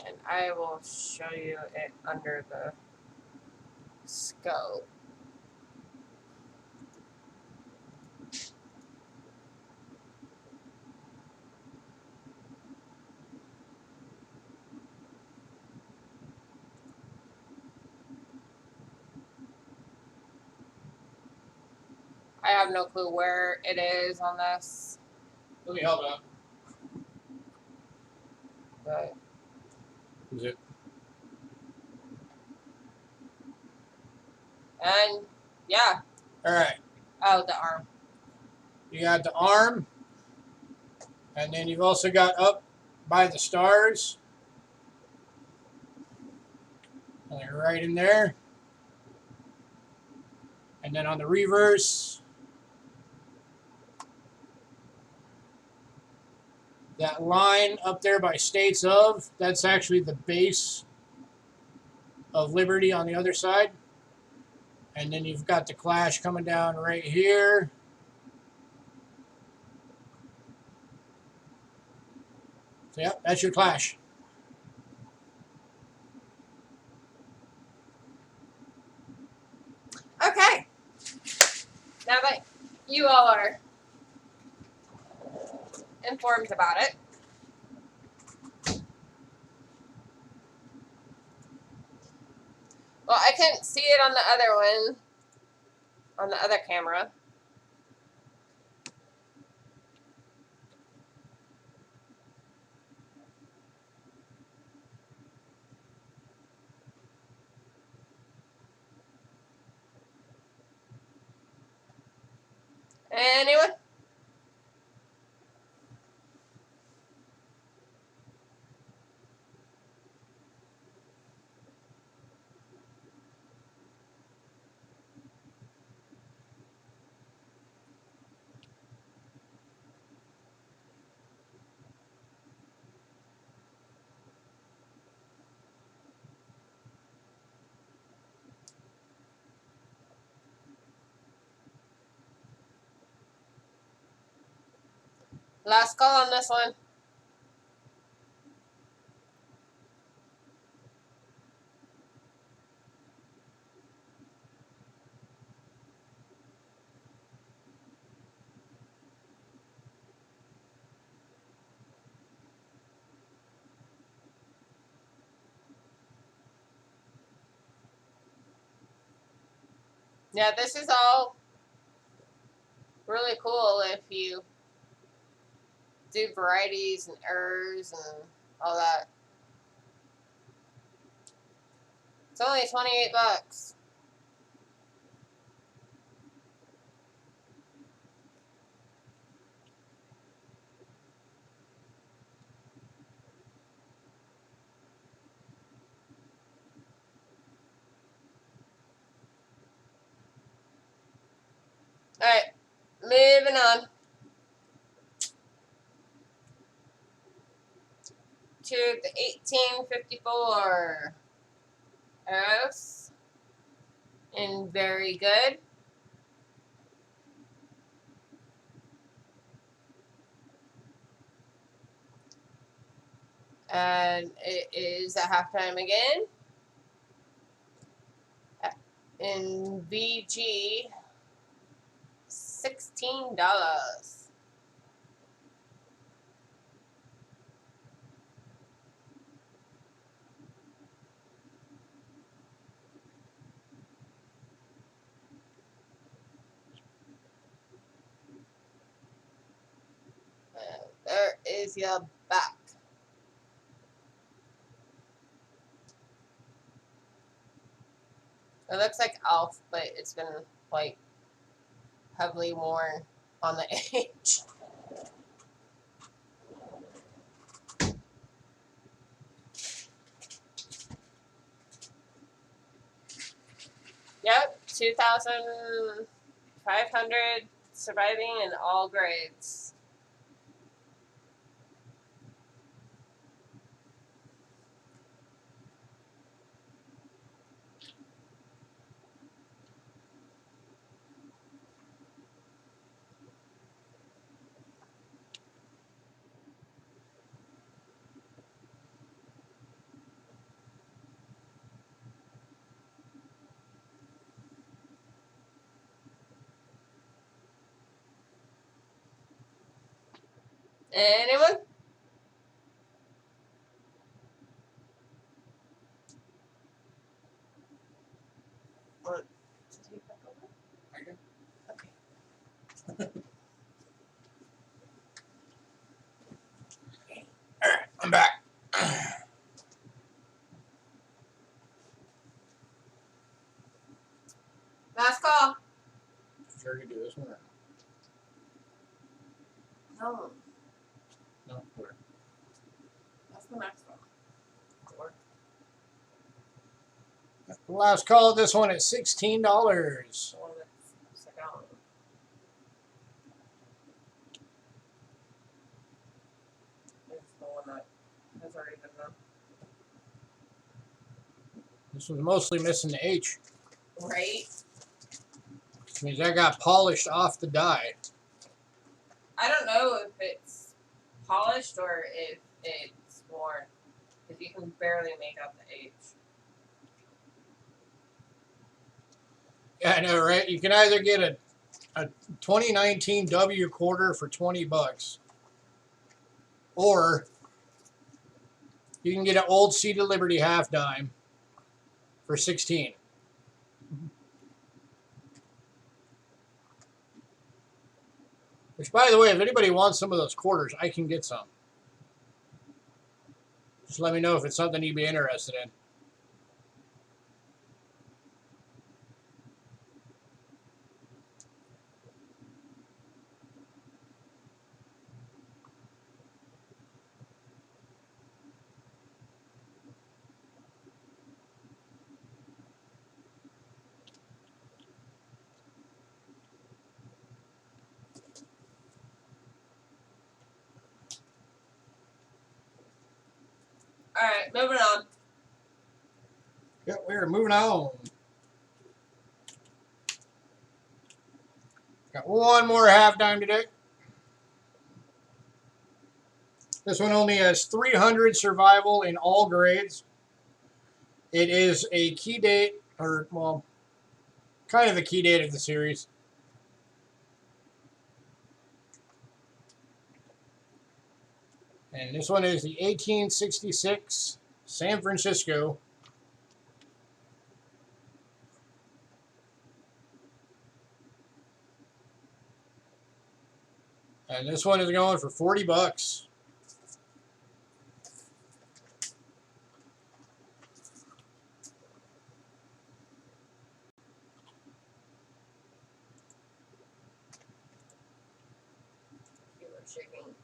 And I will show you it under the scope. I have no clue where it is on this, Let me help out. but Is it? and yeah. All right. Oh, the arm. You got the arm. And then you've also got up by the stars. And they're right in there. And then on the reverse, that line up there by States of, that's actually the base of Liberty on the other side. And then you've got the clash coming down right here. So, yep, that's your clash. Okay. Now that you all are informed about it, well, I couldn't see it on the other one, on the other camera. Anyone? Last call on this one. Yeah, this is all really cool if you do varieties and errors and all that. It's only 28 bucks. Alright, moving on to the 1854 Eros in very good. And it is at halftime again. In VG, $16. There is your back. It looks like Alf, but it's been like heavily worn on the edge. Yep, 2,500 surviving in all grades. Anyone? What? Did you back over? I can. Okay. Alright, I'm back. Last call. Sure to do this one or No, no? Where? that's the next one. Last call of this one at $16. The one that's upside down. It's the one that has already been done. This was mostly missing the H. Right? Which means that got polished off the die. I don't know if it's polished or if it's worn. Because you can barely make out the H. Yeah, I know, right? You can either get a 2019 W quarter for 20 bucks, or you can get an old Seed of Liberty half dime for 16. Which, by the way, if anybody wants some of those quarters, I can get some. Just let me know if it's something you'd be interested in. Alright, moving on. Yep, we're moving on. Got one more half dime today. This one only has 300 survival in all grades. It is a key date, or, well, kind of the key date of the series. And this one is the 1866 San Francisco. And this one is going for 40 bucks. Shaking.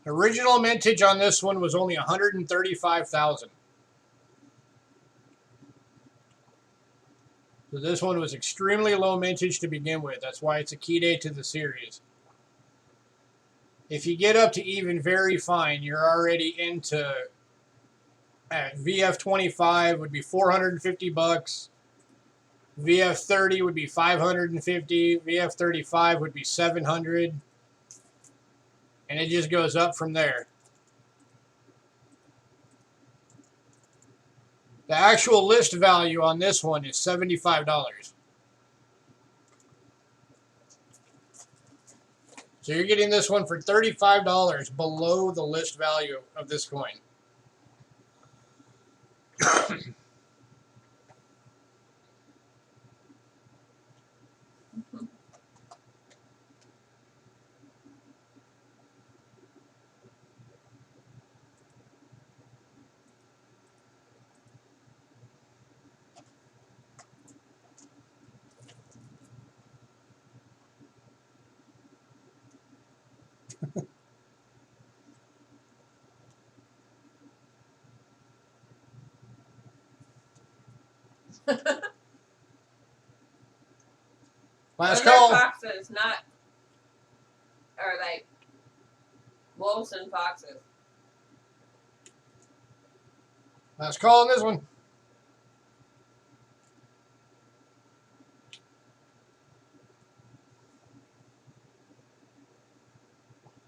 Original mintage on this one was only 135,000. So this one was extremely low mintage to begin with. That's why it's a key date to the series. If you get up to even very fine, you're already into VF25 would be 450 bucks. VF30 would be 550. VF35 would be 700. And it just goes up from there. The actual list value on this one is $75. So you're getting this one for $35 below the list value of this coin. Last They're call. foxes, not, or like wolves and foxes. Last call on this one.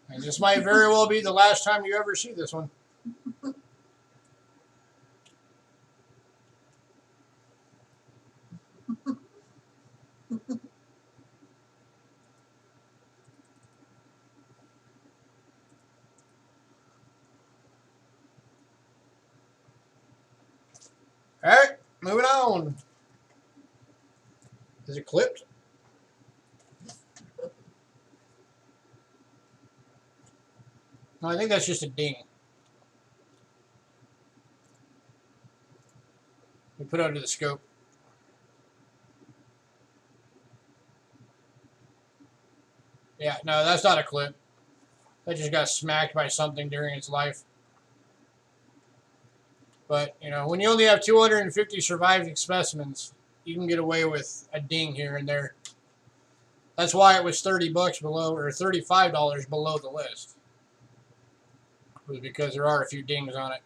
And this might very well be the last time you ever see this one. All right, moving on. Is it clipped? No, I think that's just a ding. We put it under the scope. Yeah, no, that's not a clip. That just got smacked by something during its life. But, you know, when you only have 250 surviving specimens, you can get away with a ding here and there. That's why it was 30 bucks below, or $35 below the list. It was because there are a few dings on it.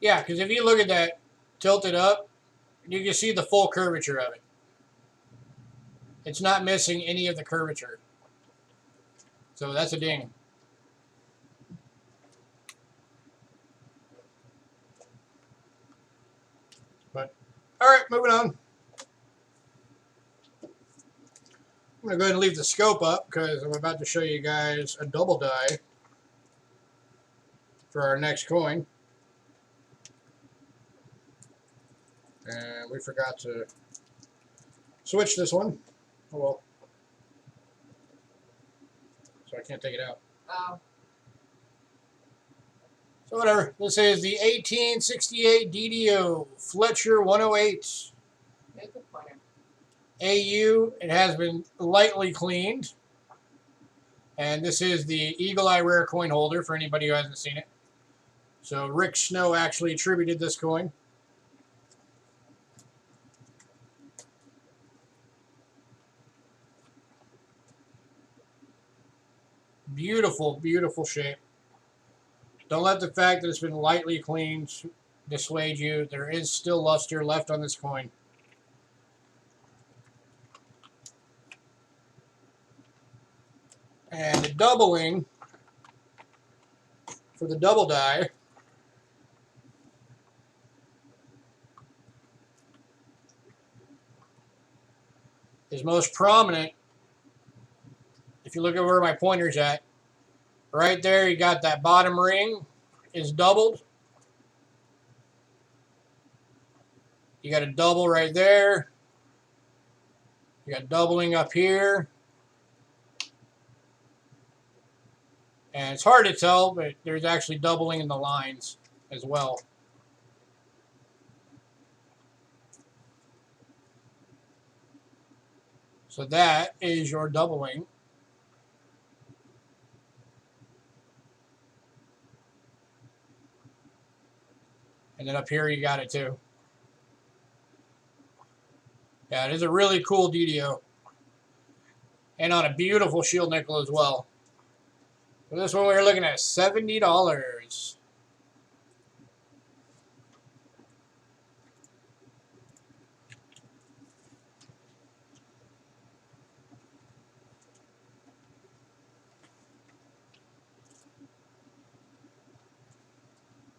Yeah, because if you look at that tilted up, you can see the full curvature of it. It's not missing any of the curvature. So that's a ding. But, all right, moving on. I'm going to go ahead and leave the scope up because I'm about to show you guys a double die for our next coin. And we forgot to switch this one. Oh well. So I can't take it out. Oh. So whatever. This is the 1868 DDO Fletcher 108 Make a pointer. AU. It has been lightly cleaned. And this is the Eagle Eye Rare coin holder for anybody who hasn't seen it. So Rick Snow actually attributed this coin. Beautiful, beautiful shape. Don't let the fact that it's been lightly cleaned dissuade you. There is still luster left on this coin. And the doubling for the double die is most prominent. If you look at where my pointer's at, right there you got that bottom ring is doubled. You got a double right there. You got doubling up here. And it's hard to tell, but there's actually doubling in the lines as well. So that is your doubling. And then up here you got it too. Yeah, it is a really cool DDO. And on a beautiful shield nickel as well. For this one we were looking at $70.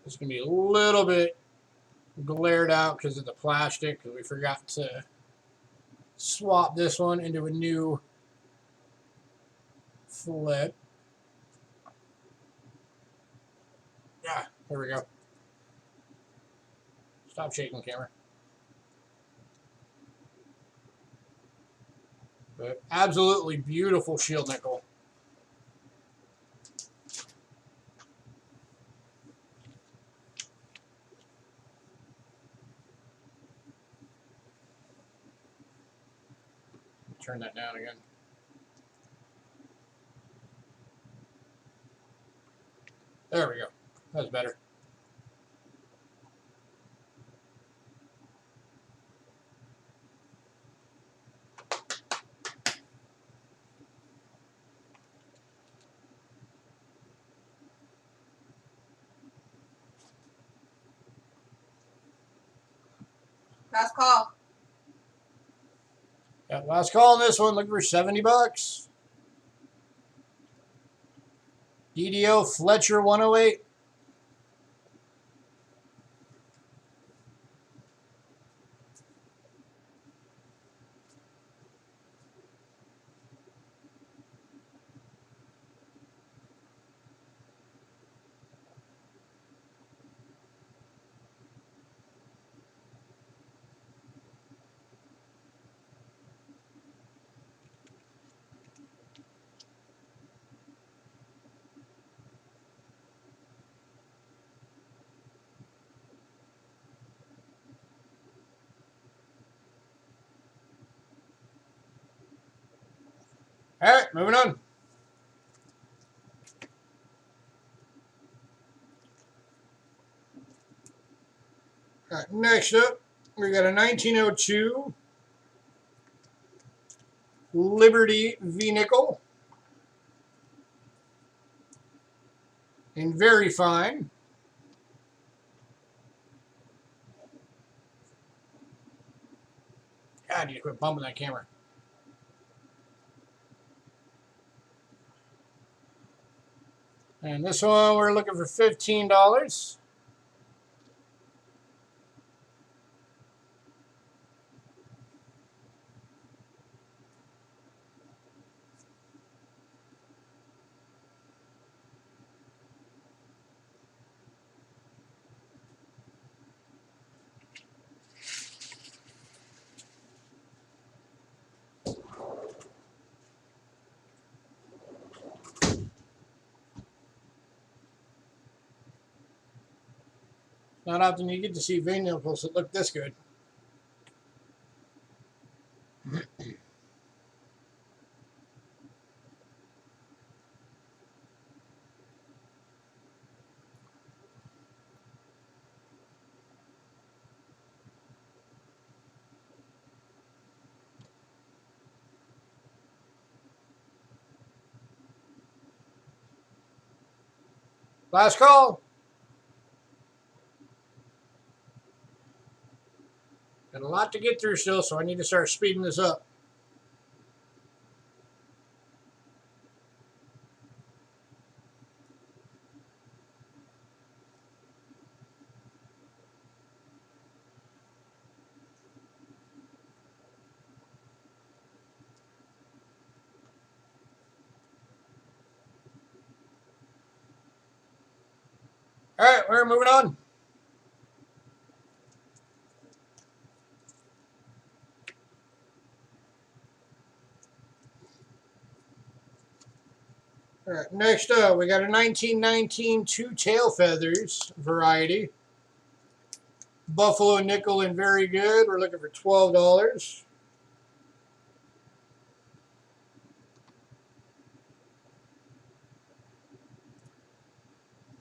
It's going to be a little bit glared out because of the plastic. We forgot to swap this one into a new flip. Yeah, there we go. Stop shaking, camera. But absolutely beautiful shield nickel. Turn that down again. There we go. That's better. Last call. Yeah, last call on this one. Looking for $70. DDO Fletcher 108. All right, moving on. All right, next up, we got a 1902 Liberty V-Nickel in very fine. God, I need to quit bumping that camera. And this one, we're looking for $15. Not often you get to see V-Nickels that look this good. Last call. Got a lot to get through still, so I need to start speeding this up. All right, we're moving on. All right, next up, we got a 1919 two tail feathers variety. Buffalo nickel and very good. We're looking for $12.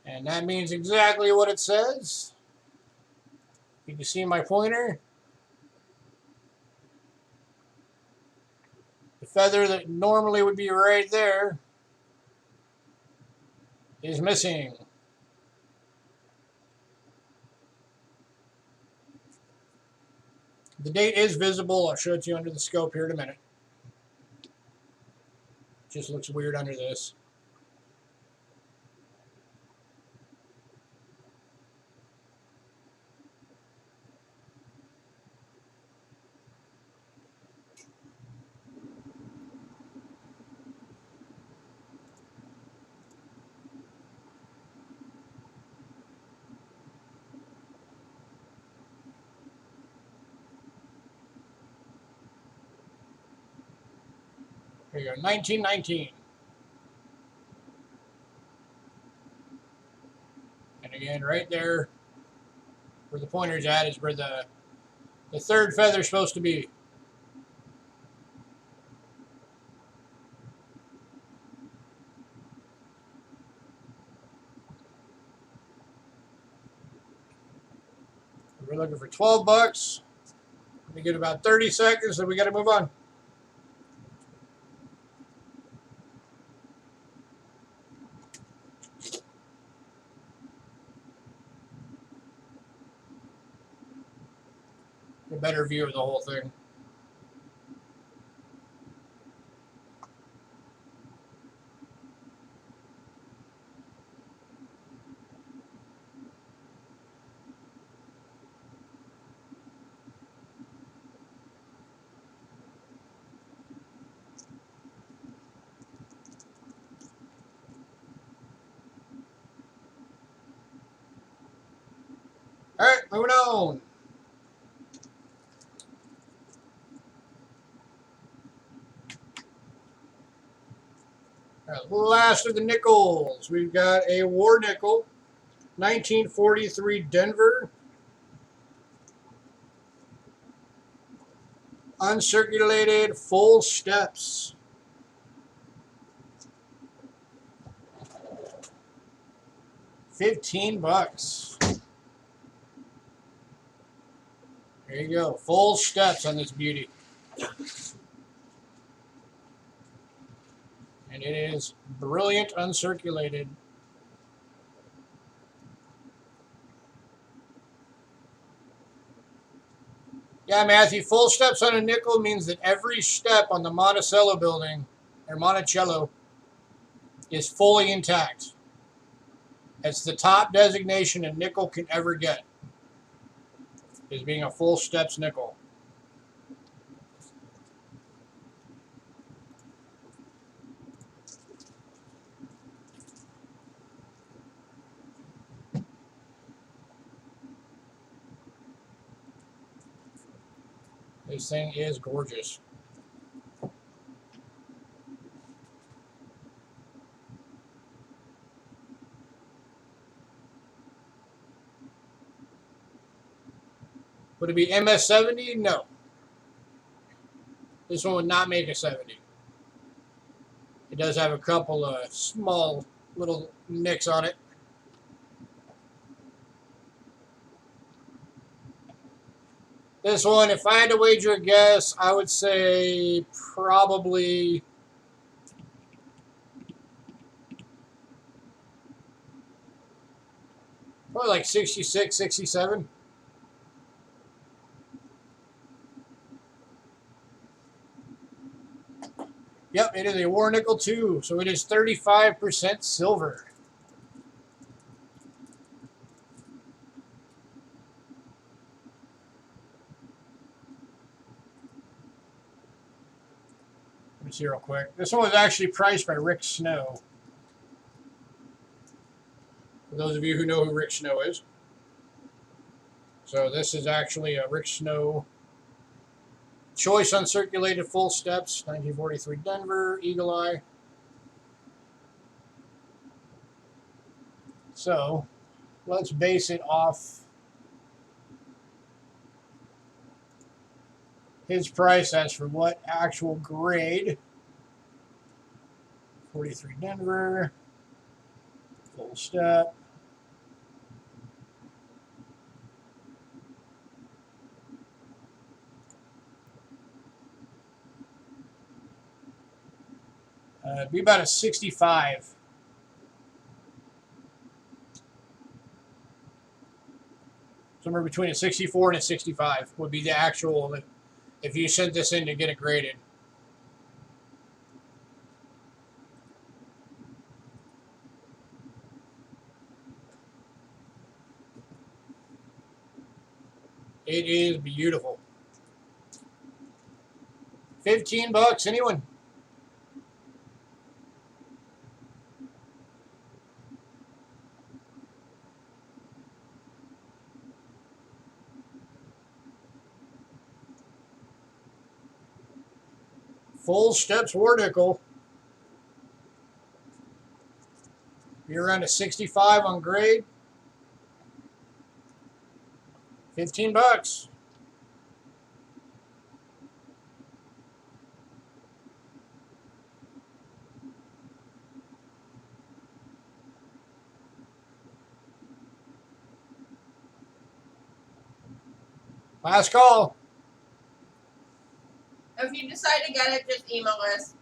And that means exactly what it says. You can see my pointer. The feather that normally would be right there is missing. The date is visible. I'll show it to you under the scope here in a minute. Just looks weird under this. Here you go, 1919. And again, right there where the pointer's at is where the third feather's supposed to be. We're looking for 12 bucks. We get about 30 seconds, then we got to move on. A better view of the whole thing. All right, moving on. All right, last of the nickels. We've got a war nickel, 1943 Denver. Uncirculated full steps. $15. There you go. Full steps on this beauty. And it is brilliant uncirculated. Yeah, Matthew, full steps on a nickel means that every step on the Monticello building, or Monticello, is fully intact. It's the top designation a nickel can ever get, is being a full steps nickel. This thing is gorgeous. Would it be MS70? No. This one would not make a 70. It does have a couple of small little nicks on it. This one, if I had to wager a guess, I would say probably Probably like 66, 67. Yep, it is a war nickel too, so it is 35% silver. Let me see real quick. This one was actually priced by Rick Snow. For those of you who know who Rick Snow is. So this is actually a Rick Snow choice uncirculated full steps, 1943 Denver, Eagle Eye. So let's base it off his price as for what actual grade. 43 Denver, full step. It'd be about a 65. Somewhere between a 64 and a 65 would be the actual, if you sent this in to get it graded. It is beautiful. 15 bucks, anyone? Full steps war nickel. You're around a 65 on grade. 15 bucks. Last call. If you decide to get it, just email us.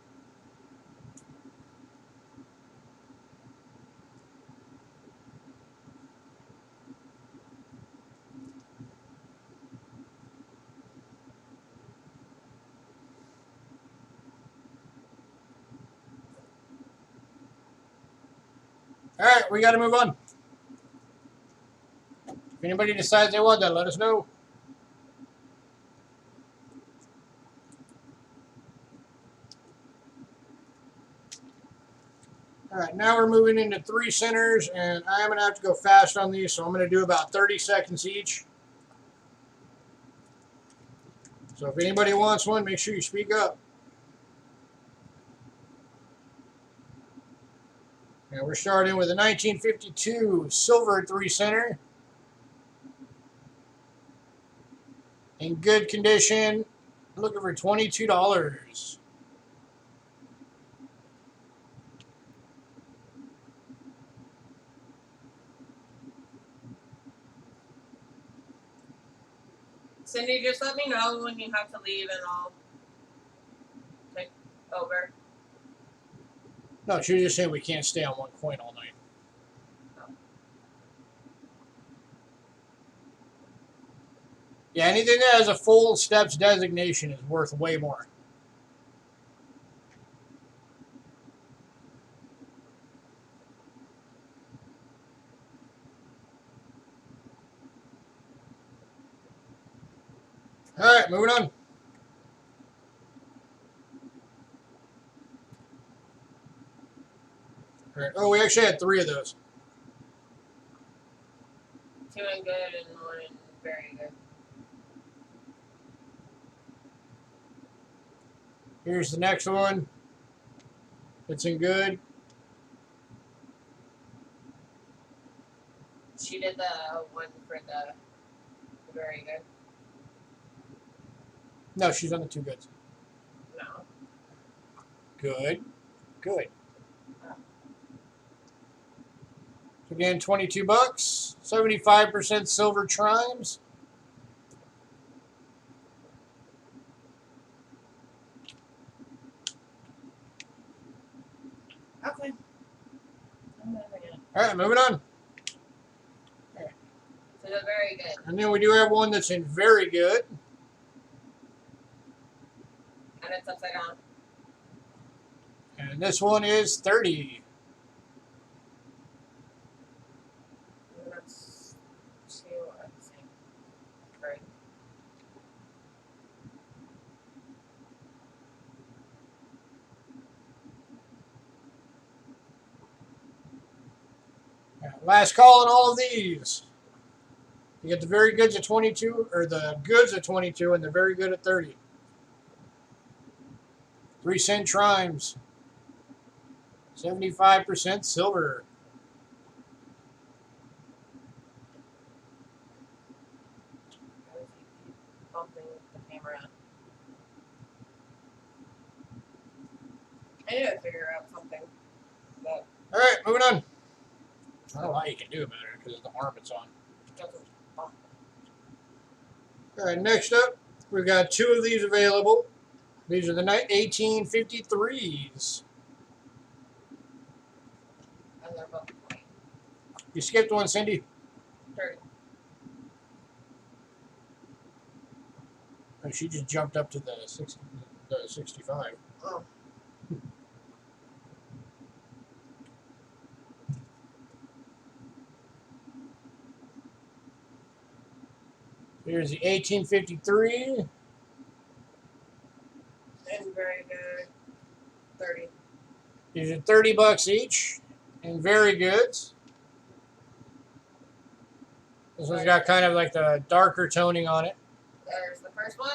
All right, we got to move on. If anybody decides they want that, let us know. All right, now we're moving into 3 centers, and I'm going to have to go fast on these, so I'm going to do about 30 seconds each. So if anybody wants one, make sure you speak up. And we're starting with a 1952 silver 3 center. In good condition, looking for $22. Cindy, just let me know when you have to leave and I'll take over. No, she was just saying we can't stay on one coin all night. Yeah, anything that has a full steps designation is worth way more. All right, moving on. All right. Oh, we actually had 3 of those. 2 in good and 1 in very good. Here's the next one. It's in good. She did the one for the very good. No, she's on the 2 goods. No. Good. Good. So again, 22 bucks. 75% silver trimes. Okay. All right, moving on. All right. a very good. And then we do have one that's in very good. And it's upside down. And this one is 30. And that's 2 at the same. Right. Last call on all of these. You get the very goods at 22, or the goods at 22, and the very good at 30. 3-cent trimes. 75% silver. Bumping the camera. I need to figure out something. But All right, moving on. I don't know how you can do about it because of the arm it's on. doesn't bump. All right, next up, we've got 2 of these available. These are the 1853s. And they're both 20. You skipped one, Cindy. 30. Oh, she just jumped up to the 65. Oh. Here's the 1853. And very good. 30. These are $30 each, and very goods. This one's got kind of like the darker toning on it. There's the first one.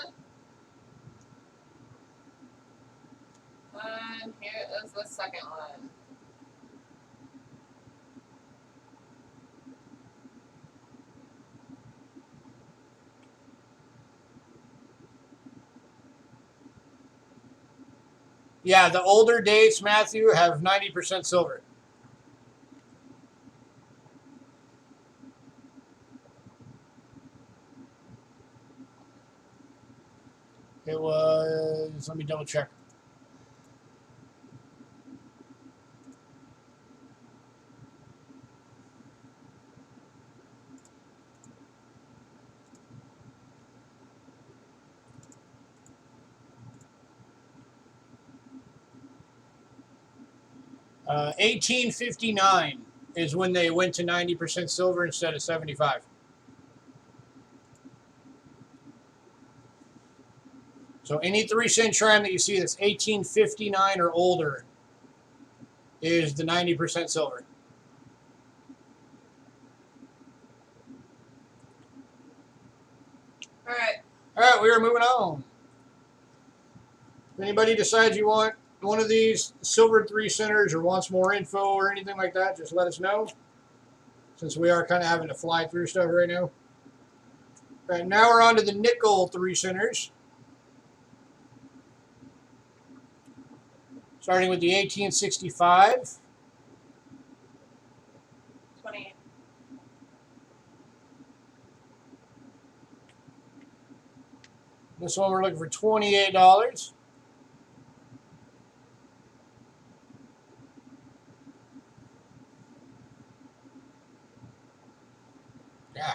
And here is the second one. Yeah, the older dates, Matthew, have 90% silver. It was, let me double check. Uh, 1859 is when they went to 90% silver instead of 75. So any 3-cent trime that you see that's 1859 or older is the 90% silver. All right. All right, we are moving on. If anybody decides you want one of these silver 3-centers or wants more info or anything like that, just let us know. Since we are kind of having to fly through stuff right now. All right, now we're on to the nickel 3-centers. Starting with the 1865. 28. This one we're looking for $28. Yeah.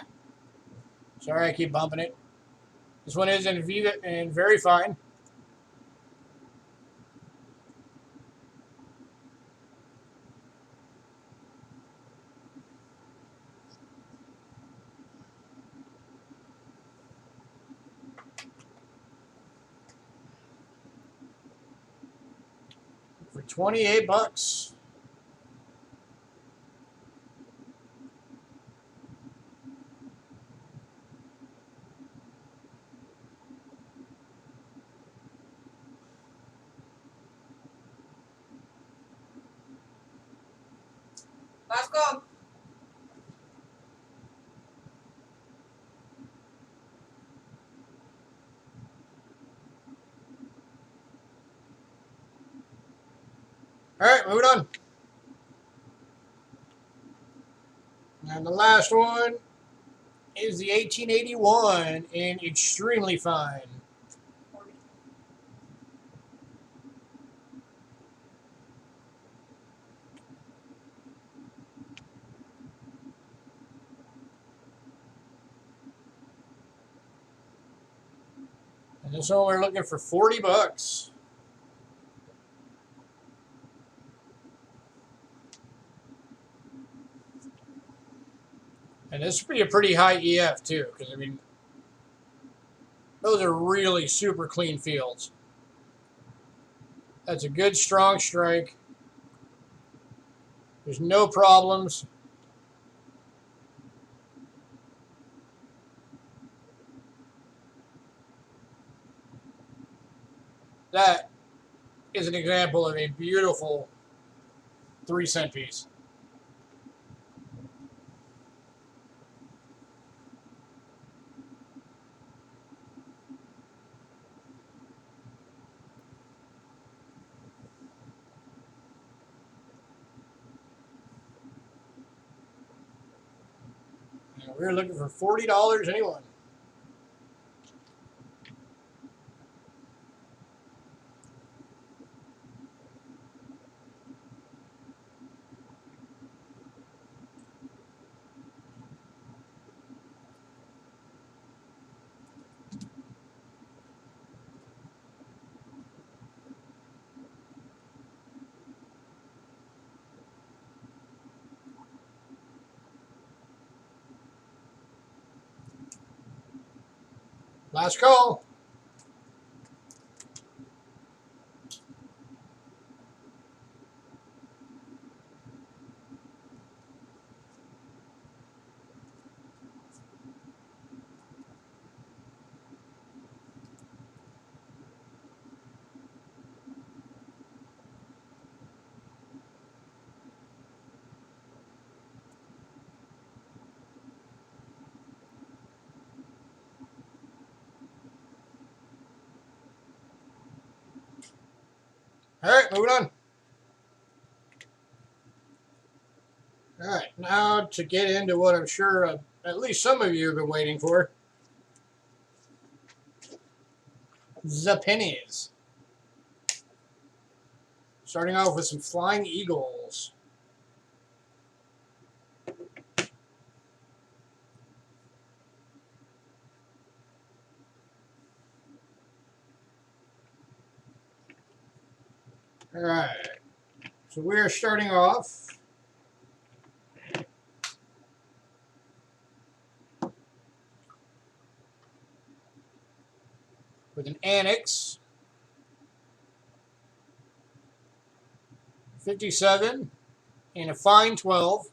Sorry, I keep bumping it. This one is in Viva and very fine. For $28. Let's go. All right, moving on. And the last one is the 1881 in extremely fine. 40. This one we're looking for 40 bucks. And this would be a pretty high EF too, because I mean, those are really super clean fields. That's a good strong strike. There's no problems. That is an example of a beautiful 3-cent piece. And we're looking for $40, anyone? Last call. All right, moving on. All right, now to get into what I'm sure at least some of you have been waiting for. The pennies. Starting off with some Flying Eagles. All right, so we are starting off with an Annex, 57, and a fine 12.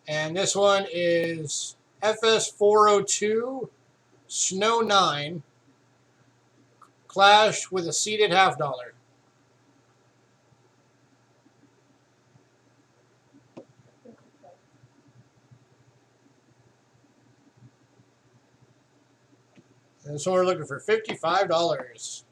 And this one is FS 402, Snow 9, Clash with a seated $50. And so we're looking for $55.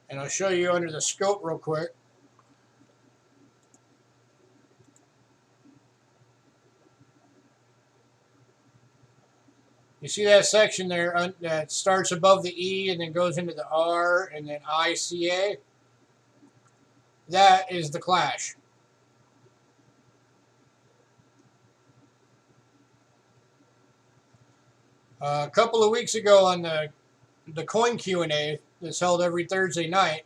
And I'll show you under the scope real quick. You see that section there that starts above the E and then goes into the R and then ICA? That is the Clash. A couple of weeks ago on the coin Q&A that's held every Thursday night,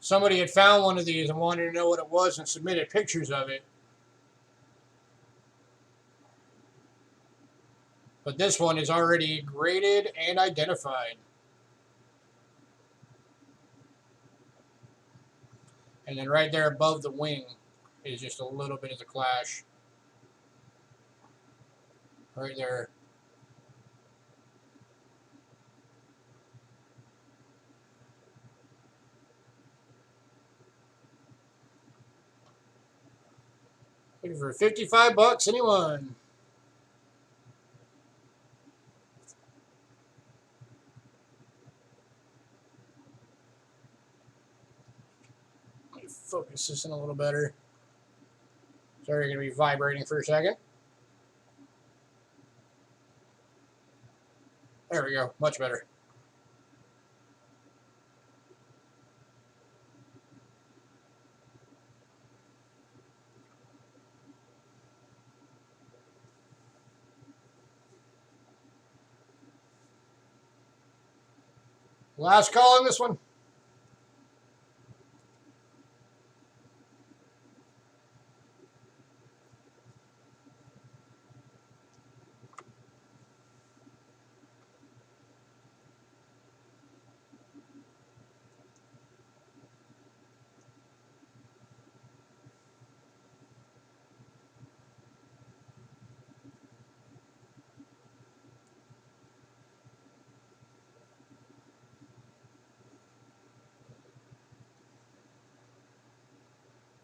somebody had found one of these and wanted to know what it was and submitted pictures of it. But this one is already graded and identified. And then right there above the wing is just a little bit of the Clash. Right there. Looking for 55 bucks, anyone? Let me focus this in a little better. Sorry, going to be vibrating for a second. There we go. Much better. Last call on this one.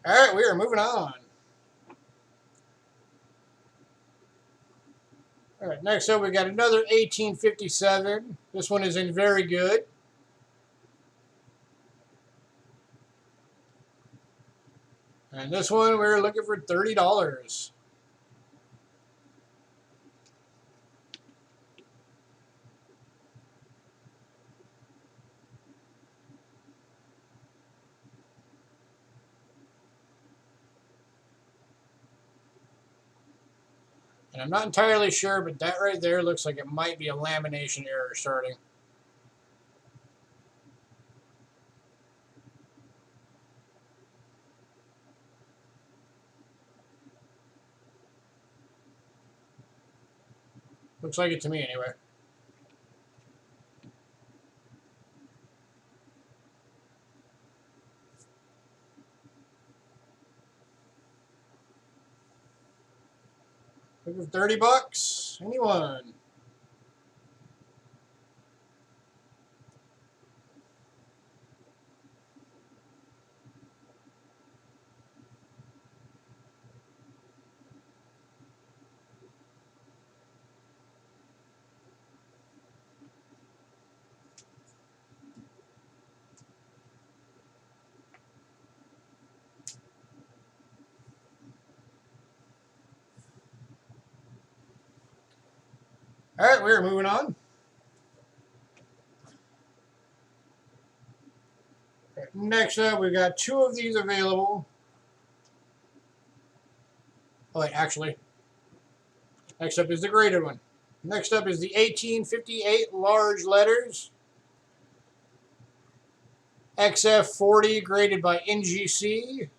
All right, we are moving on. All right, next up we got another 1857. This one is in very good. And this one we're looking for $30. And I'm not entirely sure, but that right there looks like it might be a lamination error starting. Looks like it to me anyway. Looking for $30. Anyone? All right, we're moving on. Right, next up, we've got two of these available. Oh, wait, actually, next up is the graded one. Next up is the 1858 large letters. XF40 graded by NGC.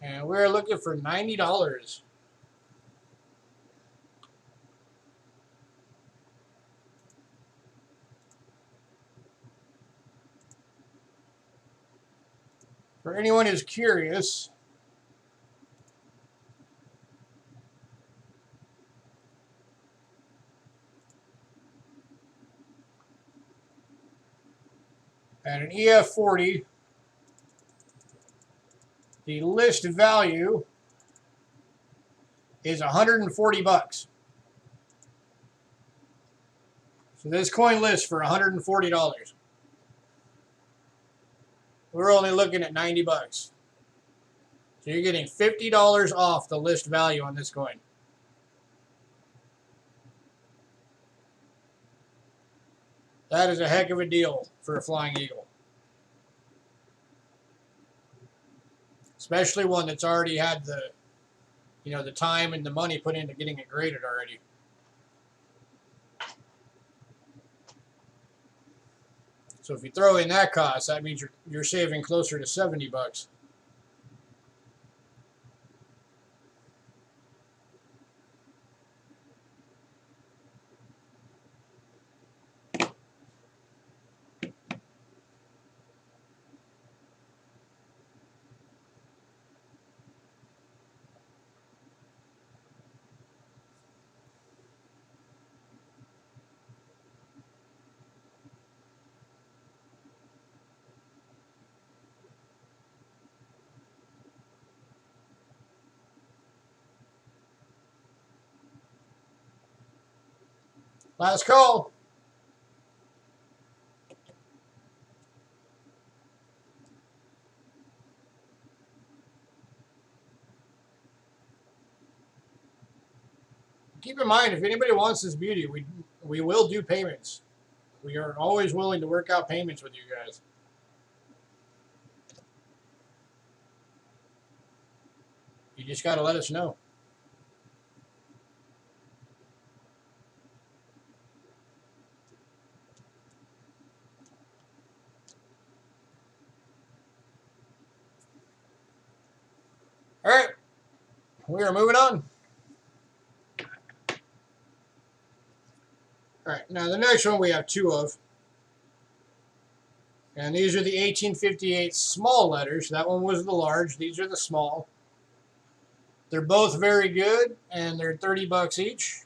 And we're looking for $90. For anyone who's curious, at an EF40, the list value is $140. So this coin lists for $140. We're only looking at $90. So you're getting $50 off the list value on this coin. That is a heck of a deal for a Flying Eagle. Especially one that's already had the, the time and the money put into getting it graded already. So if you throw in that cost, that means you're saving closer to $70. Last call. keep in mind, if anybody wants this beauty, we will do payments. We are always willing to work out payments with you guys. You just got to let us know. All right, we are moving on. All right, now the next one we have two of. And these are the 1858 small letters. That one was the large. These are the small. They're both very good, and they're 30 bucks each.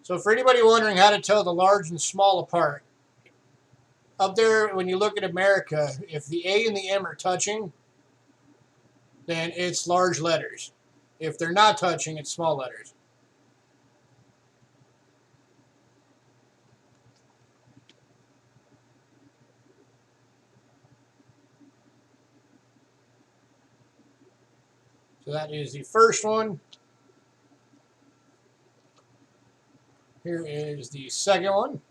So for anybody wondering how to tell the large and small apart, up there when you look at America, if the A and the M are touching, then it's large letters. If they're not touching, it's small letters. So that is the first one. Here is the second one.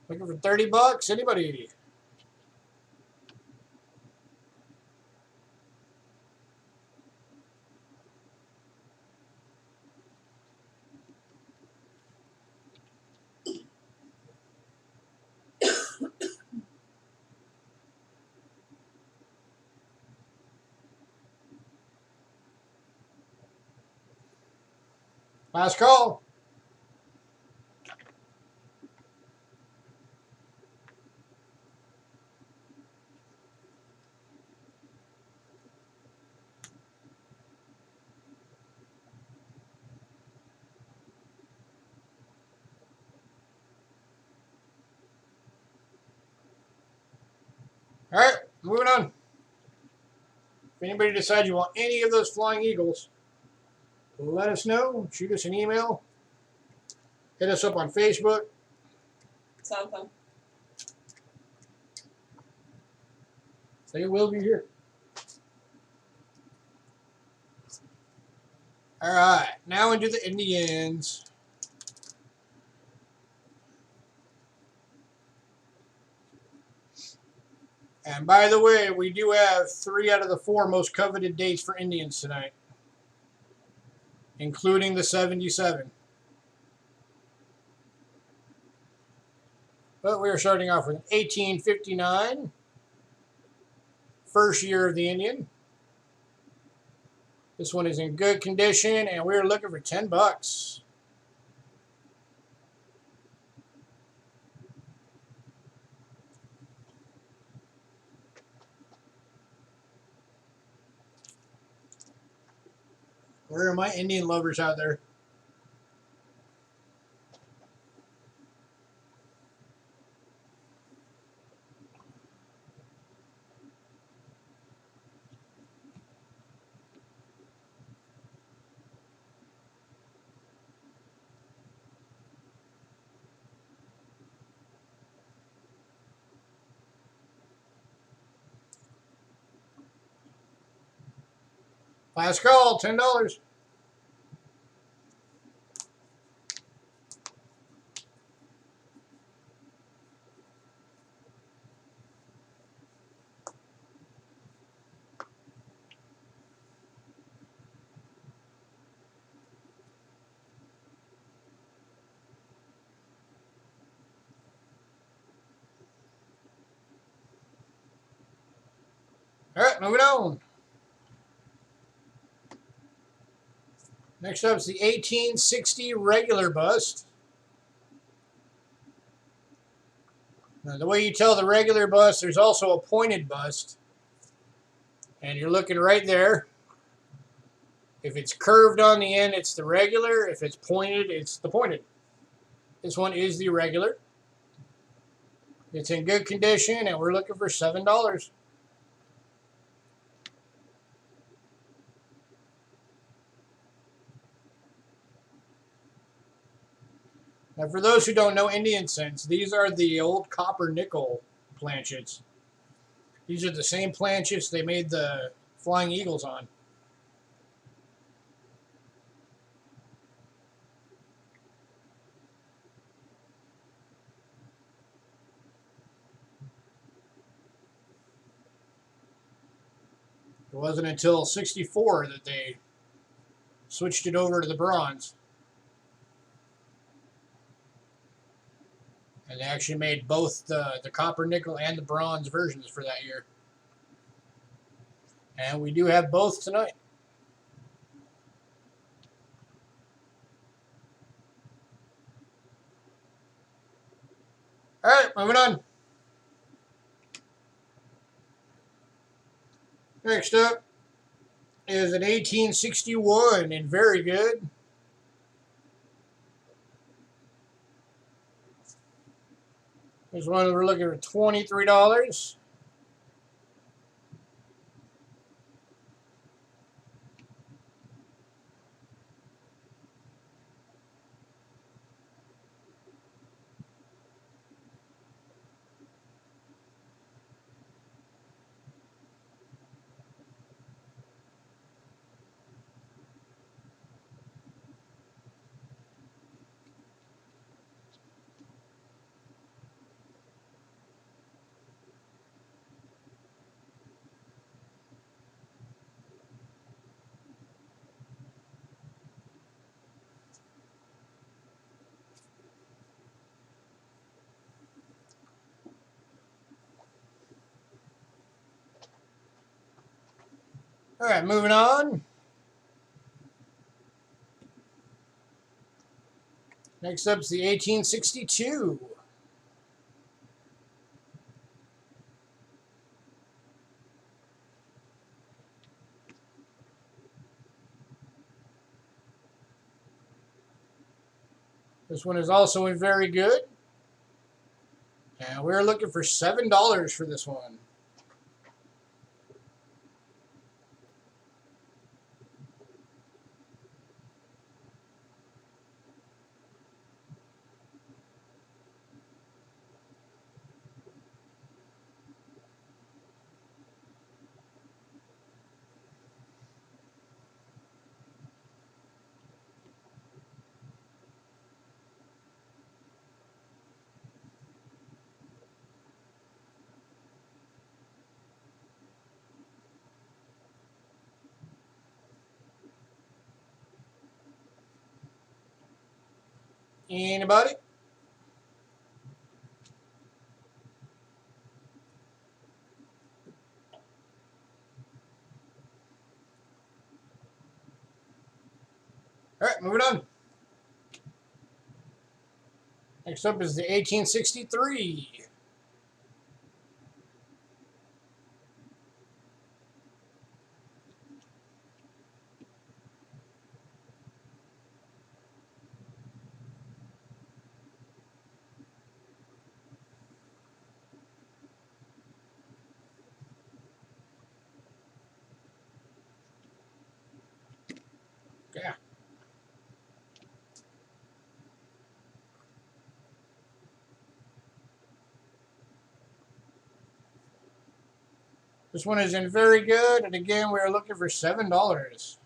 Looking for 30 bucks? Anybody? Last call. All right, moving on. If anybody decides you want any of those flying eagles, let us know. Shoot us an email. Hit us up on Facebook. Sound fun. They will be here. All right, now into the Indians. And by the way, we do have 3 out of the 4 most coveted dates for Indians tonight, including the 77. But we are starting off with 1859, first year of the Indian. This one is in good condition, and we're looking for 10 bucks. Where are my Indian lovers out there? Last call, $10. All right, moving on. Next up is the 1860 regular bust. Now, the way you tell the regular bust, there's also a pointed bust. And you're looking right there. If it's curved on the end, it's the regular. If it's pointed, it's the pointed. This one is the regular. It's in good condition, and we're looking for $7. Now, for those who don't know Indian cents, these are the old copper nickel planchets. These are the same planchets they made the Flying Eagles on. It wasn't until '64 that they switched it over to the bronze. And they actually made both the copper nickel and the bronze versions for that year. And we do have both tonight. All right, moving on. Next up is an 1861 and very good. This one we're looking for $23. All right, moving on. Next up is the 1862. This one is also very good. And we're looking for $7 for this one. Anybody? All right, moving on. Next up is the 1863. Yeah. This one is in very good, and again, we are looking for $7.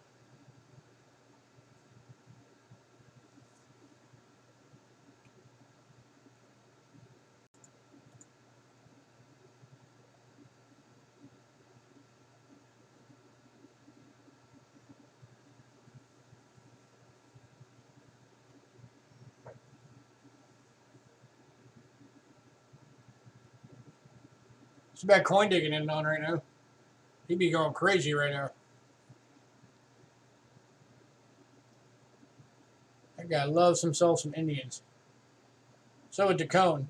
It's a bad coin digging in on right now. He'd be going crazy right now. That guy loves himself some Indians. So would DeCone.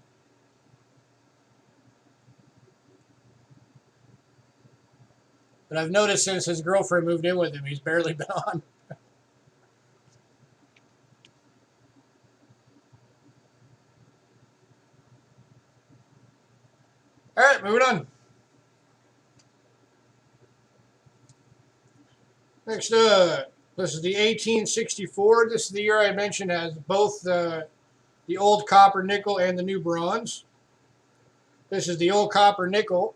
But I've noticed since his girlfriend moved in with him, he's barely been on. All right, moving on. Next up, this is the 1864. This is the year I mentioned has both the old copper nickel and the new bronze. This is the old copper nickel,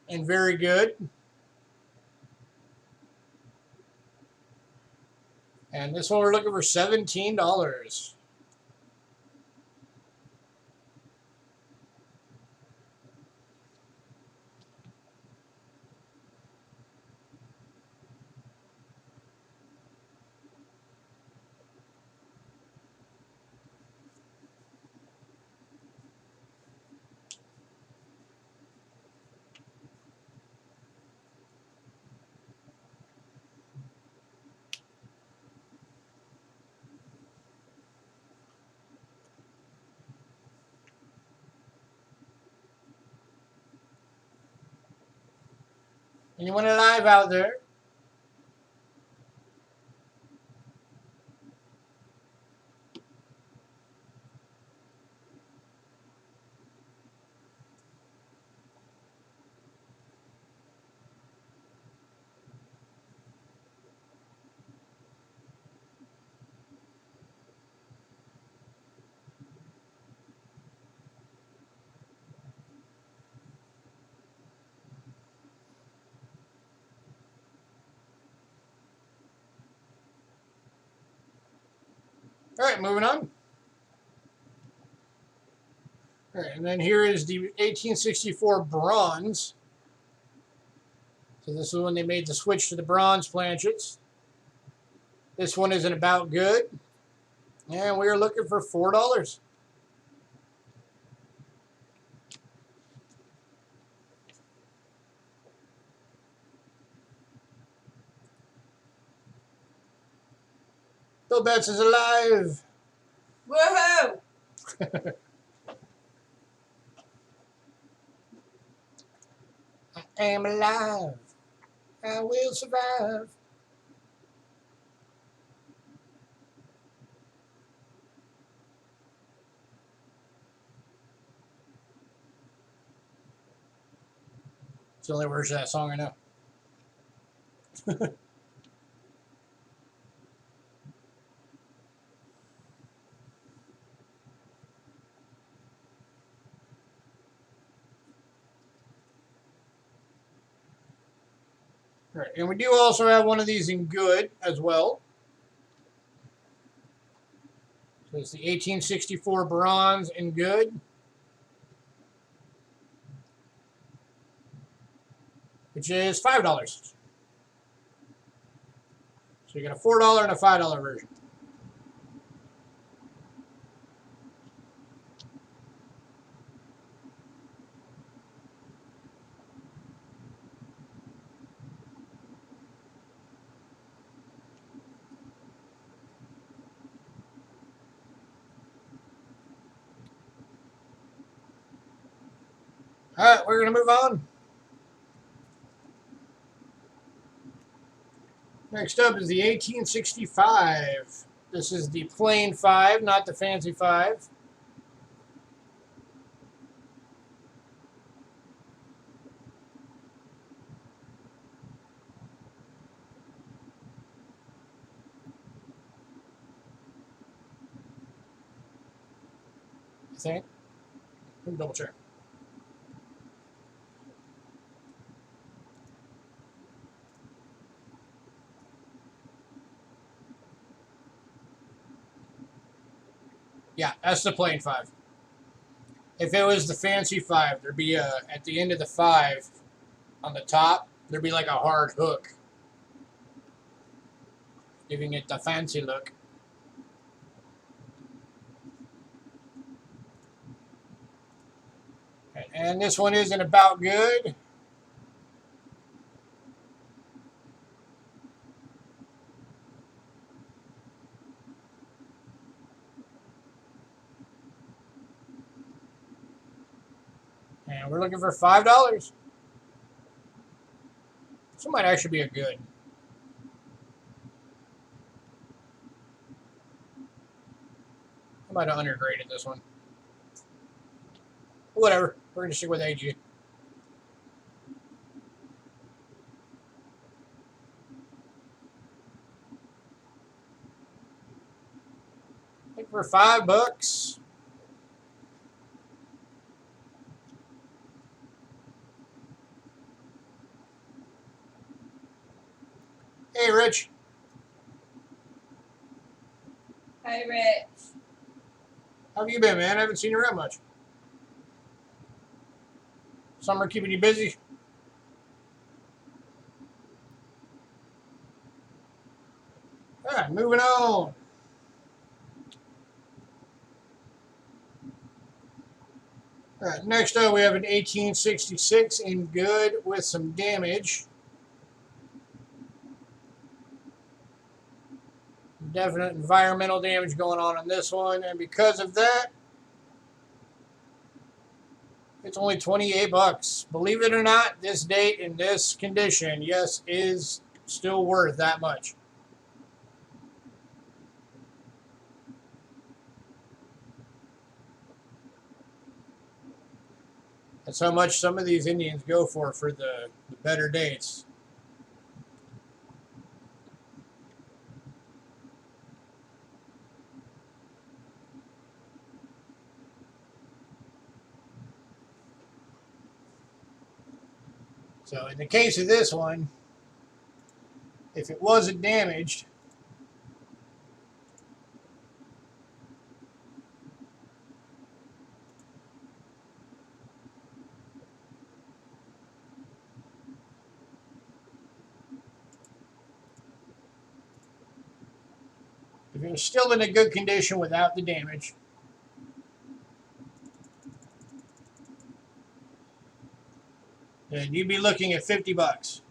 and very good. And this one we're looking for $17. Anyone alive out there? All right, moving on. All right, and then here is the 1864 bronze. So this is when they made the switch to the bronze planchets. This one isn't about good. And we are looking for $4. Bill Betts is alive. Woohoo! I am alive. I will survive. It's the only version of that song I know. All right, and we do also have one of these in good as well. So it's the 1864 bronze in good, which is $5. So you got a $4 and a $5 version. All right, we're going to move on. Next up is the 1865. This is the plain 5, not the fancy 5. I think. Let me double check. Yeah, that's the plain 5. If it was the fancy 5, there'd be at the end of the 5 on the top, there'd be like a hard hook, giving it the fancy look. And this one isn't about good. And we're looking for $5. This one might actually be a good. I might have undergraded this one. Whatever. We're going to stick with AG. I think for $5. Hey, Rich. Hi, Rich. How have you been, man? I haven't seen you around much. Summer keeping you busy? All right, moving on. All right, next up we have an 1866 in good with some damage. Definite environmental damage going on this one, and because of that, it's only $28. Believe it or not, this date in this condition, yes, is still worth that much. That's how much some of these Indians go for the better dates. So in the case of this one, if it wasn't damaged, if it was still in a good condition without the damage, then you'd be looking at $50.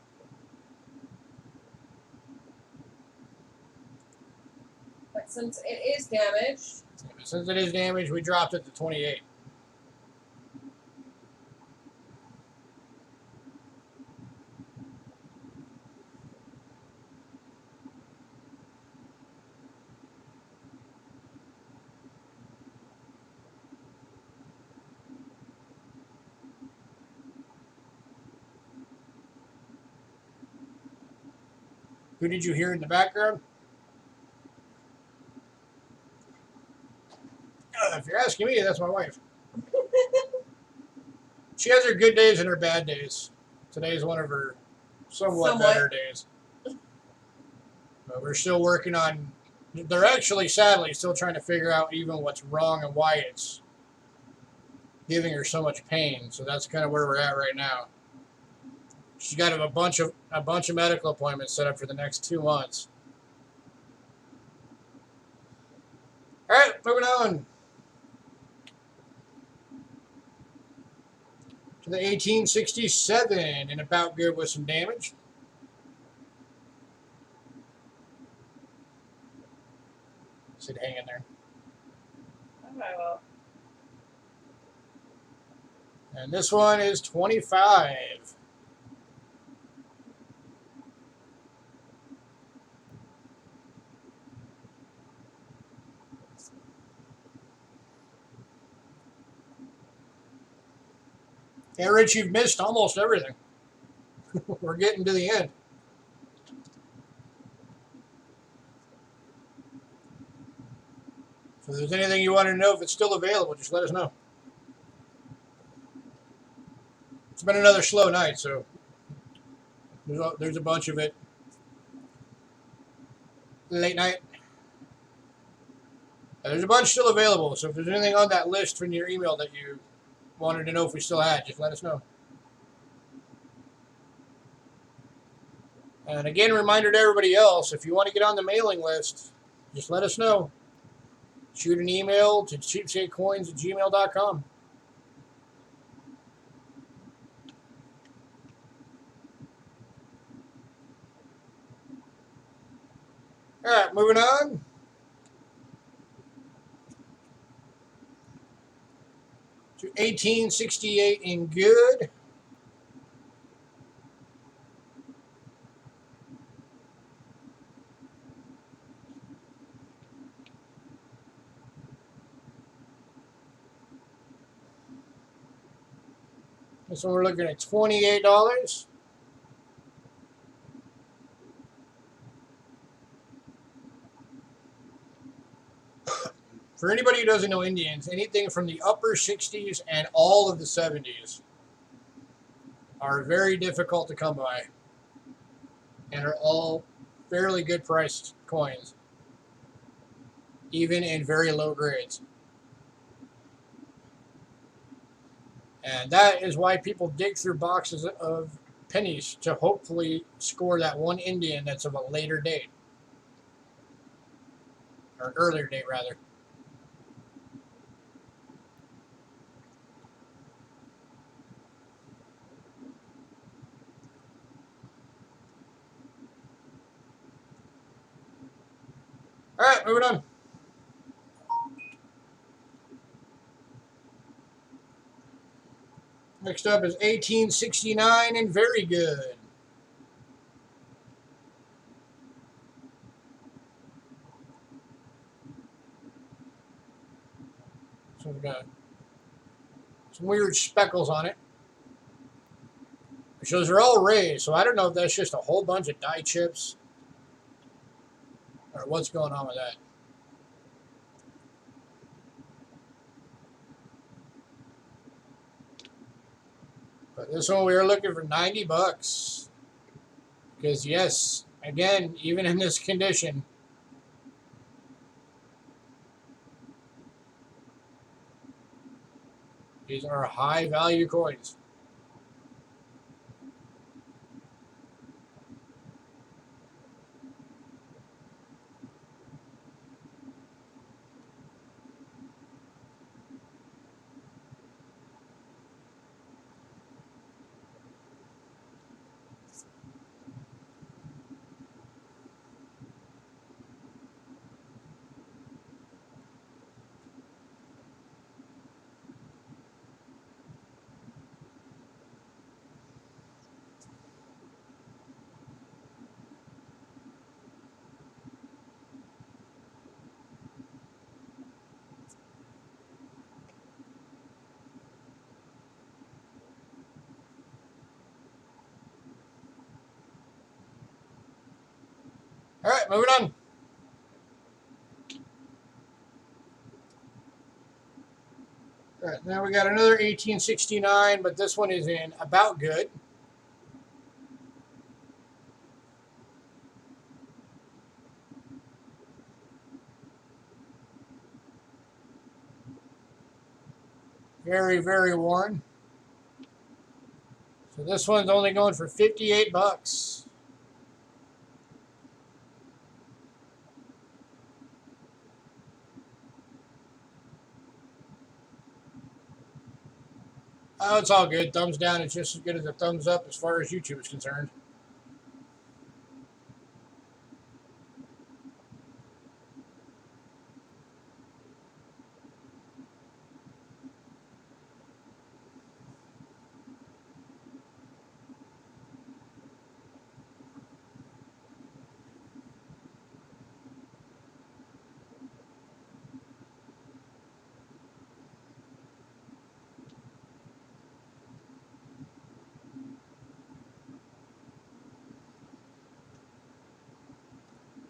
But since it is damaged, Since it is damaged, we dropped it to 28. Who did you hear in the background? If you're asking me, that's my wife. She has her good days and her bad days. Today's one of her somewhat better days. But we're still working on. They're actually, sadly, still trying to figure out even what's wrong and why it's giving her so much pain. So that's kind of where we're at right now. She's got a bunch of medical appointments set up for the next 2 months. All right, moving on to the 1867 and about good with some damage. Sit hang in there. okay, well, And this one is 25. Hey, Rich, you've missed almost everything. We're getting to the end. So if there's anything you want to know if it's still available, just let us know. It's been another slow night, so there's a bunch of it. Late night. There's a bunch still available, so if there's anything on that list from your email that you wanted to know if we still had, just let us know. And again, reminder to everybody else, if you want to get on the mailing list, just let us know. Shoot an email to cheapskatecoins@gmail.com. All right, moving on. To 1868 in good. This one we're looking at $28. For anybody who doesn't know Indians, anything from the upper 60s and all of the 70s are very difficult to come by and are all fairly good priced coins, even in very low grades. And that is why people dig through boxes of pennies to hopefully score that one Indian that's of a later date, or earlier date rather. All right, moving on. Next up is 1869 and very good. So we've got some weird speckles on it. Which those are all raised, so I don't know if that's just a whole bunch of die chips or what's going on with that. But this one we were looking for $90. Because yes, again, even in this condition, these are high value coins. All right, moving on. All right, now we got another 1869, but this one is in about good. Very, very worn. So this one's only going for $58. Oh, it's all good. Thumbs down is just as good as a thumbs up as far as YouTube is concerned.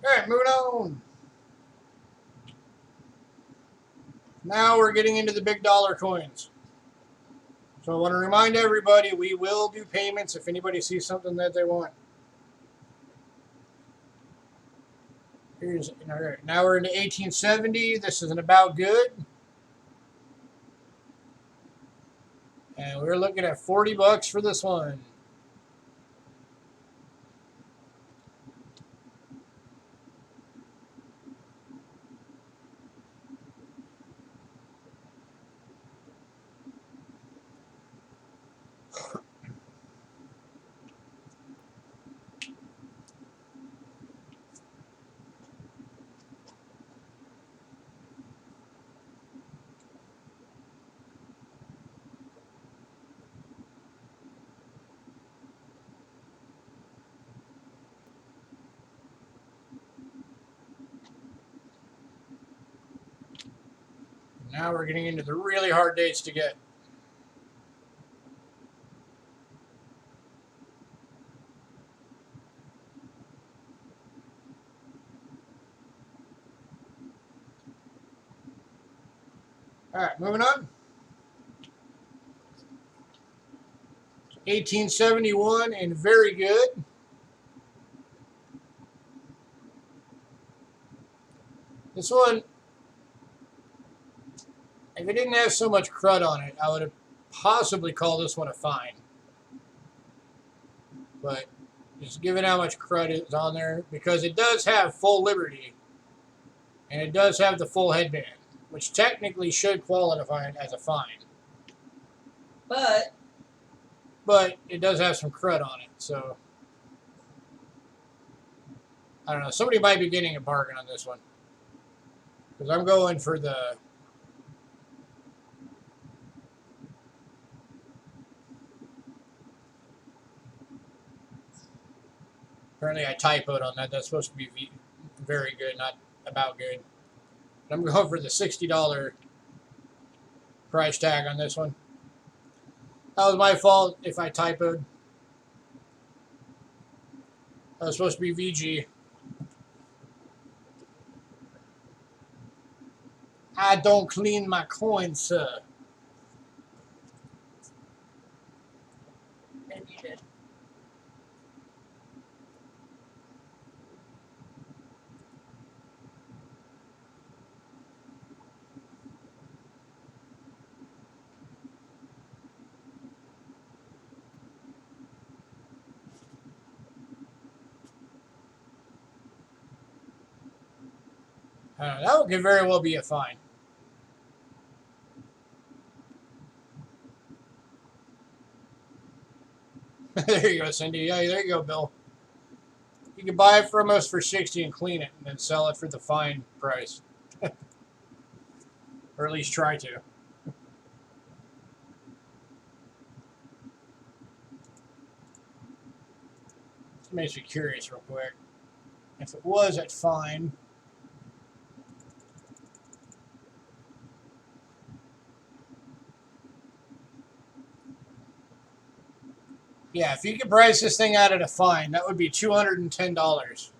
All right, moving on. Now we're getting into the big dollar coins. So I want to remind everybody, we will do payments if anybody sees something that they want. Now we're into 1870. This is an about good. And we're looking at $40 for this one. Now we're getting into the really hard dates to get. All right, moving on. 1871 and very good. This one, if it didn't have so much crud on it, I would have possibly called this one a fine. But just given how much crud is on there, because it does have full Liberty, and it does have the full headband, which technically should qualify it as a fine. But it does have some crud on it, so I don't know. Somebody might be getting a bargain on this one, because I'm going for the. Apparently, I typoed on that. That's supposed to be very good, not about good. But I'm going for the $60 price tag on this one. That was my fault if I typoed. That was supposed to be VG. I don't clean my coins, sir. And you did. That could very well be a fine. There you go, Cindy. Yeah, there you go, Bill. You can buy it from us for $60 and clean it, and then sell it for the fine price, or at least try to. This makes me curious, real quick. If it was at fine. Yeah, if you could price this thing out at a fine, that would be $210.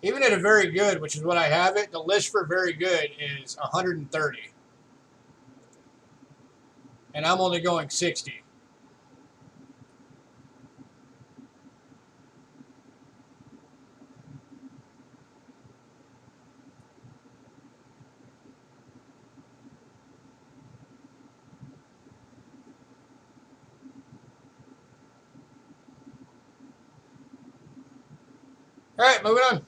Even at a very good, which is what I have it, the list for very good is $130. And I'm only going 60. All right, moving on.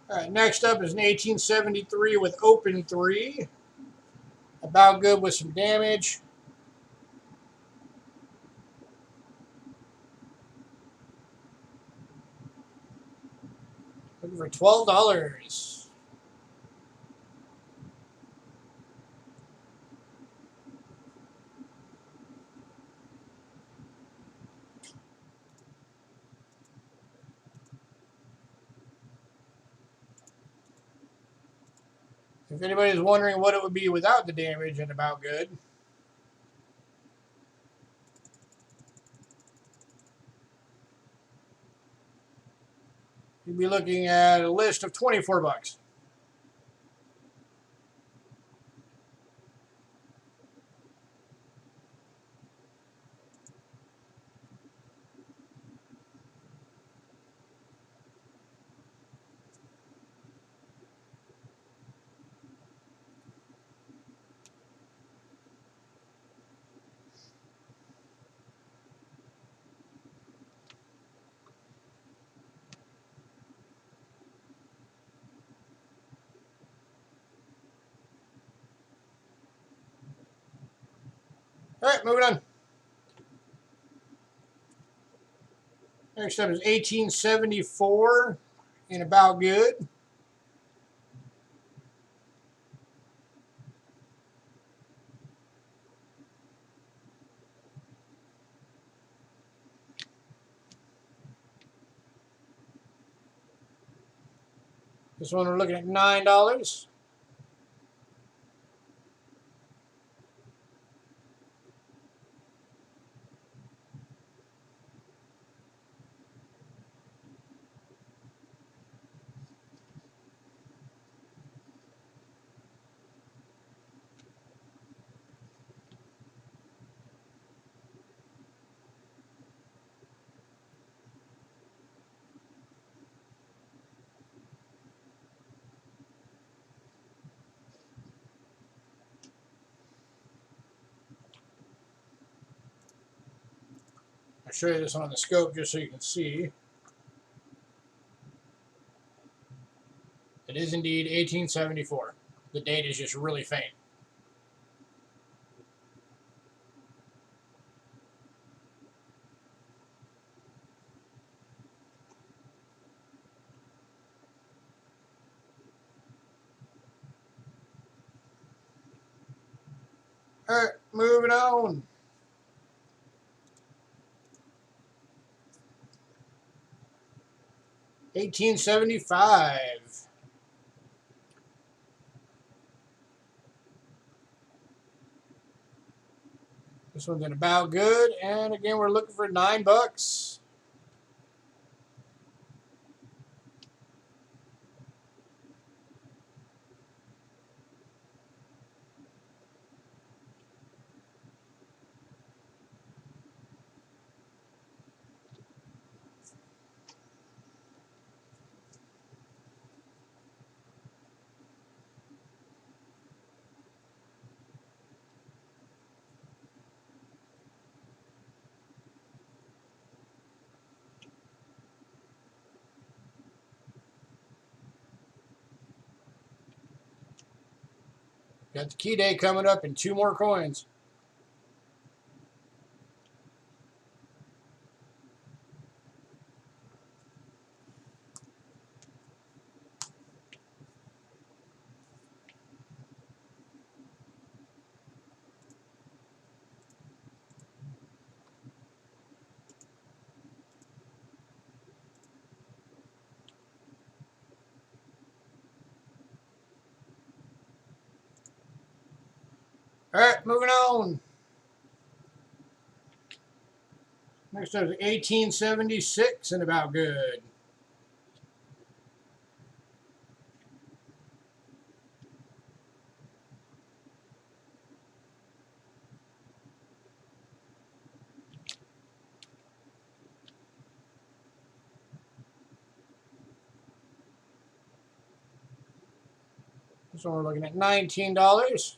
All right, next up is an 1873 with open 3. About good with some damage. Looking for $12. If anybody's wondering what it would be without the damage and about good, you'd be looking at a list of 24 bucks. All right, moving on. Next up is 1874 and about good. This one we're looking at $9. I'll show you this on the scope just so you can see. It is indeed 1874. The date is just really faint. All right, moving on. $18.75. This one's in about good, and again we're looking for $9. Got the key day coming up and 2 more coins. All right, moving on. Next up is 1876 and about good. This one we're looking at $19.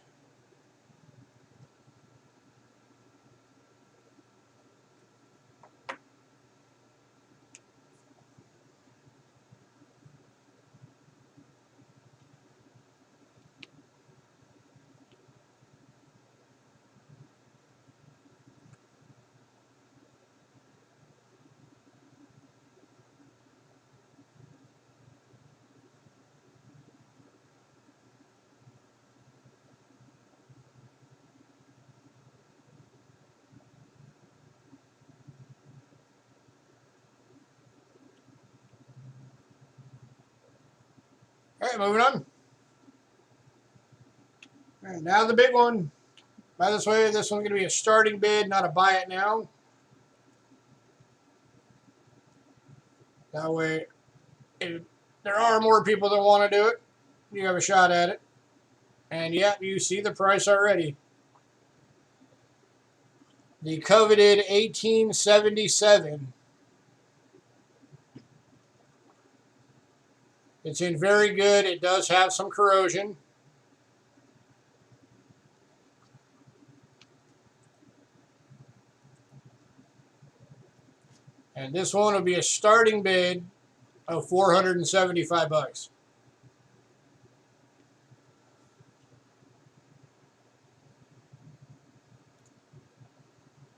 All right, moving on. All right, now the big one. By this way, this one's going to be a starting bid, not a buy it now. That way, if there are more people that want to do it, you have a shot at it. And yeah, you see the price already. The coveted 1877. It's in very good. It does have some corrosion. And this one will be a starting bid of $475.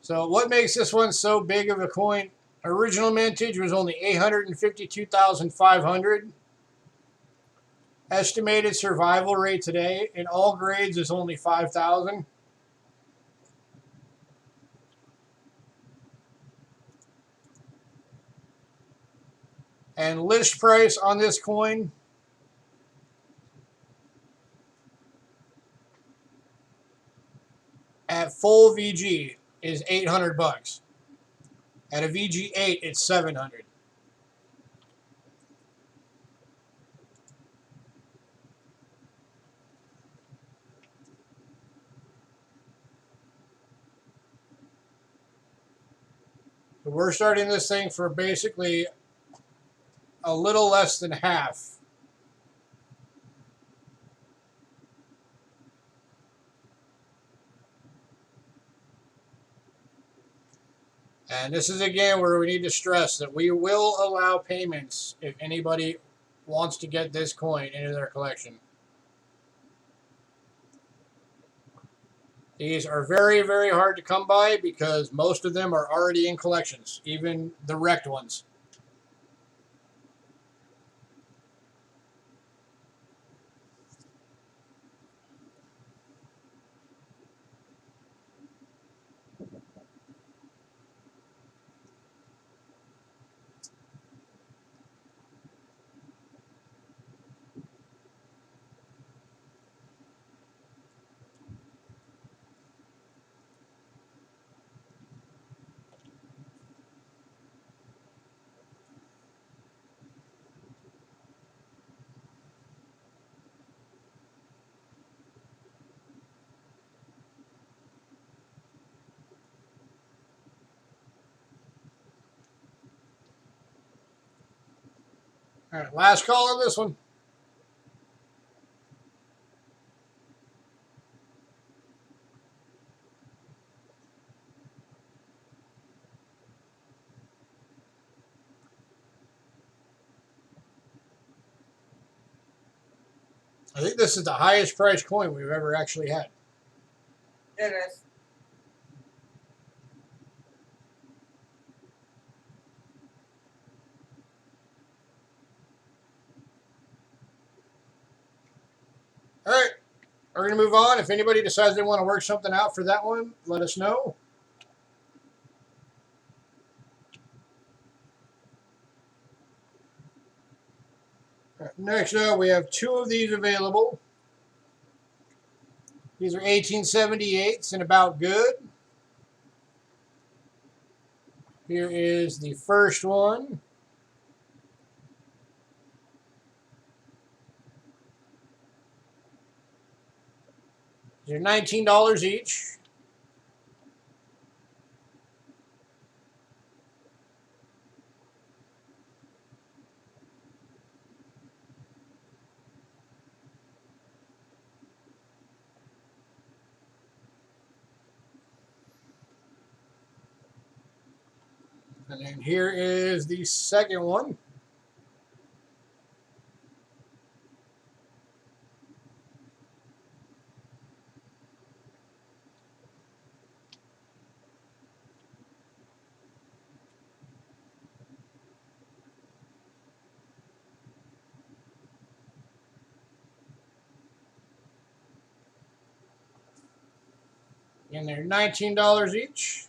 So what makes this one so big of a coin? Original mintage was only 852,500. Estimated survival rate today in all grades is only 5,000. And list price on this coin at full VG is $800. At a VG8, it's $700. So we're starting this thing for basically a little less than half. And this is again where we need to stress that we will allow payments if anybody wants to get this coin into their collection. These are very, very hard to come by because most of them are already in collections, even the wrecked ones. All right, last call on this one. I think this is the highest price coin we've ever actually had. It is. All right, we're going to move on. If anybody decides they want to work something out for that one, let us know. All right, next up, we have two of these available. These are 1878s and about good. Here is the first one. They're $19 each. And then here is the second one. And they're $19 each.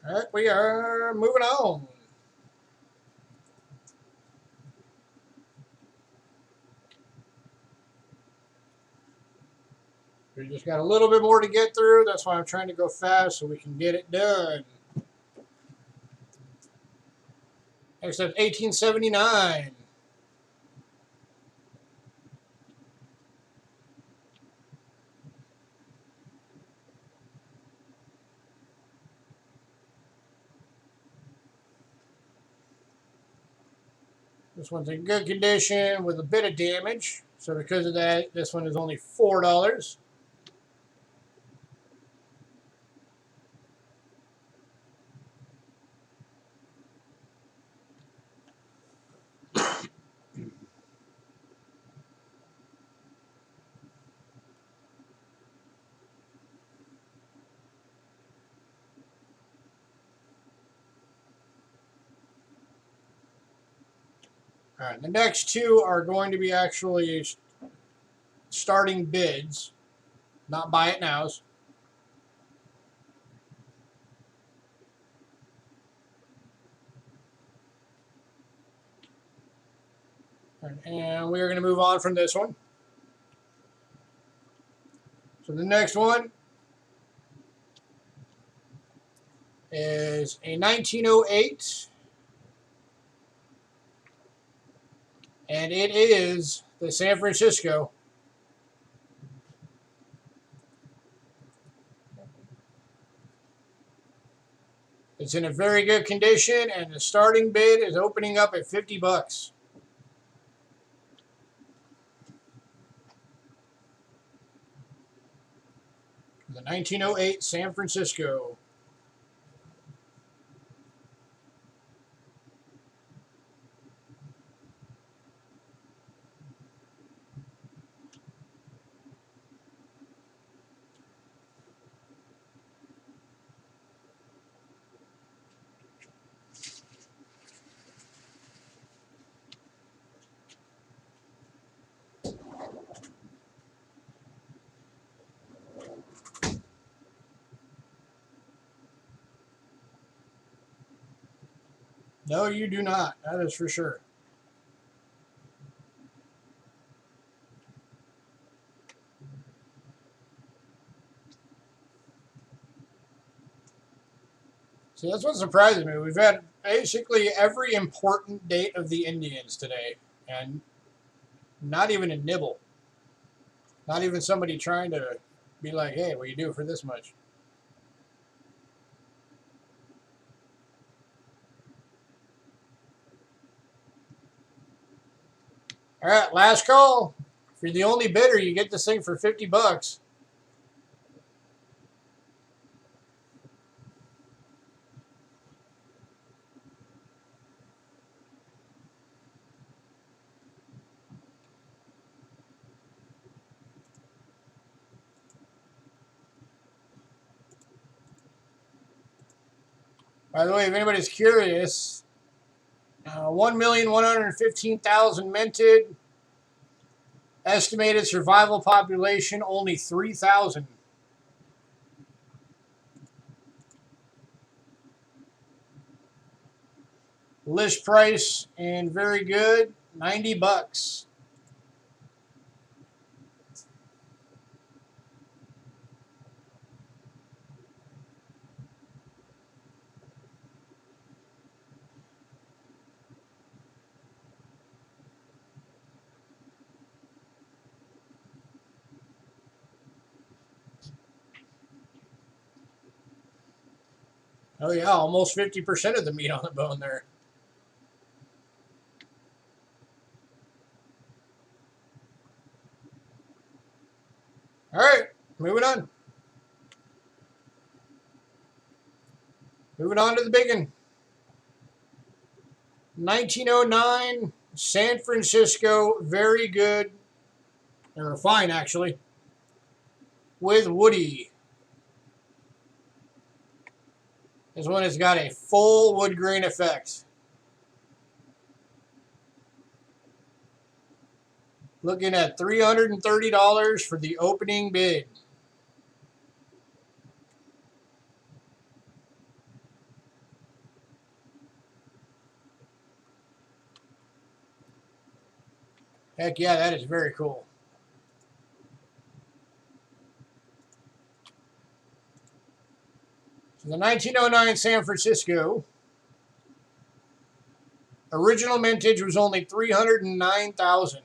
All right, we are moving on. We just got a little bit more to get through. That's why I'm trying to go fast so we can get it done. Next up, 1879. This one's in good condition with a bit of damage. So because of that, this one is only $4. All right, the next two are going to be actually starting bids, not buy it nows. And we are going to move on from this one. So the next one is a 1908, and it is the San Francisco. It's in a very good condition, and the starting bid is opening up at $50. The 1908 San Francisco. No, you do not. That is for sure. See, that's what surprises me. We've had basically every important date of the Indians today, and not even a nibble. Not even somebody trying to be like, hey, what do you do for this much? All right, last call. If you're the only bidder, you get this thing for $50. By the way, if anybody's curious, 1,115,000 minted. Estimated survival population only 3,000. List price and very good, $90. Oh yeah, almost 50% of the meat on the bone there. All right, moving on. Moving on to the big one. 1909 San Francisco, very good, or fine actually, with Woody. This one has got a full wood grain effect. Looking at $330 for the opening bid. Heck yeah, that is very cool. So the 1909 San Francisco. Original mintage was only 309,000.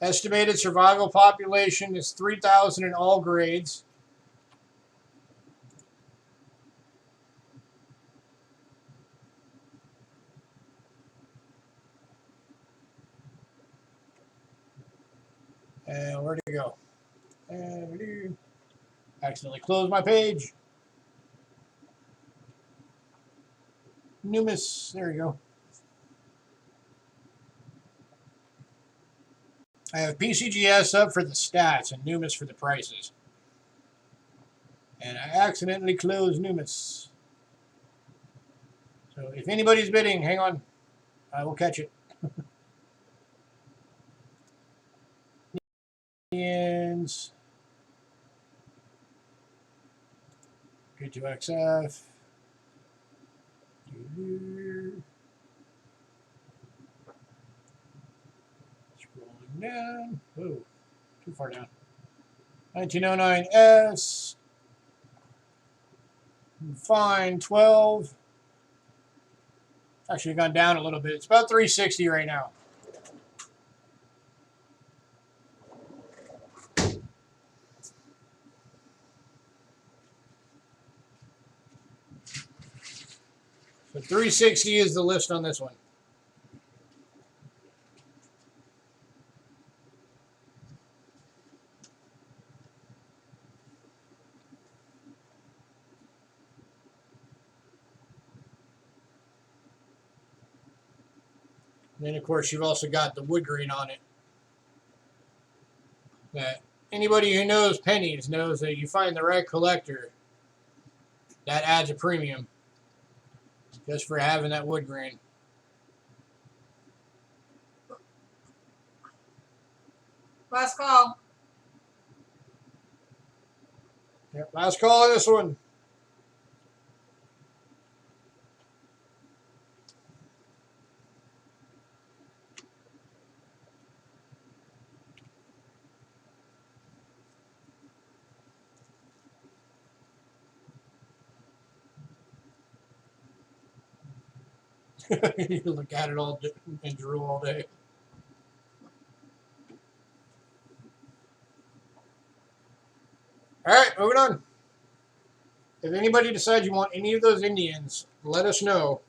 Estimated survival population is 3,000 in all grades. And where'd it go? And accidentally closed my page. Numis, there you go. I have PCGS up for the stats and Numis for the prices. And I accidentally closed Numis. So if anybody's bidding, hang on. I will catch it. Indians. Get to XF. Scrolling down. Whoa, too far down. 1909S. Fine, 12. Actually gone down a little bit. It's about 360 right now. But 360 is the list on this one. And then, of course, you've also got the wood grain on it. That anybody who knows pennies knows that you find the right collector, that adds a premium just for having that wood grain. Last call. Yep, last call on this one. You look at it all and drool all day. All right, moving on. If anybody decides you want any of those Indians, let us know.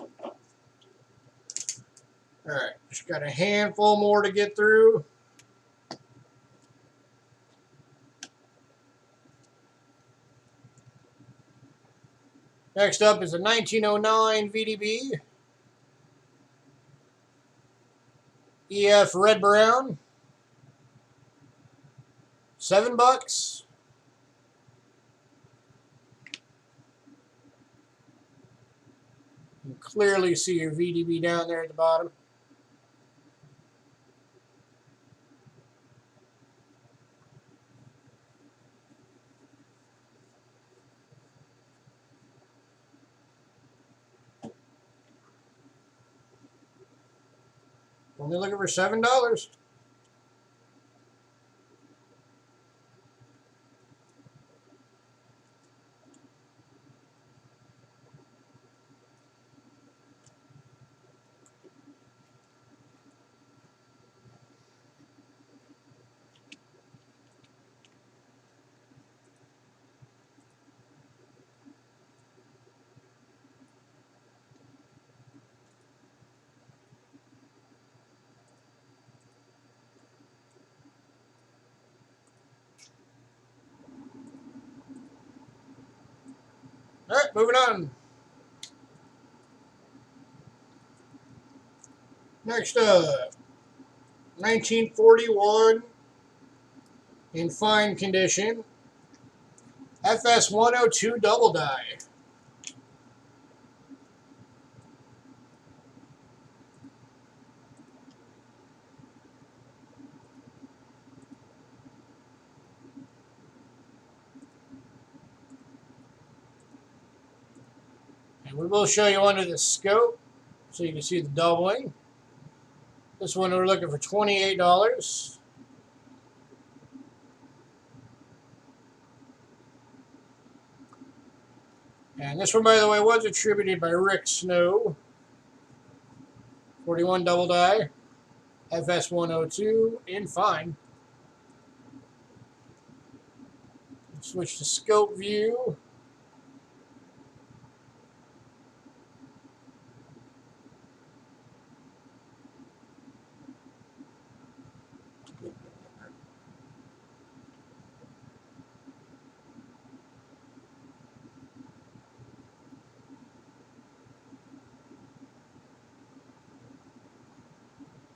All right, just got a handful more to get through. Next up is a 1909 VDB. EF Red Brown. $7. You can clearly see your VDB down there at the bottom. Only looking for $7. All right, moving on. Next up, 1941 in fine condition. FS 102 double die. And we will show you under the scope so you can see the doubling. This one we're looking for $28. And this one, by the way, was attributed by Rick Snow. 41 double die. FS 102 in fine. Switch to scope view.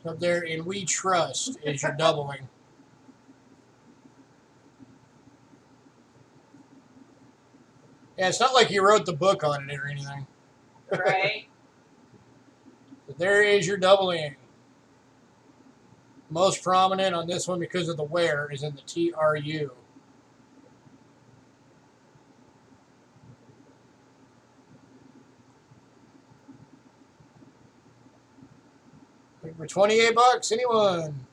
Up there in We Trust is your doubling. Yeah, it's not like you wrote the book on it or anything. Right. But there is your doubling. Most prominent on this one because of the wear is in the TRU. Looking for $28, anyone?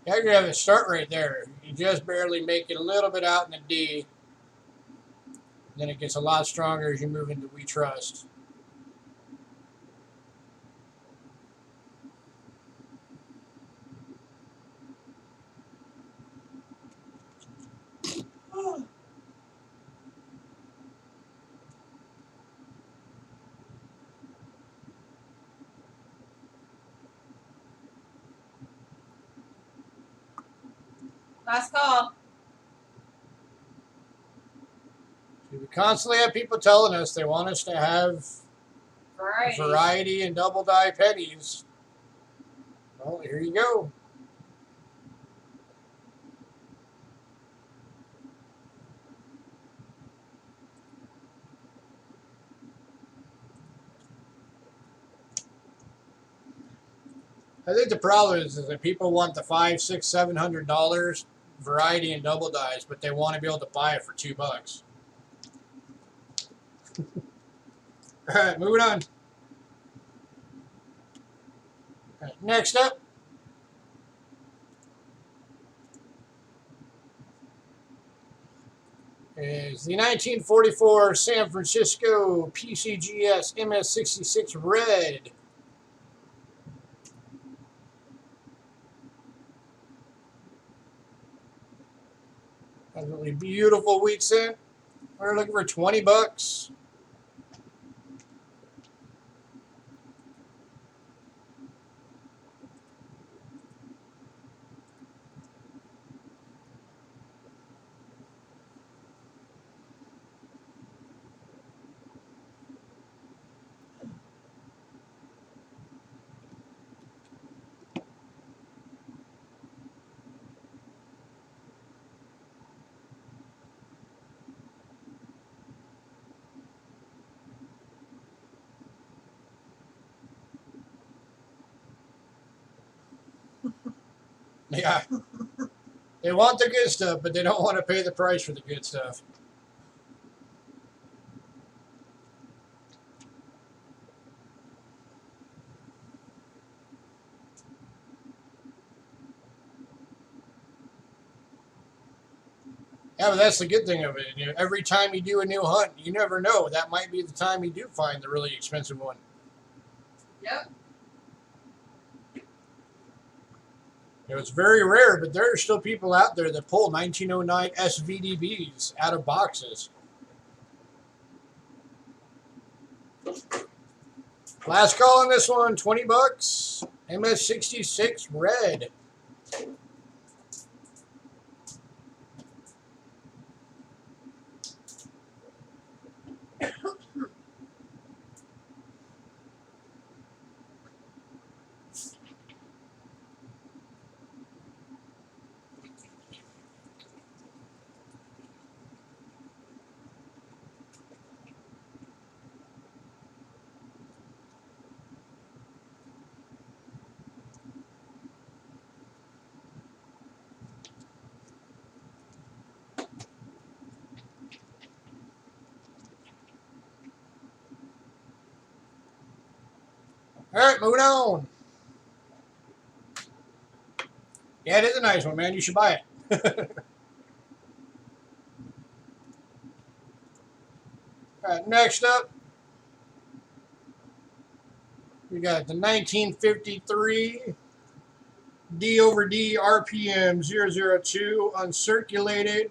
Yeah, you're having a start right there. You just barely make it a little bit out in the D. Then it gets a lot stronger as you move into We Trust. Last call. We constantly have people telling us they want us to have variety and double die pennies. Well, here you go. I think the problem is that people want the $500, $600, $700 variety and double dies, but they want to be able to buy it for $2. All right, moving on. All right, next up is the 1944 San Francisco PCGS MS66 Red. Absolutely beautiful wheat cent. We're looking for $20. Yeah. They want the good stuff, but they don't want to pay the price for the good stuff. Yeah, but that's the good thing of it. You know, every time you do a new hunt, you never know. That might be the time you do find the really expensive one. Yep. You know, it's very rare, but there are still people out there that pull 1909 SVDBs out of boxes. Last call on this one, $20. MS66 Red. All right, moving on. Yeah, it is a nice one, man. You should buy it. All right, next up, we got the 1953 D over D RPM 002 uncirculated.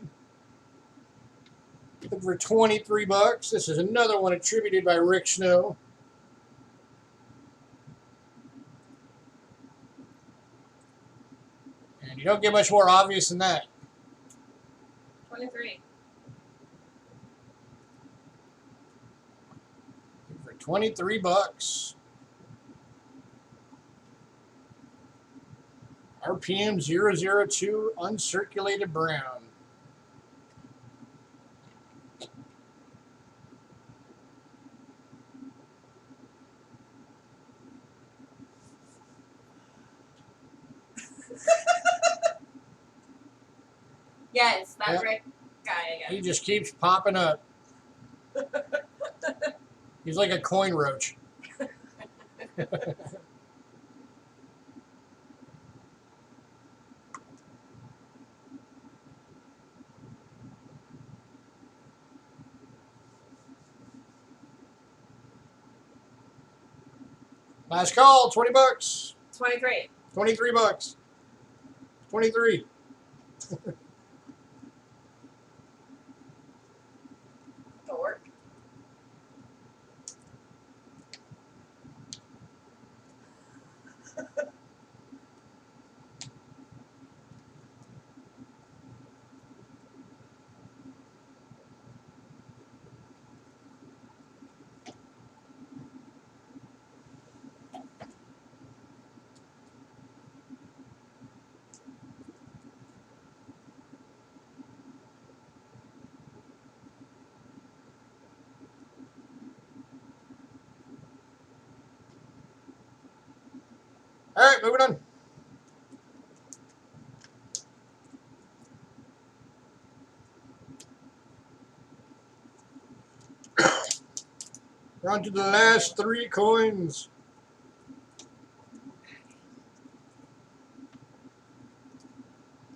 Looking for $23. This is another one attributed by Rick Snow. And you don't get much more obvious than that. 23. For $23. RPM 002 uncirculated brown. Yes, that Yep. Rick guy He again. just keeps popping up. He's like a coin roach. Last call, 20 bucks. 23. 23 bucks. 23. Dork. All right, moving on. We're on to the last 3 coins.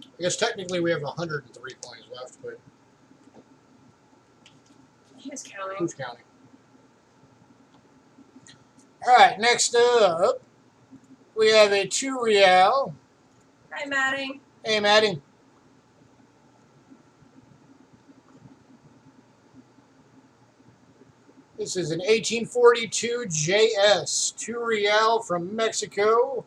I guess technically we have 103 coins left, but Who's counting? who's counting? All right, next up, we have a 2 real. Hi, Maddie. Hey, Maddie. This is an 1842 JS 2 real from Mexico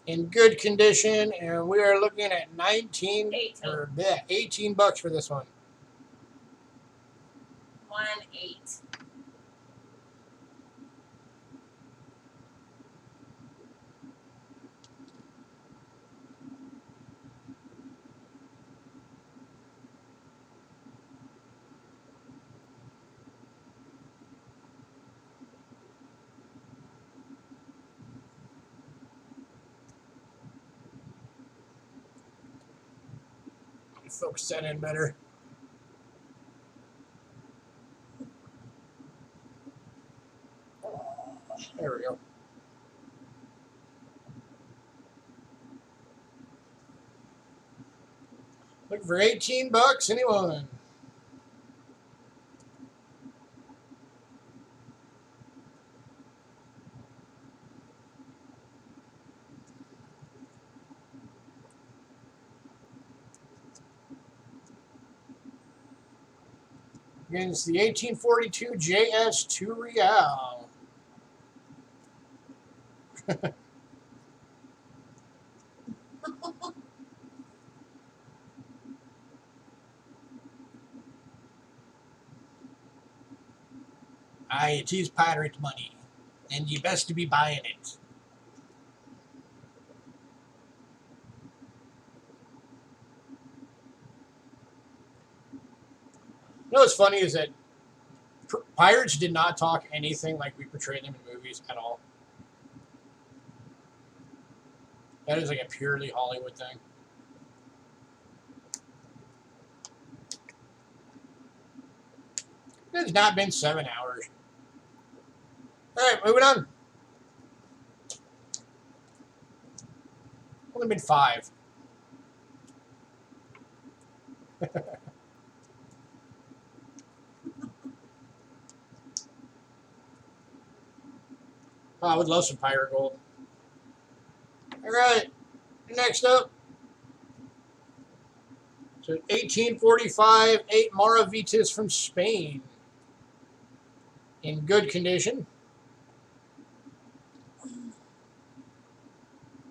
in good condition, and we are looking at 18. 18 bucks for this one. 1-8. Focus that in better. There we go. Looking for 18 bucks, anyone? Again, it's the 1842 JS 2 real. Aye, it is pirate money, and you best to be buying it. You know what's funny is that pirates did not talk anything like we portray them in movies at all. That is like a purely Hollywood thing. It's not been 7 hours. All right, moving on. Only been 5. Oh, I would love some pirate gold. All right, next up. So 1845, 8 Maravitas from Spain. In good condition.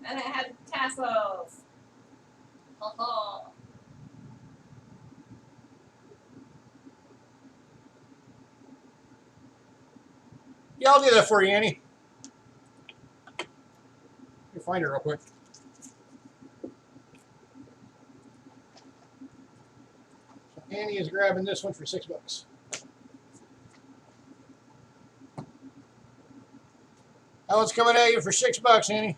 And it had tassels. Oh. Yeah, I'll do that for you, Annie. Let me find her real quick. So Annie is grabbing this one for $6. That one's coming at you for $6, Annie.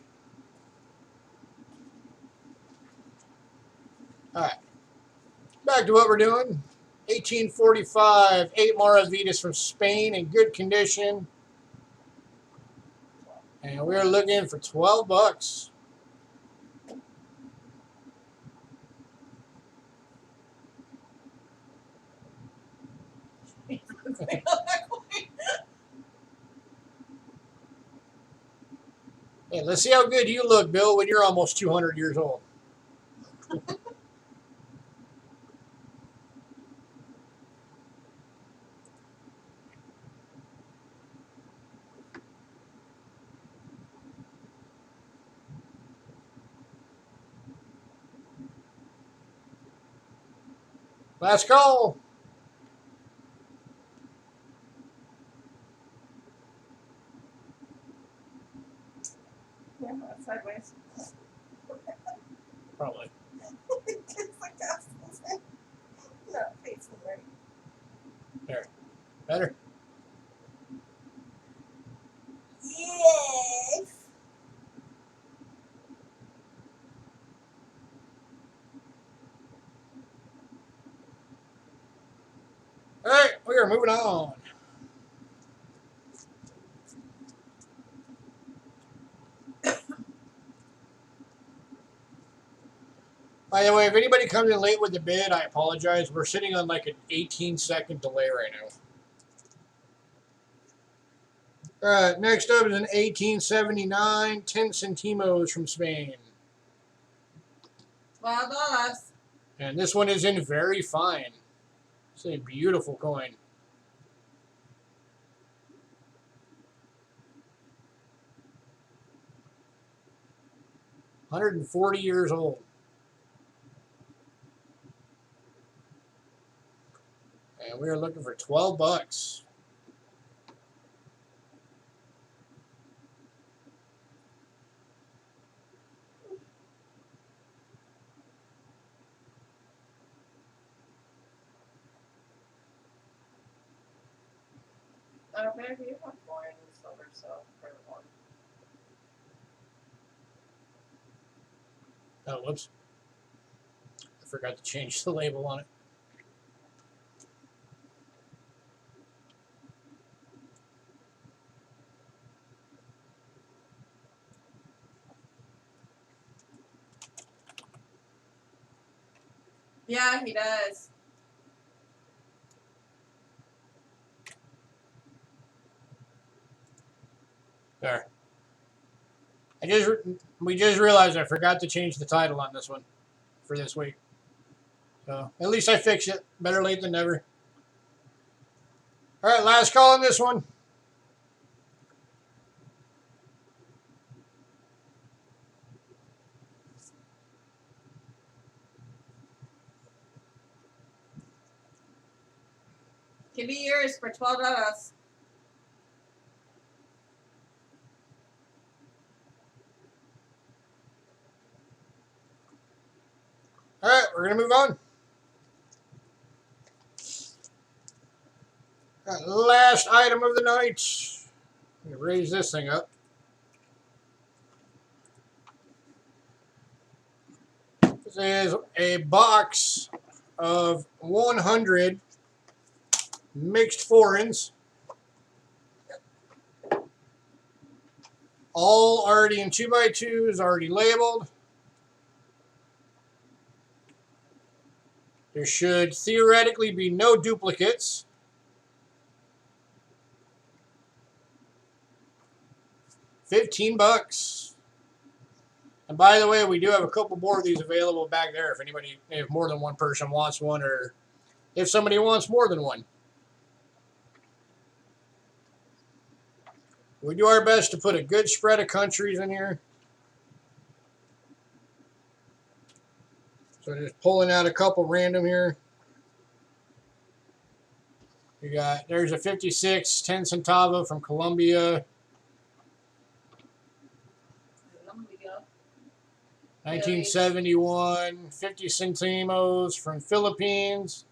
All right. Back to what we're doing. 1845, 8 Maravitas from Spain in good condition. And we're looking for $12. Hey, let's see how good you look, Bill, when you're almost 200 years old. Last call. Yeah, sideways. Probably. It's like that. No, facing right. There. Better? Yes. All right, we are moving on. By the way, if anybody comes in late with the bid, I apologize. We're sitting on like an 18-second delay right now. All right, next up is an 1879 10 centimos from Spain. $12. And this one is in very fine. It's a beautiful coin. $140 years old. And we are looking for 12 bucks. I don't care if you want more in silver, so for one. Oh, whoops. I forgot to change the label on it. Yeah, he does. There. We just realized I forgot to change the title on this one for this week. So at least I fixed it. Better late than never. All right, last call on this one. Can be yours for $12. All right, we're going to move on. All right, last item of the night. I'm going to raise this thing up. This is a box of 100 mixed foreigns. All already in 2x2s, already labeled. There should theoretically be no duplicates. $15. And by the way, we do have a couple more of these available back there if more than one person wants one, or if somebody wants more than one. We do our best to put a good spread of countries in here. So just pulling out a couple random here. There's a 56 10 centavo from Colombia. 1971 50 centimos from Philippines.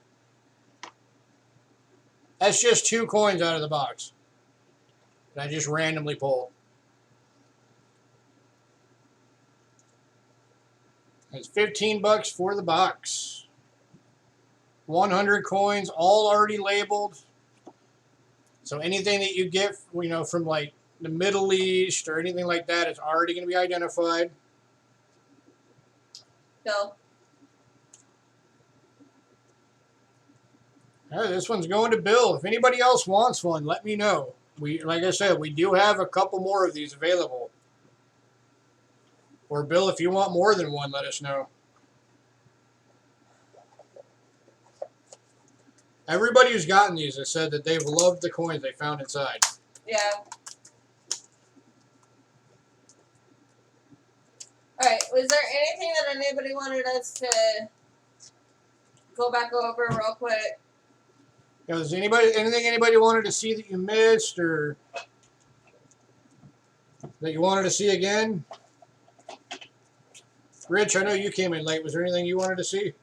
That's just 2 coins out of the box that I just randomly pulled. It's $15 for the box. 100 coins, all already labeled. So anything that you get, from like the Middle East or anything like that, it's already going to be identified. Bill. All right, this one's going to Bill. If anybody else wants one, let me know. Like I said, we do have a couple more of these available. Or Bill, if you want more than one, let us know. Everybody who's gotten these has said that they've loved the coins they found inside. Yeah. Alright, was there anything that anybody wanted us to go back over real quick? Was anything anybody wanted to see that you missed or that you wanted to see again? Rich, I know you came in late. Was there anything you wanted to see?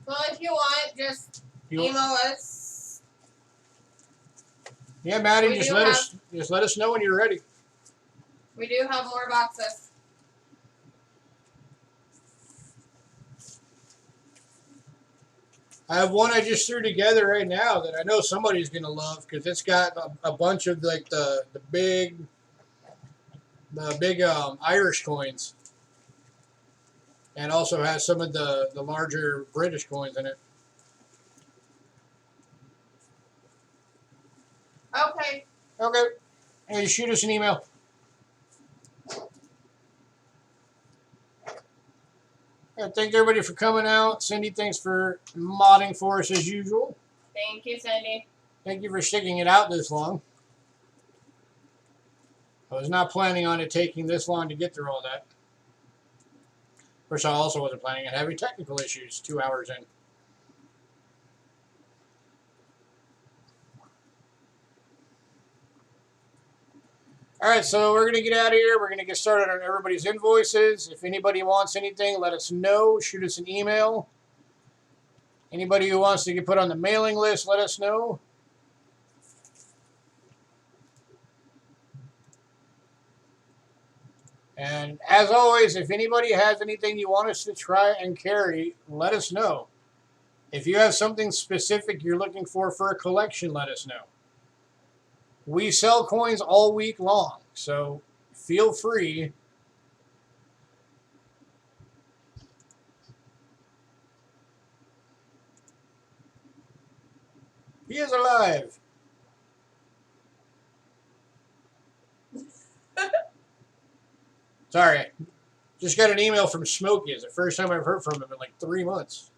Well, if you want, just email us. Yeah, Maddie, just let us know when you're ready. We do have more boxes. I have one I just threw together right now that I know somebody's gonna love because it's got a bunch of like the big Irish coins, and also has some of the larger British coins in it. Okay. Okay. Hey, shoot us an email. Thank everybody for coming out. Cindy, thanks for modding for us as usual. Thank you, Cindy. Thank you for sticking it out this long. I was not planning on it taking this long to get through all that. Of course, I also wasn't planning on having technical issues 2 hours in. All right, so we're going to get out of here. We're going to get started on everybody's invoices. If anybody wants anything, let us know. Shoot us an email. Anybody who wants to get put on the mailing list, let us know. And as always, if anybody has anything you want us to try and carry, let us know. If you have something specific you're looking for a collection, let us know. We sell coins all week long, so feel free. He is alive. Sorry, just got an email from Smokey. It's the first time I've heard from him in like 3 months.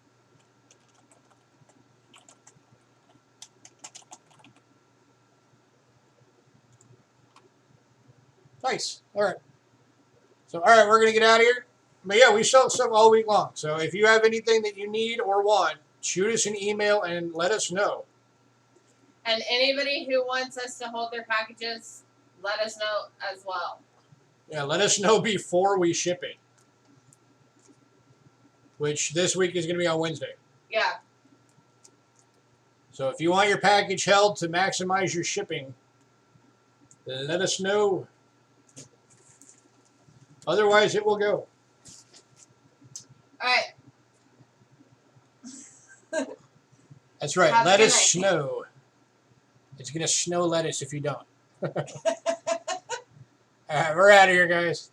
Nice. All right. So, all right, we're going to get out of here. But yeah, we sell stuff all week long. So if you have anything that you need or want, shoot us an email and let us know. And anybody who wants us to hold their packages, let us know as well. Yeah, let us know before we ship it. Which this week is going to be on Wednesday. Yeah. So if you want your package held to maximize your shipping, let us know. Otherwise, it will go. All right. That's right. Have Let a good us night. snow. It's going to snow lettuce if you don't. All right, we're out of here, guys.